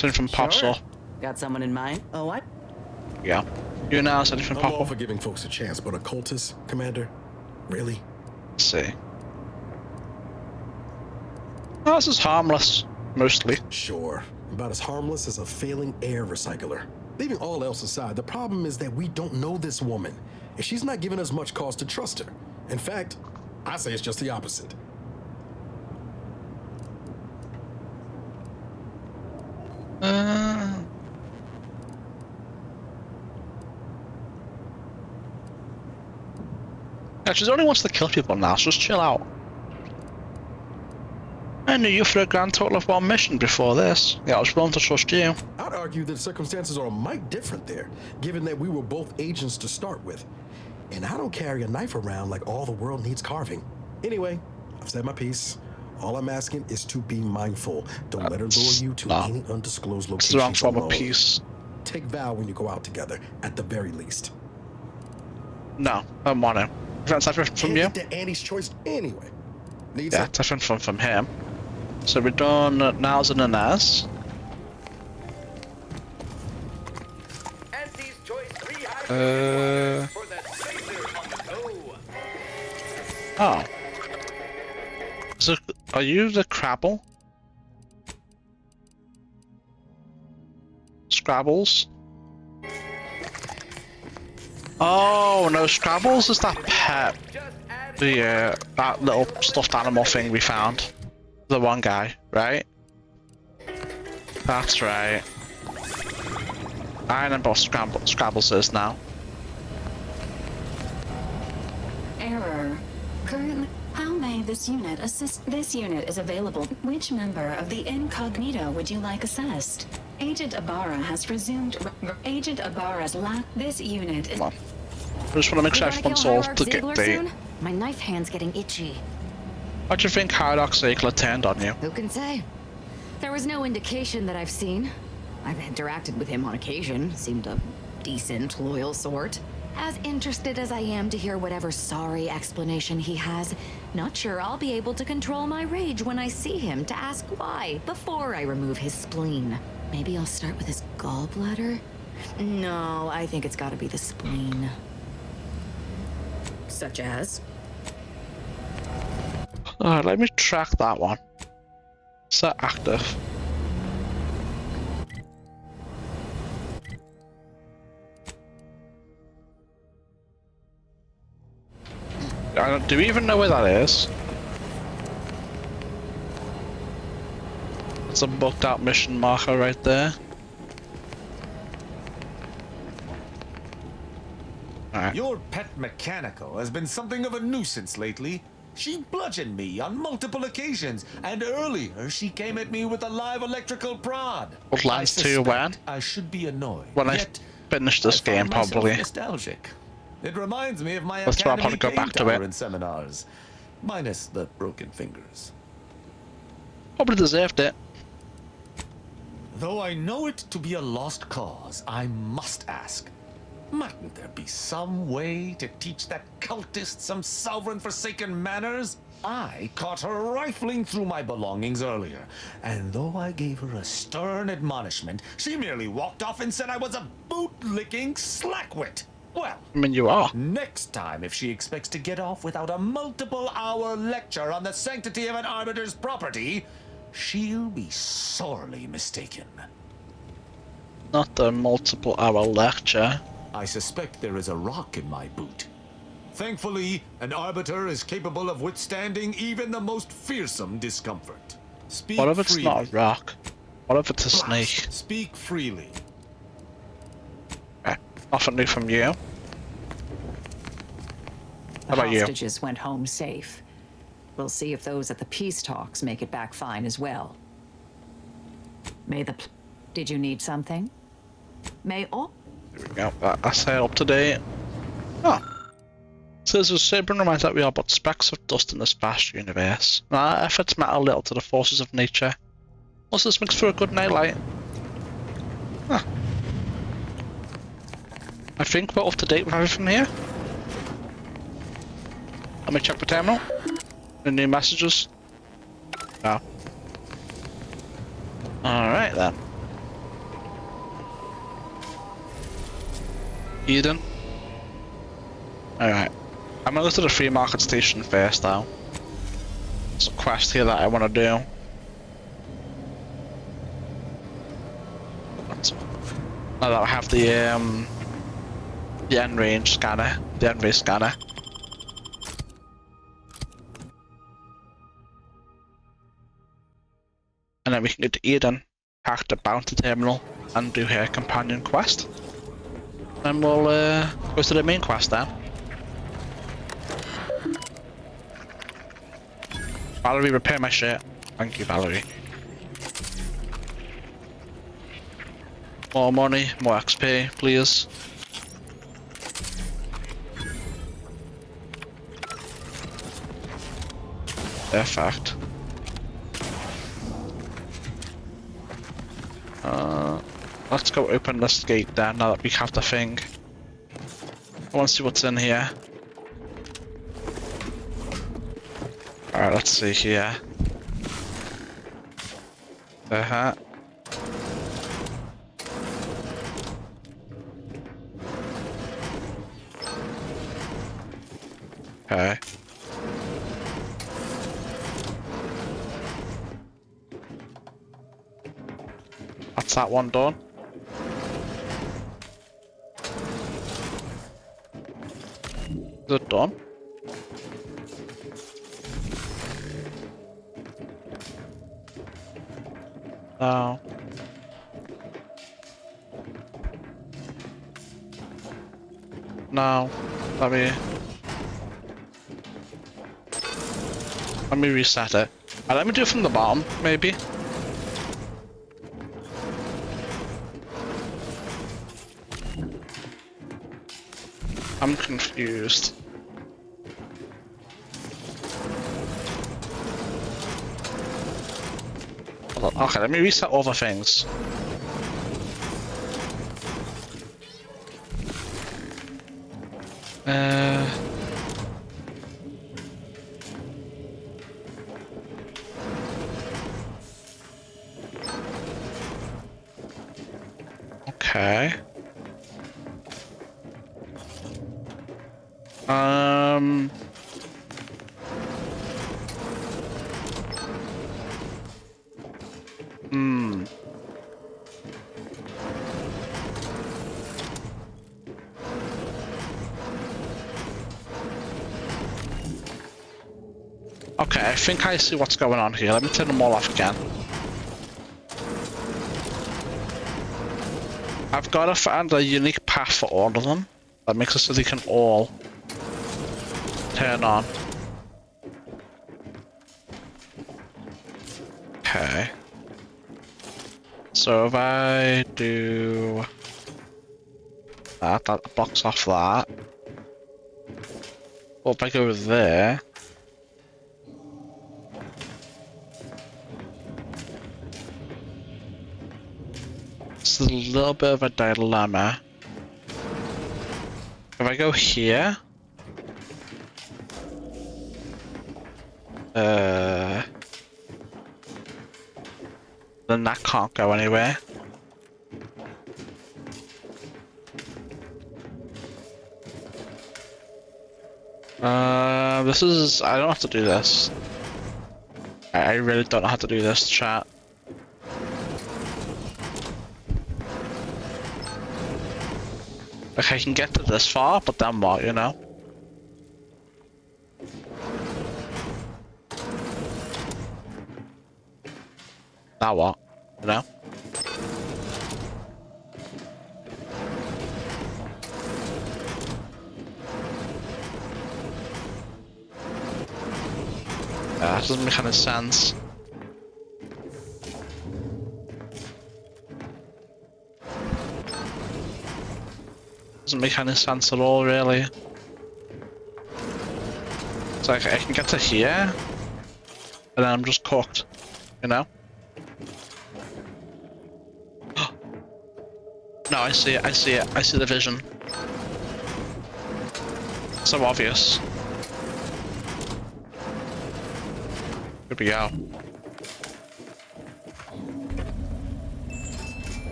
Anything pops Sure. up. Got someone in mind? Oh, what? Yeah. You and Niles, anything I'm pop all up? for giving folks a chance, but a cultist, Commander? Really? Let's see. No, this is harmless. Mostly. Sure. About as harmless as a failing air recycler. Leaving all else aside, the problem is that we don't know this woman, and she's not giving us much cause to trust her. In fact, I say it's just the opposite. Yeah, she only wants to kill people now, so just chill out. I knew you for a grand total of 1 mission before this. Yeah, I was willing to trust you. I'd argue that circumstances are a mite different there, given that we were both agents to start with. And I don't carry a knife around like all the world needs carving. Anyway, I've said my piece. All I'm asking is to be mindful. Don't let her lure you to any undisclosed locations It's the wrong form of peace. Take Val when you go out together, at the very least. No, I don't want to. That's different from you? Can't get to Annie's choice anyway. Needs Yeah, it. different from him. So we're done Naz and Inez. Oh. So, are you the Crabble? Scrabbles? Oh no, Scrabbles is that pet. The that little stuffed animal thing we found. The one guy, right? That's right. I remember what Scrabbles is now. Error. Currently, how may this unit assist? This unit is available. Which member of the incognito would you like assessed? Agent Ibarra has resumed. Agent Ibarra's This unit is. Come on. I just want to make sure everyone's all to get the. My knife hand's getting itchy. What do you think Hierarch Ziegler turned on you? Who can say? There was no indication that I've seen. I've interacted with him on occasion. Seemed a decent, loyal sort. As interested as I am to hear whatever sorry explanation he has, not sure I'll be able to control my rage when I see him to ask why before I remove his spleen. Maybe I'll start with his gallbladder? No, I think it's gotta be the spleen. Such as? Alright, let me track that one. Set active. Do we even know where that is? It's a booked out mission marker right there. Alright. Your pet mechanical has been something of a nuisance lately. She bludgeoned me on multiple occasions, and earlier she came at me with a live electrical prod. What lands to when? I should be annoyed. When I finish this game, probably. Nostalgic. It reminds me of my That's why I'll academy probably go back to tower it. in seminars, minus the broken fingers. Probably deserved it. Though I know it to be a lost cause, I must ask. Mightn't there be some way to teach that cultist some sovereign forsaken manners? I caught her rifling through my belongings earlier, and though I gave her a stern admonishment, she merely walked off and said I was a boot-licking slackwit. Well, I mean, you are. Next time, if she expects to get off without a multiple-hour lecture on the sanctity of an arbiter's property, she'll be sorely mistaken. Not the multiple-hour lecture. I suspect there is a rock in my boot. Thankfully, an arbiter is capable of withstanding even the most fearsome discomfort. Speak What if it's freely. not a rock? What if it's a snake? Speak freely. Nothing new from you. The How about you? hostages went home safe. We'll see if those at the peace talks make it back fine as well. Did you need something? May all. There we go. I say up to date. Oh. Says a sobering reminder that we are but specks of dust in this vast universe. Our efforts matter little to the forces of nature. Also, this makes for a good nightlight. Huh. I think we're up to date with everything here. Let me check the terminal. Any new messages? No. Alright then. Eden. Alright. I'm gonna go to the free market station first though. There's a quest here that I wanna do. Now that I have the end range scanner, the end range scanner. And then we can go to Eden, hack the bounty terminal, and do her companion quest. And we'll go to the main quest then. Valerie, repair my shit. Thank you, Valerie. More money, more XP, please. Perfect. Let's go open this gate then, now that we have the thing. I want to see what's in here. Alright, let's see here. Uh-huh. Okay. That's that one done. Is it done? No. No. Let me reset it. Let me do it from the bottom, maybe. I'm confused. Hold on. Okay, let me reset all the things. Okay. Okay, I think I see what's going on here. Let me turn them all off again. I've got to find a unique path for all of them. That makes it so they can all turn on. Okay. So if I do that, that blocks off that. Well, if I go there. It's a little bit of a dilemma. If I go here, then that can't go anywhere. This is, I don't have to do this. I really don't know how to do this, chat. Like, I can get to this far, but then what, you know? Now what? You know? That doesn't make any sense. Doesn't make any sense at all, really. It's like I can get to here, and then I'm just cooked, you know? No, I see it, I see it, I see the vision. So obvious. Here we go.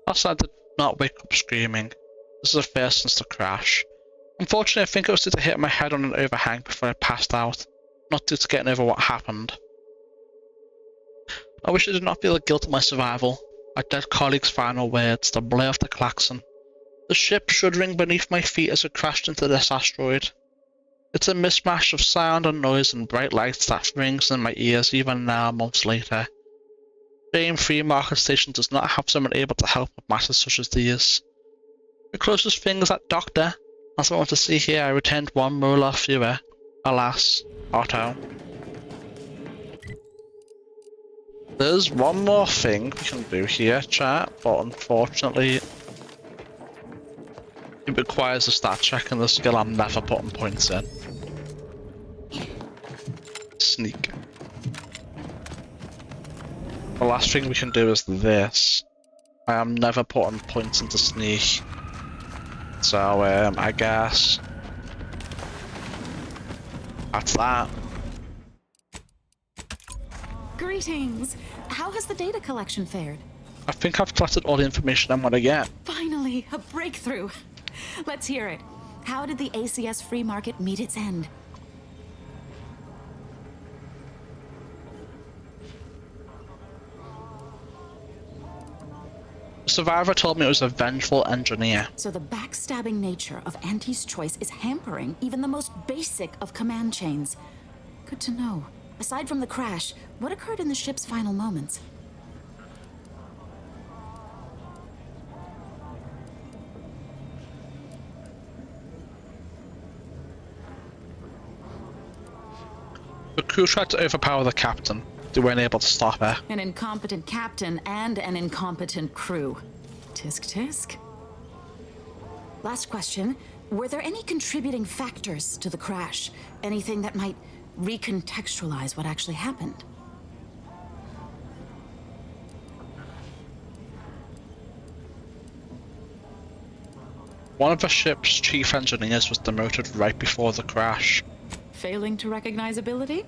Last night I did not wake up screaming. This is the first since the crash. Unfortunately, I think it was due to hit my head on an overhang before I passed out, not due to getting over what happened. I wish I did not feel the guilt of my survival, my dead colleague's final words, the blare of the klaxon, the ship shuddering beneath my feet as it crashed into this asteroid. It's a mismatch of sound and noise and bright lights that rings in my ears even now, months later. Fame Free Market Station does not have someone able to help with matters such as these. The closest thing is that doctor. As I want to see here, I returned one molar fewer. Alas, Otto. There's one more thing we can do here, chat, but unfortunately it requires a stat check and the skill I'm never putting points in. Sneak. The last thing we can do is this. I am never putting points into sneak. So, I guess that's that. Greetings! How has the data collection fared? I think I've collected all the information I'm gonna get. Finally, a breakthrough! Let's hear it. How did the ACS free market meet its end? The survivor told me it was a vengeful engineer. So the backstabbing nature of Auntie's choice is hampering even the most basic of command chains. Good to know. Aside from the crash, what occurred in the ship's final moments? The crew tried to overpower the captain. They weren't able to stop her. An incompetent captain and an incompetent crew. Tisk tisk. Last question. Were there any contributing factors to the crash? Anything that might recontextualize what actually happened? One of the ship's chief engineers was demoted right before the crash. Failing to recognize ability?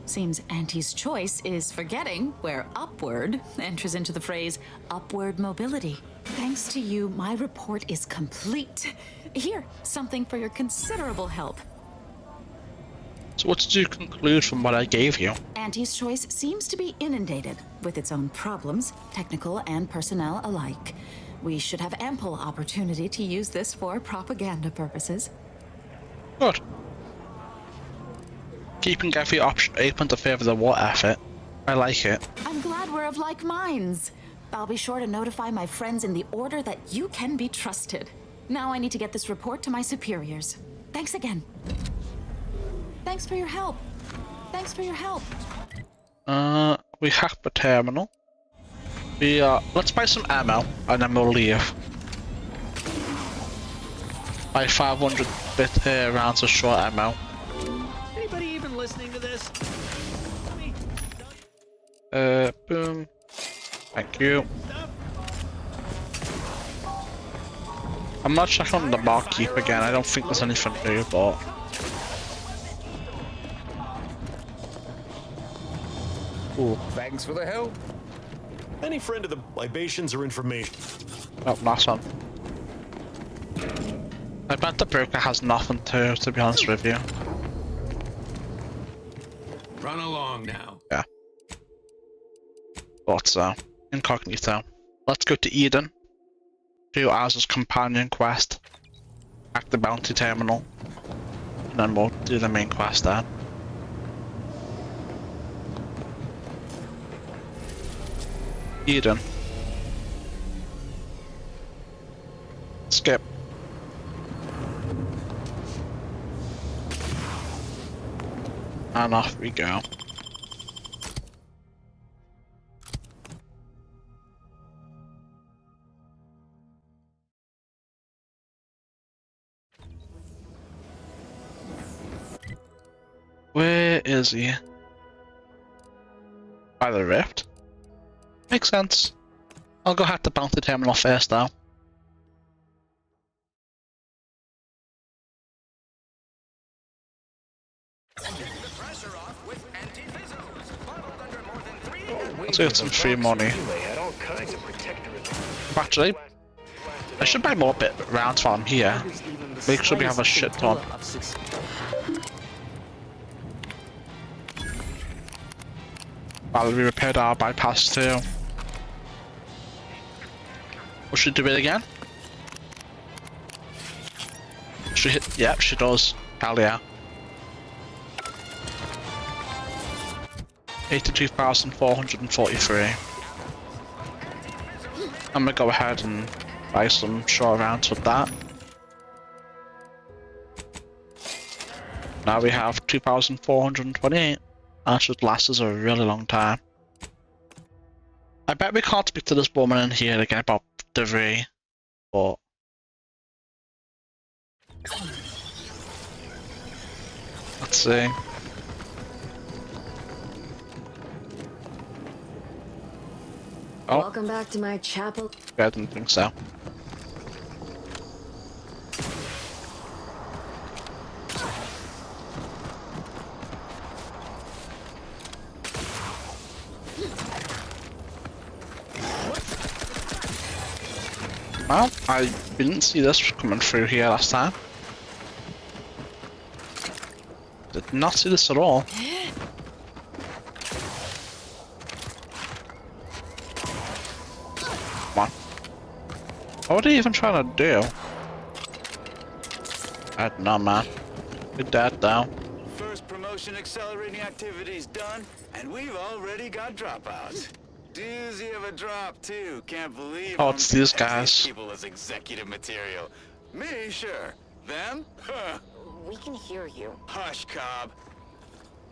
Seems Auntie's choice is forgetting where upward enters into the phrase upward mobility. Thanks to you, my report is complete. Here, something for your considerable help. So what did you conclude from what I gave you? Auntie's choice seems to be inundated with its own problems, technical and personnel alike. We should have ample opportunity to use this for propaganda purposes. Good. Keeping every option open to favour the war effort. I like it. I'm glad we're of like minds. I'll be sure to notify my friends in the order that you can be trusted. Now I need to get this report to my superiors. Thanks again. Thanks for your help. Thanks for your help. We hacked the terminal. Let's buy some ammo and then we'll leave. Buy 500 bit rounds of short ammo. Anybody even listening to this? Boom. Thank you. I'm not checking on the barkeep again. I don't think there's anything new, but Ooh. Thanks for the help. Any friend of the libations or information? oh, last one. I bet the broker has nothing to be honest with you. Run along now. Yeah. But incognito. Let's go to Eden. Do Az's companion quest. Hack the bounty terminal. And then we'll do the main quest there. Eden. Skip. And off we go. Where is he? By the rift? Makes sense. I'll go hack the bounty terminal first though. Let's get some free money. Actually, I should buy more bit rounds while I'm here. Make sure we have a shit ton. While we repaired our bypass too. Or should do it again? She hit, yep, she does. Hell yeah. 82,443. I'm gonna go ahead and buy some short rounds with that. Now we have 2,428. That should last us a really long time. I bet we can't speak to this woman in here again about debris, but let's see. Oh. Welcome back to my chapel. Yeah, I didn't think so. Well, I didn't see this coming through here last time. Did not see this at all. Come on. What are you even trying to do? I don't know, man. You're dead now. First promotion accelerating activities done, and we've already got dropouts. Doozy of a drop too. Can't believe Oh, it's these guys. people as executive material. Me, sure. Them? Huh. We can hear you. Hush, Cobb.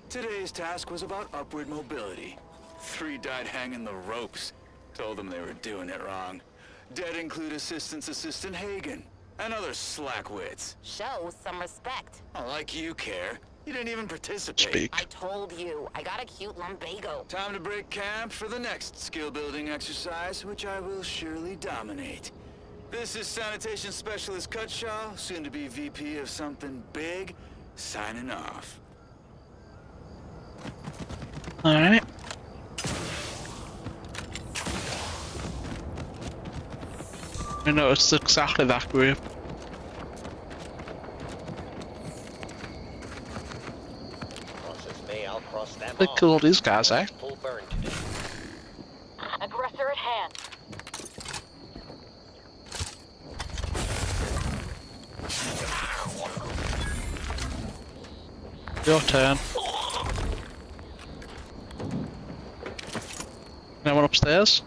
Today's task was about upward mobility. 3 died hanging the ropes. Told them they were doing it wrong. Dead include Assistant Hagen and other slackwits. Show some respect. Oh, like you care. You didn't even participate. Speak. I told you, I got a cute lumbago. Time to break camp for the next skill-building exercise, which I will surely dominate. This is Sanitation Specialist Cutshaw, soon to be VP of something big, signing off. Alright. I noticed exactly that group. They kill all these guys, eh? Aggressor at hand. Your turn. Anyone upstairs?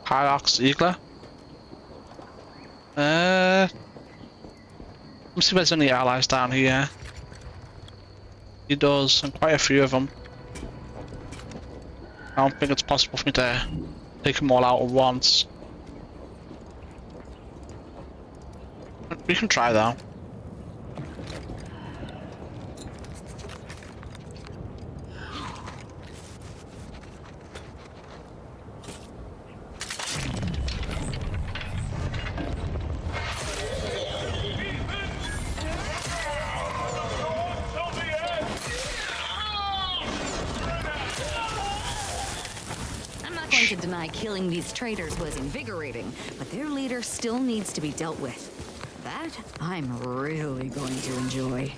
Hierarch's Eagler. Let's see if there's any allies down here. He does, and quite a few of them. I don't think it's possible for me to take them all out at once. We can try though. To deny killing these traitors was invigorating, but their leader still needs to be dealt with. That I'm really going to enjoy.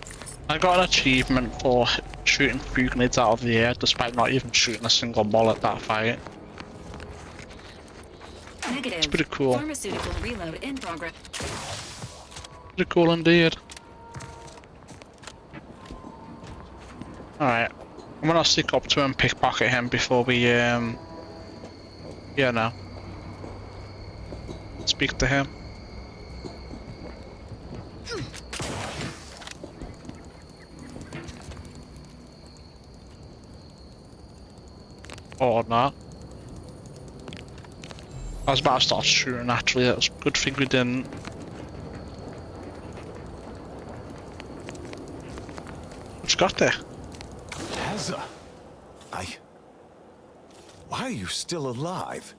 I got an achievement for shooting 3 grenades out of the air despite not even shooting a single ball at that fight. Negative. It's pretty cool. Pharmaceutical reload in progress. Pretty cool indeed. Alright. I'm gonna stick up to him, pickpocket him before we yeah, no. Speak to him. Or not. I was about to start shooting actually, that was a good thing we didn't. What you got there? Teza, why are you still alive?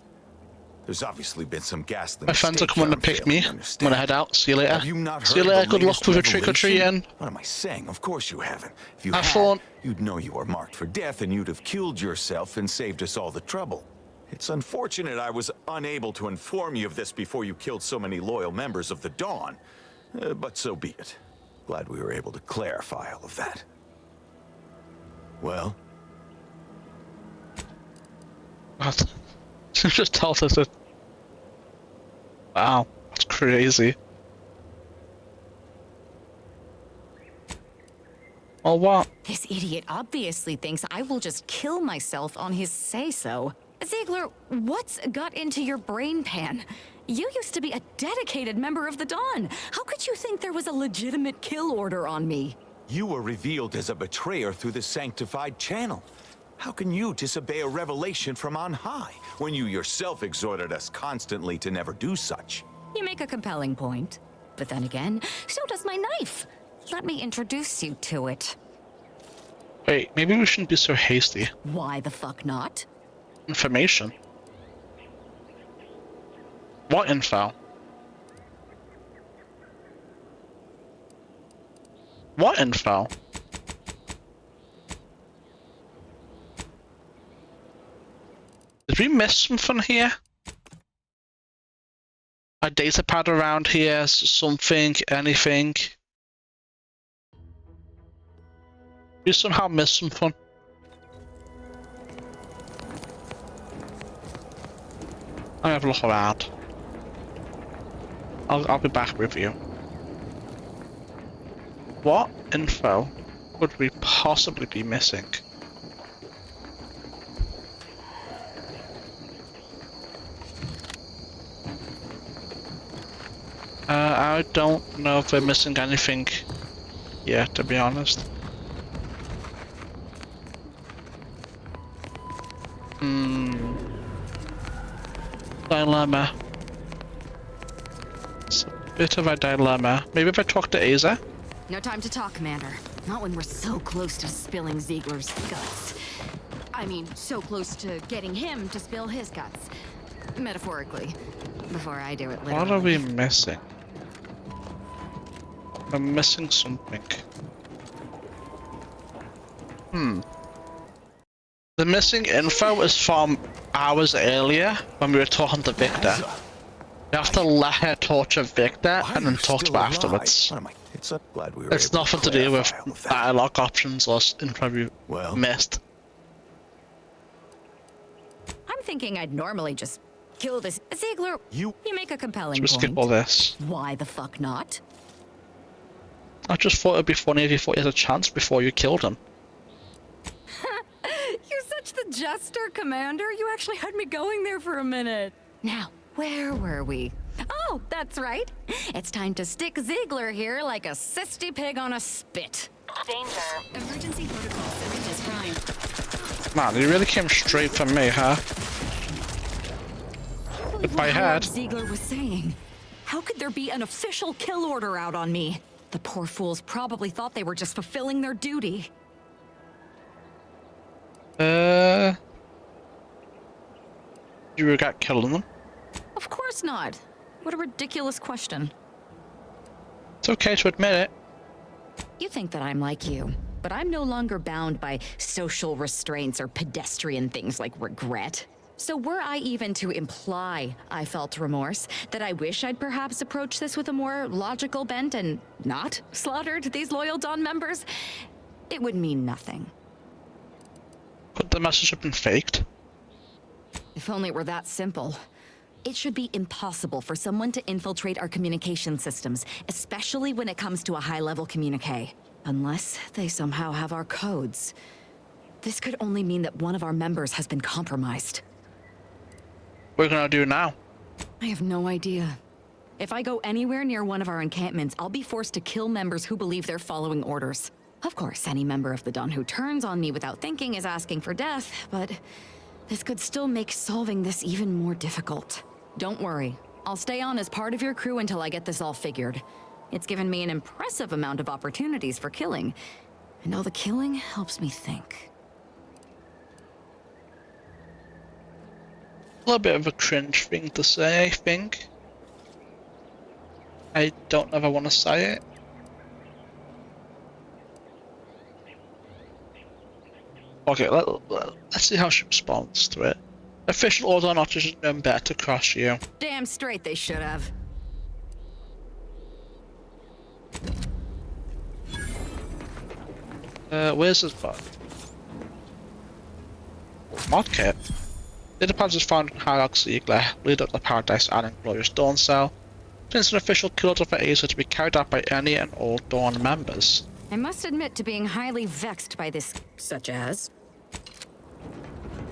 There's obviously been some ghastly My friends are coming to pick me. I'm gonna head out. See you later. Have you not See you heard later. the Good luck latest with your trick or revelation? treating. What am I saying? Of course you haven't. If you I had, thought- you'd know you were marked for death and you'd have killed yourself and saved us all the trouble. It's unfortunate I was unable to inform you of this before you killed so many loyal members of the Dawn. But so be it. Glad we were able to clarify all of that. Well? What? Just told us that. Wow, that's crazy. Or what? This idiot obviously thinks I will just kill myself on his say-so. Ziegler, what's got into your brain pan? You used to be a dedicated member of the Dawn. How could you think there was a legitimate kill order on me? You were revealed as a betrayer through the sanctified channel. How can you disobey a revelation from on high, when you yourself exhorted us constantly to never do such? You make a compelling point. But then again, so does my knife. Let me introduce you to it. Wait, maybe we shouldn't be so hasty. Why the fuck not? Information. What info? What info? Did we miss something here? A data pad around here, something, anything? We somehow missed something. I'll have a look around. I'll be back with you. What info could we possibly be missing? I don't know if we're missing anything yet, to be honest. Dilemma. It's a bit of a dilemma. Maybe if I talk to Aza? No time to talk, Commander. Not when we're so close to spilling Ziegler's guts. I mean, so close to getting him to spill his guts. Metaphorically. Before I do it literally. What are we missing? I'm missing something. The missing info is from hours earlier when we were talking to Victor. You have to let her torture Victor and then talk to her afterwards. It's nothing to do with dialogue options or info we missed. I'm thinking I'd normally just kill this Ziegler. You make a compelling Let's point. skip all this. Why the fuck not? I just thought it'd be funny if you thought you had a chance before you killed him. You're such the jester, Commander. You actually had me going there for a minute. Now, where were we? Oh, that's right. It's time to stick Ziegler here like a cysty pig on a spit. Danger. Emergency protocol circuit is primed. Man, you really came straight for me, huh? Goodbye, head. Ziegler was saying. How could there be an official kill order out on me? The poor fools probably thought they were just fulfilling their duty. You regret killing them? Of course not. What a ridiculous question. It's okay to admit it. You think that I'm like you, but I'm no longer bound by social restraints or pedestrian things like regret. So were I even to imply I felt remorse, that I wish I'd perhaps approached this with a more logical bent and not slaughtered these loyal Dawn members, it would mean nothing. Could the message have been faked? If only it were that simple. It should be impossible for someone to infiltrate our communication systems, especially when it comes to a high-level communique. Unless they somehow have our codes. This could only mean that one of our members has been compromised. What are we gonna do now? I have no idea. If I go anywhere near one of our encampments, I'll be forced to kill members who believe they're following orders. Of course, any member of the Dawn who turns on me without thinking is asking for death, but this could still make solving this even more difficult. Don't worry. I'll stay on as part of your crew until I get this all figured. It's given me an impressive amount of opportunities for killing, and all the killing helps me think. A little bit of a cringe thing to say, I think. I don't ever want to say it. Okay, let's see how she responds to it. Official order not to known better to crush you. Damn straight they should have. Where's his bug? Mod kit. Data pads is found in Hierarch Ziegler, leader of the Paradise and Inglorious Dawn Cell. Since an official kill order for Aza to be carried out by any and all Dawn members. I must admit to being highly vexed by this. Such as?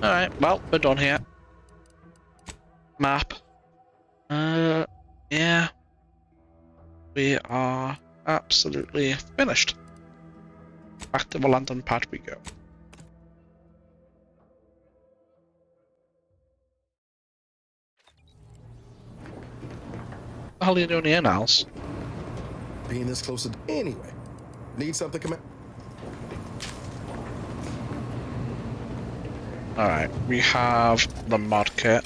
Alright, well, we're done here. Map. Yeah. We are absolutely finished. Back to the London part we go. What the hell are you doing here, Niles? Being this close to... Anyway. Need something, come Alright, we have the mod kit.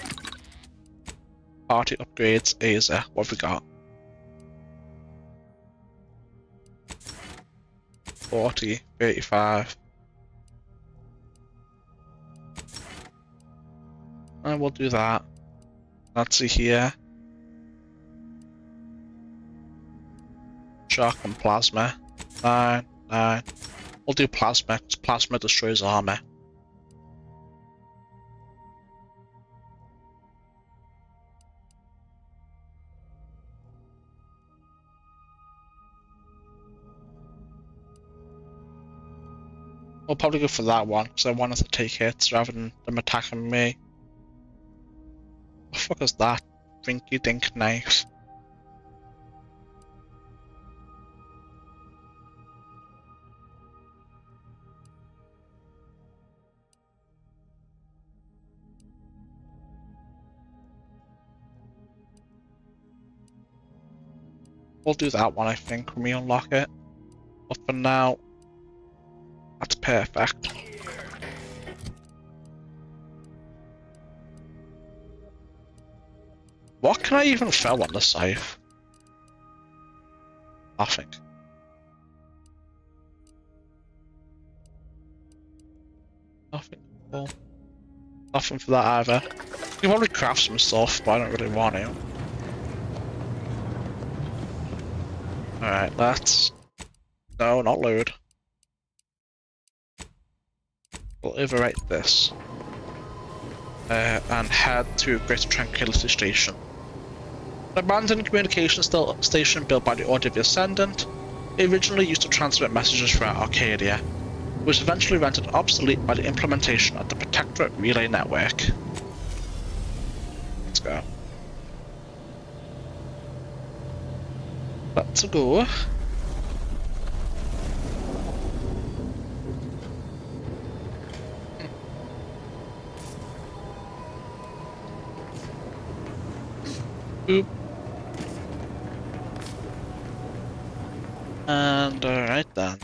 Party upgrades, Aza. What have we got? 40, 35. And we'll do that. Let's see here. Shock and plasma. 9, 9. We'll do plasma, because plasma destroys armor. We'll probably go for that one, because I wanted to take hits rather than them attacking me. What the fuck is that? Rinky dink knife. We'll do that one, I think, when we unlock it. But for now, that's perfect. What can I even throw on the scythe? Nothing. Nothing. Cool. Nothing for that either. You can probably craft some stuff, but I don't really want to. Alright, let's... No, not load. We'll overwrite this. And head to Greater Tranquility Station. An abandoned communication station built by the Order of the Ascendant. It originally used to transmit messages throughout Arcadia. It was eventually rendered obsolete by the implementation of the Protectorate Relay Network. Let's go. Let's go. Boop. And alright then.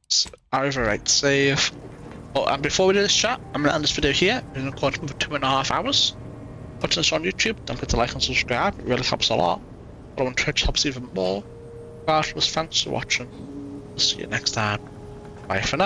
So, overwrite save. Oh, and before we do this chat, I'm gonna end this video here. We're in recording for 2.5 hours. Watching this on YouTube, don't forget to like and subscribe, it really helps a lot. Follow on Twitch helps even more. Regardless, thanks for watching. I'll see you next time. Bye for now.